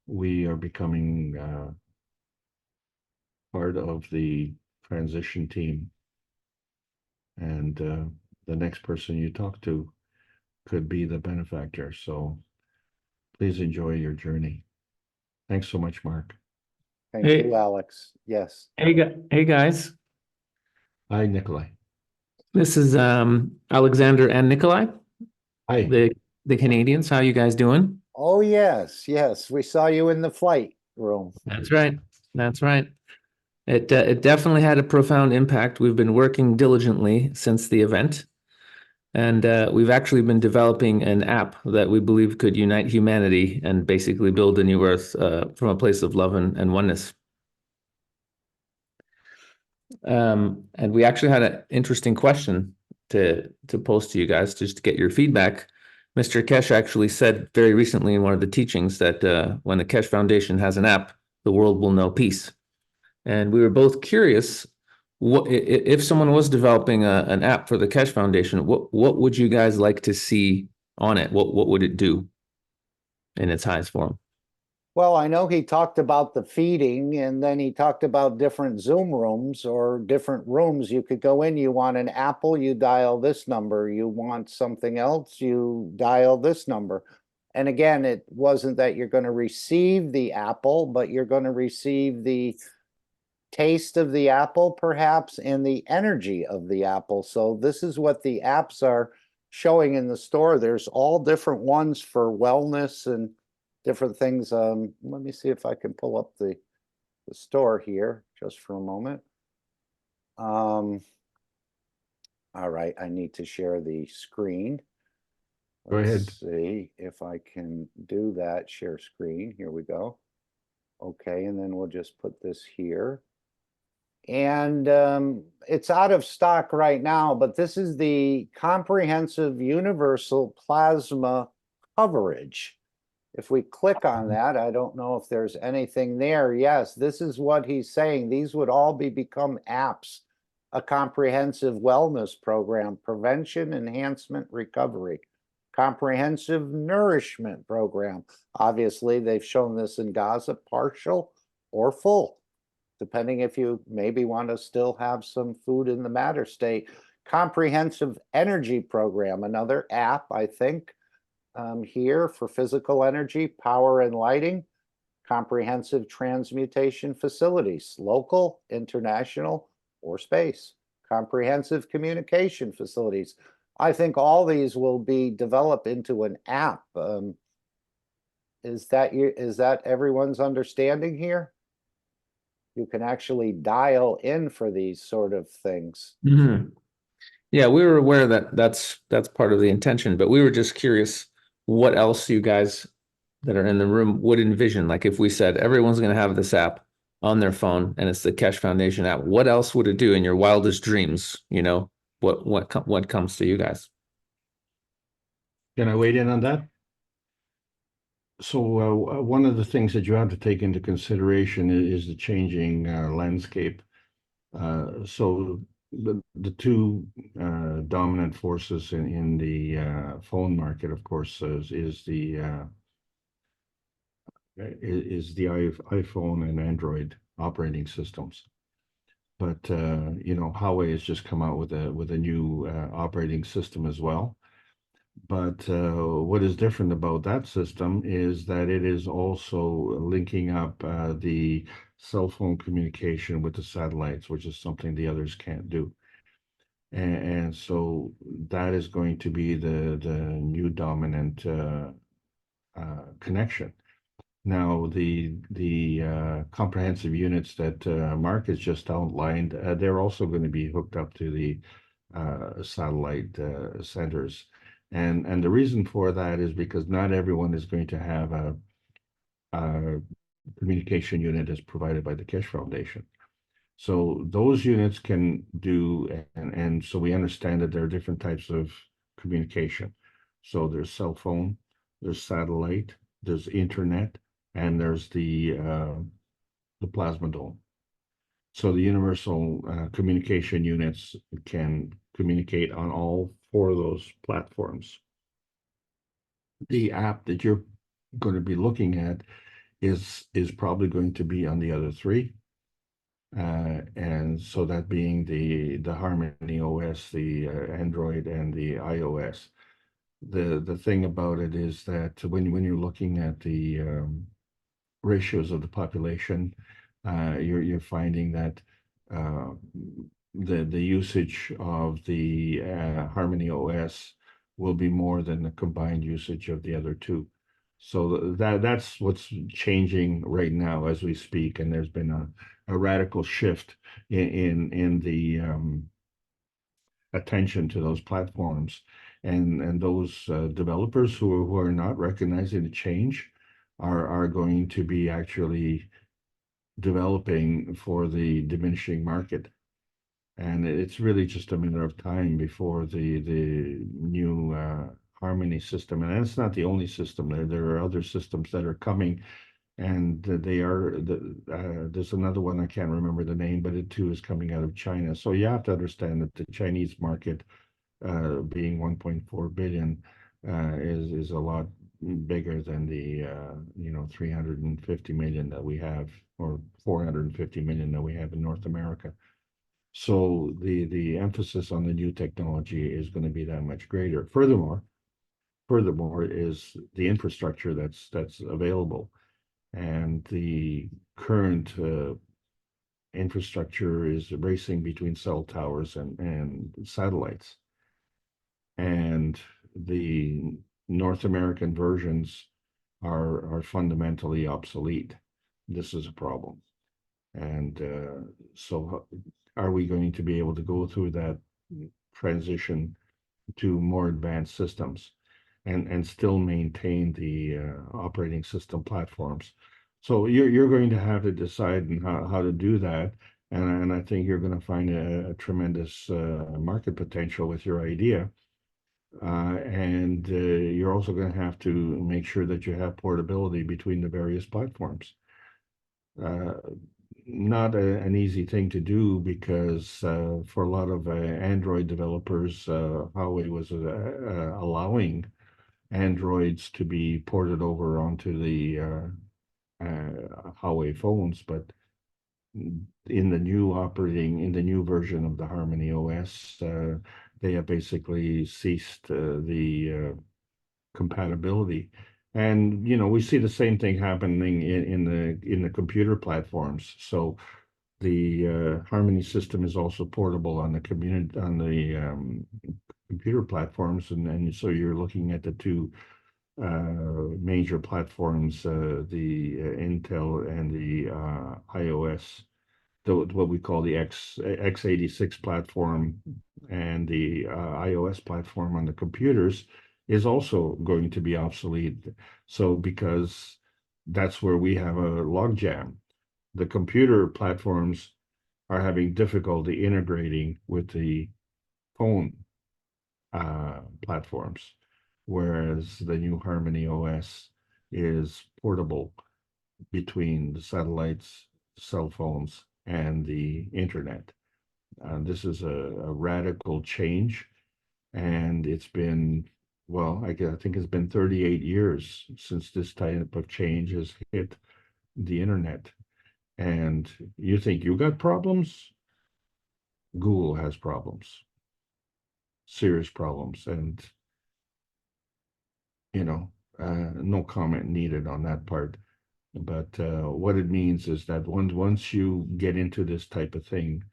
We are becoming part of the transition team, and the next person you talk to could be the benefactor. So please enjoy your journey. Thanks so much, Mark. Thank Hey. you, Alex. Yes. Hey guys, Hi, Nikolai. this is Alexander and Nikolai, Hi. the Canadians. How you guys doing? Oh, yes, yes. We saw you in the flight room. That's right. That's right. It definitely had a profound impact. We've been working diligently since the event, and we've actually been developing an app that we believe could unite humanity and basically build a new Earth from a place of love and oneness. And we actually had an interesting question to post to you guys just to get your feedback. Mr. Kesh actually said very recently in one of the teachings that when the Kesh Foundation has an app, the world will know peace. And we were both curious, what if someone was developing an app for the Kesh Foundation, what would you guys like to see on it? What would it do in its highest form? Well, I know he talked about the feeding, and then he talked about different Zoom rooms or different rooms you could go in. You want an apple, you dial this number. You want something else, you dial this number. And again, it wasn't that you're going to receive the apple, but you're going to receive the taste of the apple, perhaps, and the energy of the apple. So this is what the apps are showing in the store. There's all different ones for wellness and different things. Let me see if I can pull up the store here just for a moment. All right, I need to share the screen. Go ahead. Let's see if I can do that. Share screen. Here we go. Okay, and then we'll just put this here. And it's out of stock right now, but this is the comprehensive universal plasma coverage. If we click on that, I don't know if there's anything there. Yes, this is what he's saying. These would all become apps, a comprehensive wellness program, prevention, enhancement, recovery, comprehensive nourishment program. Obviously, they've shown this in Gaza, partial or full, depending if you maybe want to still have some food in the matter state. Comprehensive energy program, another app, I think, here for physical energy, power and lighting. Comprehensive transmutation facilities, local, international, or space. Comprehensive communication facilities. I think all these will be developed into an app. Is that everyone's understanding here? You can actually dial in for these sort of things. Mhm. Yeah, we were aware that that's part of the intention, but we were just curious what else you guys that are in the room would envision. Like if we said everyone's going to have this app on their phone and it's the Keshe Foundation app, what else would it do in your wildest dreams? You know, what comes to you guys? Can I weigh in on that? So one of the things that you have to take into consideration is the changing landscape. So the two dominant forces in the phone market, of course, is the iPhone and Android operating systems. But you know, Huawei has just come out with a new operating system as well. But what is different about that system is that it is also linking up the cell phone communication with the satellites, which is something the others can't do. And so that is going to be the new dominant connection. Now, the comprehensive units that Mark has just outlined, they're also going to be hooked up to the satellite centers. And the reason for that is because not everyone is going to have a communication unit as provided by the Keshe Foundation. So those units can do, and so we understand that there are different types of communication. So there's cell phone, there's satellite, there's internet, and there's the plasma dome. So the universal communication units can communicate on all four of those platforms. The app that you're going to be looking at is probably going to be on the other three. And so that being the Harmony OS, the Android, and the iOS. The thing about it is that when you're looking at the ratios of the population, you're finding that the usage of the Harmony OS will be more than the combined usage of the other two. So that's what's changing right now as we speak, and there's been a radical shift in the attention to those platforms, and those developers who are not recognizing the change are going to be actually developing for the diminishing market. And it's really just a matter of time before the new Harmony system, and it's not the only system. There are other systems that are coming, and they are there's another one I can't remember the name, but it too is coming out of China. So you have to understand that the Chinese market, being 1.4 billion, is a lot bigger than the 350 million that we have, or 450 million that we have in North America. So the emphasis on the new technology is going to be that much greater. Furthermore, furthermore is the infrastructure that's available. And the current infrastructure is racing between cell towers and satellites. And the North American versions are fundamentally obsolete. This is a problem. And so are we going to be able to go through that transition to more advanced systems and still maintain the operating system platforms? So you're going to have to decide how to do that. And I think you're going to find a tremendous market potential with your idea. And you're also going to have to make sure that you have portability between the various platforms. Not an easy thing to do because for a lot of Android developers, Huawei was allowing Androids to be ported over onto the Huawei phones, but in the new version of the Harmony OS, they have basically ceased the compatibility. And we see the same thing happening in the computer platforms. So the Harmony system is also portable on the computer platforms, and so you're looking at the two major platforms, the Intel and the iOS, what we call the x86 platform, and the iOS platform on the computers is also going to be obsolete. So because that's where we have a logjam. The computer platforms are having difficulty integrating with the phone platforms, whereas the new Harmony OS is portable between the satellites, cell phones, and the internet. This is a radical change, and it's been, well, I think it's been 38 years since this type of change has hit the internet. And you think you got problems? Google has problems, serious problems, and no comment needed on that part. But what it means is that once you get into this type of thing,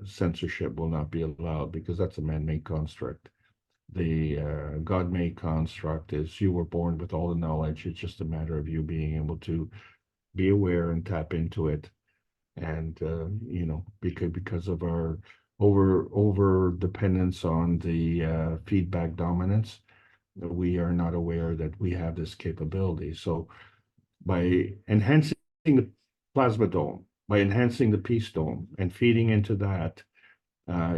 censorship will not be allowed, because that's a man-made construct. The God-made construct is you were born with all the knowledge. It's just a matter of you being able to be aware and tap into it. And because of our over dependence on the feedback dominance, we are not aware that we have this capability. So by enhancing the plasma dome, by enhancing the peace dome and feeding into that,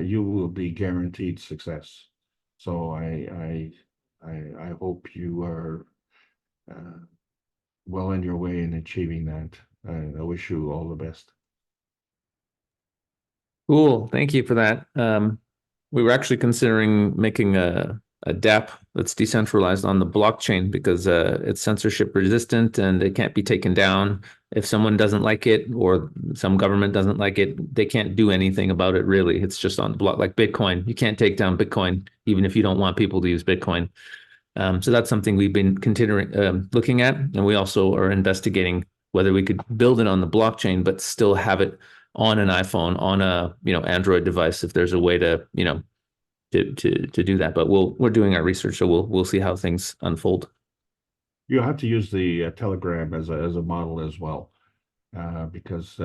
you will be guaranteed success. So I hope you are well on your way in achieving that. I wish you all the best. Cool. Thank you for that. We were actually considering making a DApp that's decentralized on the blockchain because it's censorship resistant and it can't be taken down. If someone doesn't like it or some government doesn't like it, they can't do anything about it, really. It's just on the block, like Bitcoin. You can't take down Bitcoin, even if you don't want people to use Bitcoin. So that's something we've been considering looking at. And we also are investigating whether we could build it on the blockchain, but still have it on an iPhone, on a Android device, if there's a way to to do that. But we're doing our research, so we'll see how things unfold. You have to use the Telegram as a model as well, because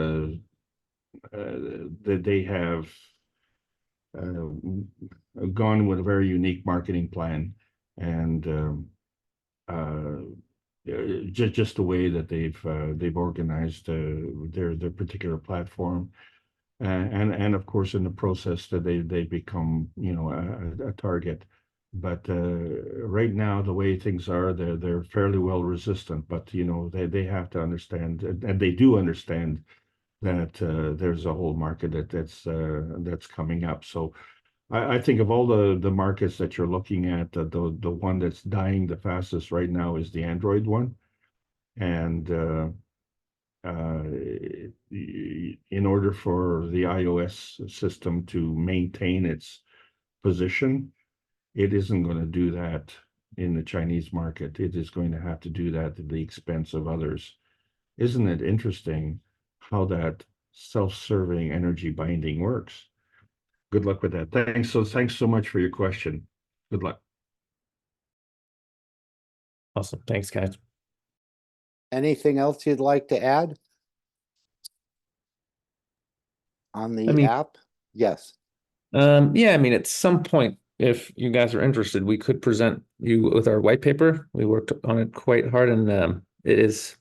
they have gone with a very unique marketing plan, and just the way that they've organized their particular platform. And of course, in the process that they become a target. But right now, the way things are, they're fairly well resistant. But they have to understand, and they do understand, that there's a whole market that's coming up. So I think of all the markets that you're looking at, the one that's dying the fastest right now is the Android one, and in order for the iOS system to maintain its position, it isn't going to do that in the Chinese market. It is going to have to do that at the expense of others. Isn't it interesting how that self-serving energy binding works? Good luck with that. Thanks so much for your question. Good luck. Awesome. Thanks, guys. Anything else you'd like to add? On the I mean- app? Yes. Yeah, I mean, at some point, if you guys are interested, we could present you with our white paper. We worked on it quite hard, and it is,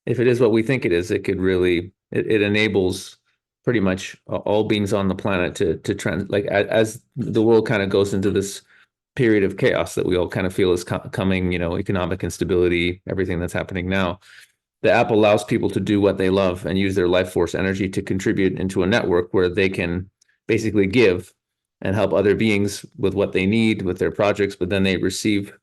if it is what we think it is, it could really, it enables pretty much all beings on the planet to like as the world kind of goes into this period of chaos that we all kind of feel is coming, you know, economic instability, everything that's happening now. The app allows people to do what they love and use their life force energy to contribute into a network where they can basically give and help other beings with what they need with their projects, but then they receive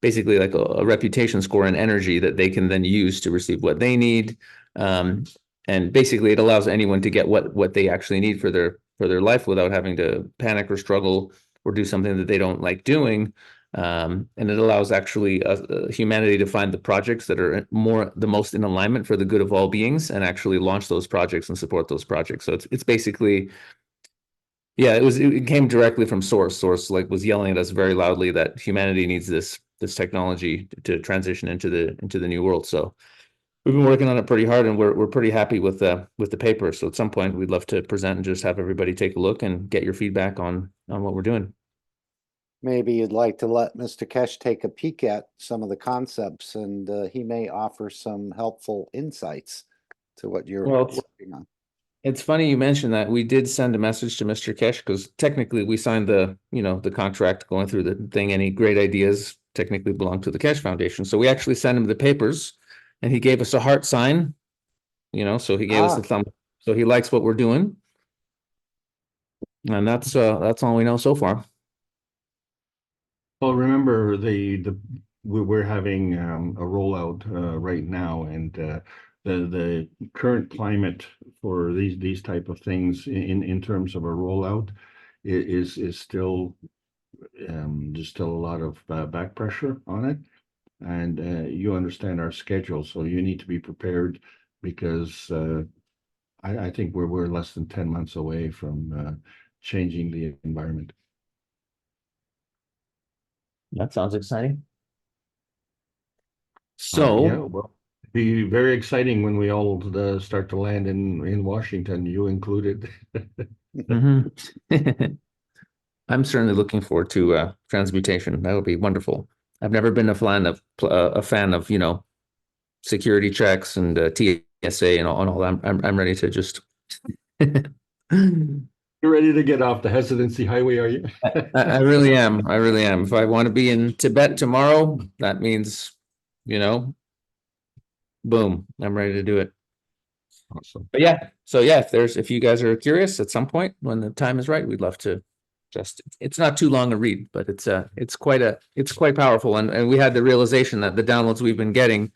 basically like a reputation score and energy that they can then use to receive what they need. And basically it allows anyone to get what they actually need for their life without having to panic or struggle or do something that they don't like doing. And it allows actually humanity to find the projects that are the most in alignment for the good of all beings and actually launch those projects and support those projects. So it's basically, yeah, it came directly from Source. Source like was yelling at us very loudly that humanity needs this technology to transition into the new world. So we've been working on it pretty hard, and we're pretty happy with the paper. So at some point we'd love to present and just have everybody take a look and get your feedback on what we're doing. Maybe you'd like to let Mr. Kesh take a peek at some of the concepts, and he may offer some helpful insights to what you're working on. It's funny you mentioned that. We did send a message to Mr. Kesh because technically we signed the contract going through the thing. Any great ideas technically belong to the Kesh Foundation. So we actually sent him the papers, and he gave us a heart sign, so he gave us a thumb. So he likes what we're doing. And that's all we know so far. Well, remember we're having a rollout right now, and the current climate for these type of things in terms of a rollout is still there's still a lot of back pressure on it, and you understand our schedule, so you need to be prepared because I think we're less than 10 months away from changing the environment. That sounds exciting. So yeah, well, be very exciting when we all start to land in Washington, you included. I'm certainly looking forward to transmutation. That would be wonderful. I've never been a fan of security checks and TSA and all that. I'm ready to just. You're ready to get off the hesitancy highway, are you? I really am. I really am. If I want to be in Tibet tomorrow, that means, boom, I'm ready to do it. Awesome. But yeah, so yeah, if you guys are curious at some point when the time is right, we'd love to it's not too long a read, but it's quite powerful. And we had the realization that the downloads we've been getting,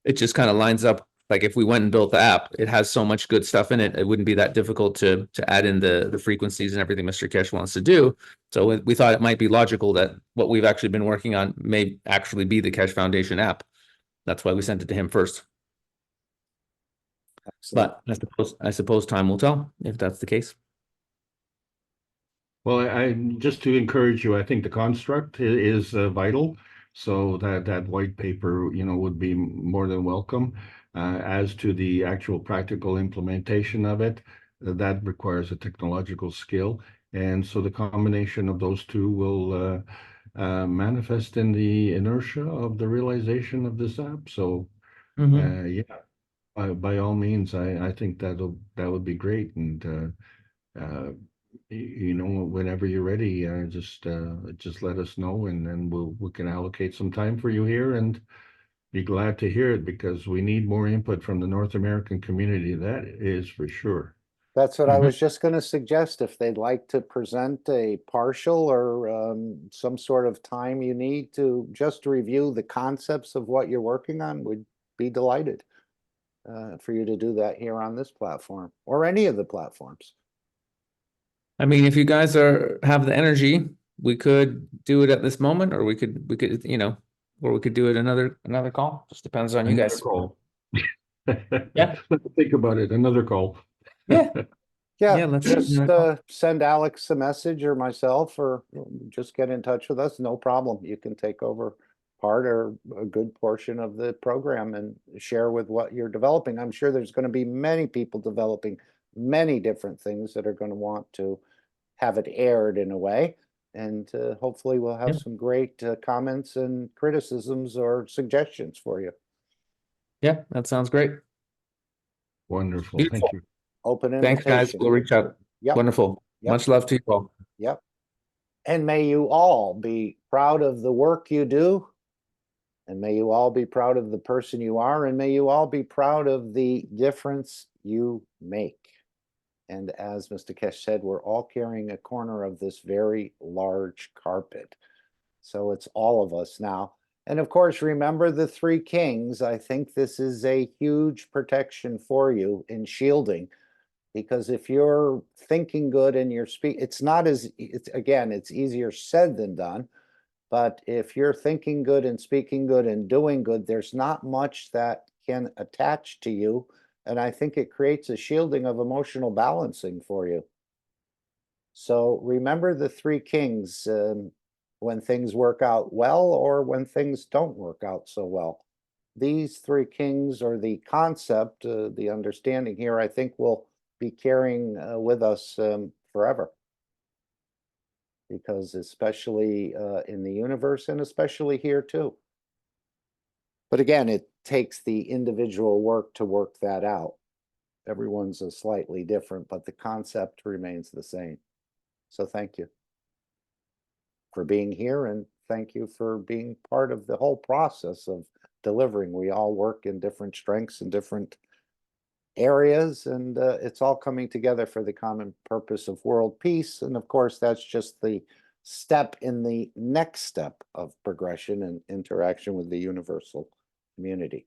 it just kind of lines up. Like if we went and built the app, it has so much good stuff in it. It wouldn't be that difficult to add in the frequencies and everything Mr. Kesh wants to do. So we thought it might be logical that what we've actually been working on may actually be the Kesh Foundation app. That's why we sent it to him first. Excellent. But I suppose time will tell if that's the case. Well, I just to encourage you, I think the construct is vital. So that white paper, would be more than welcome. As to the actual practical implementation of it, that requires a technological skill. And so the combination of those two will manifest in the inertia of the realization of this app. So, yeah, by all means, I think that would be great. And, whenever you're ready, just let us know, and then we can allocate some time for you here and be glad to hear it, because we need more input from the North American community. That is for sure. That's what I was just going to suggest. If they'd like to present a partial or some sort of time you need to just review the concepts of what you're working on, we'd be delighted for you to do that here on this platform or any of the platforms. I mean, if you guys have the energy we could do it at this moment, or we could, you know, or we could do it another call. Just depends on you Another guys. call. Yeah. Let's think about it. Another call. Yeah. Yeah, Yeah, let's just do that. send Alex a message or myself, or just get in touch with us. No problem. You can take over part or a good portion of the program and share with what you're developing. I'm sure there's going to be many people developing many different things that are going to want to have it aired in a way. And hopefully we'll have Yeah. some great comments and criticisms or suggestions for you. Yeah, that sounds great. Wonderful. Beautiful. Thank you. Open Thanks, guys. invitation. We'll reach out. Yep. Wonderful. Yep. Much love to you all. Yep. And may you all be proud of the work you do. And may you all be proud of the person you are. And may you all be proud of the difference you make. And as Mr. Kesh said, we're all carrying a corner of this very large carpet. So it's all of us now. And of course, remember the three kings. I think this is a huge protection for you in shielding. Because if you're thinking good and you're it's not as, it's easier said than done. But if you're thinking good and speaking good and doing good, there's not much that can attach to you. And I think it creates a shielding of emotional balancing for you. So remember the three kings when things work out well or when things don't work out so well. These three kings, or the concept, the understanding here, I think will be carrying with us forever. Because especially in the universe and especially here too. But again, it takes the individual work to work that out. Everyone's slightly different, but the concept remains the same. So thank you for being here, and thank you for being part of the whole process of delivering. We all work in different strengths and different areas, and it's all coming together for the common purpose of world peace. And of course, that's just the step in the next step of progression and interaction with the universal community.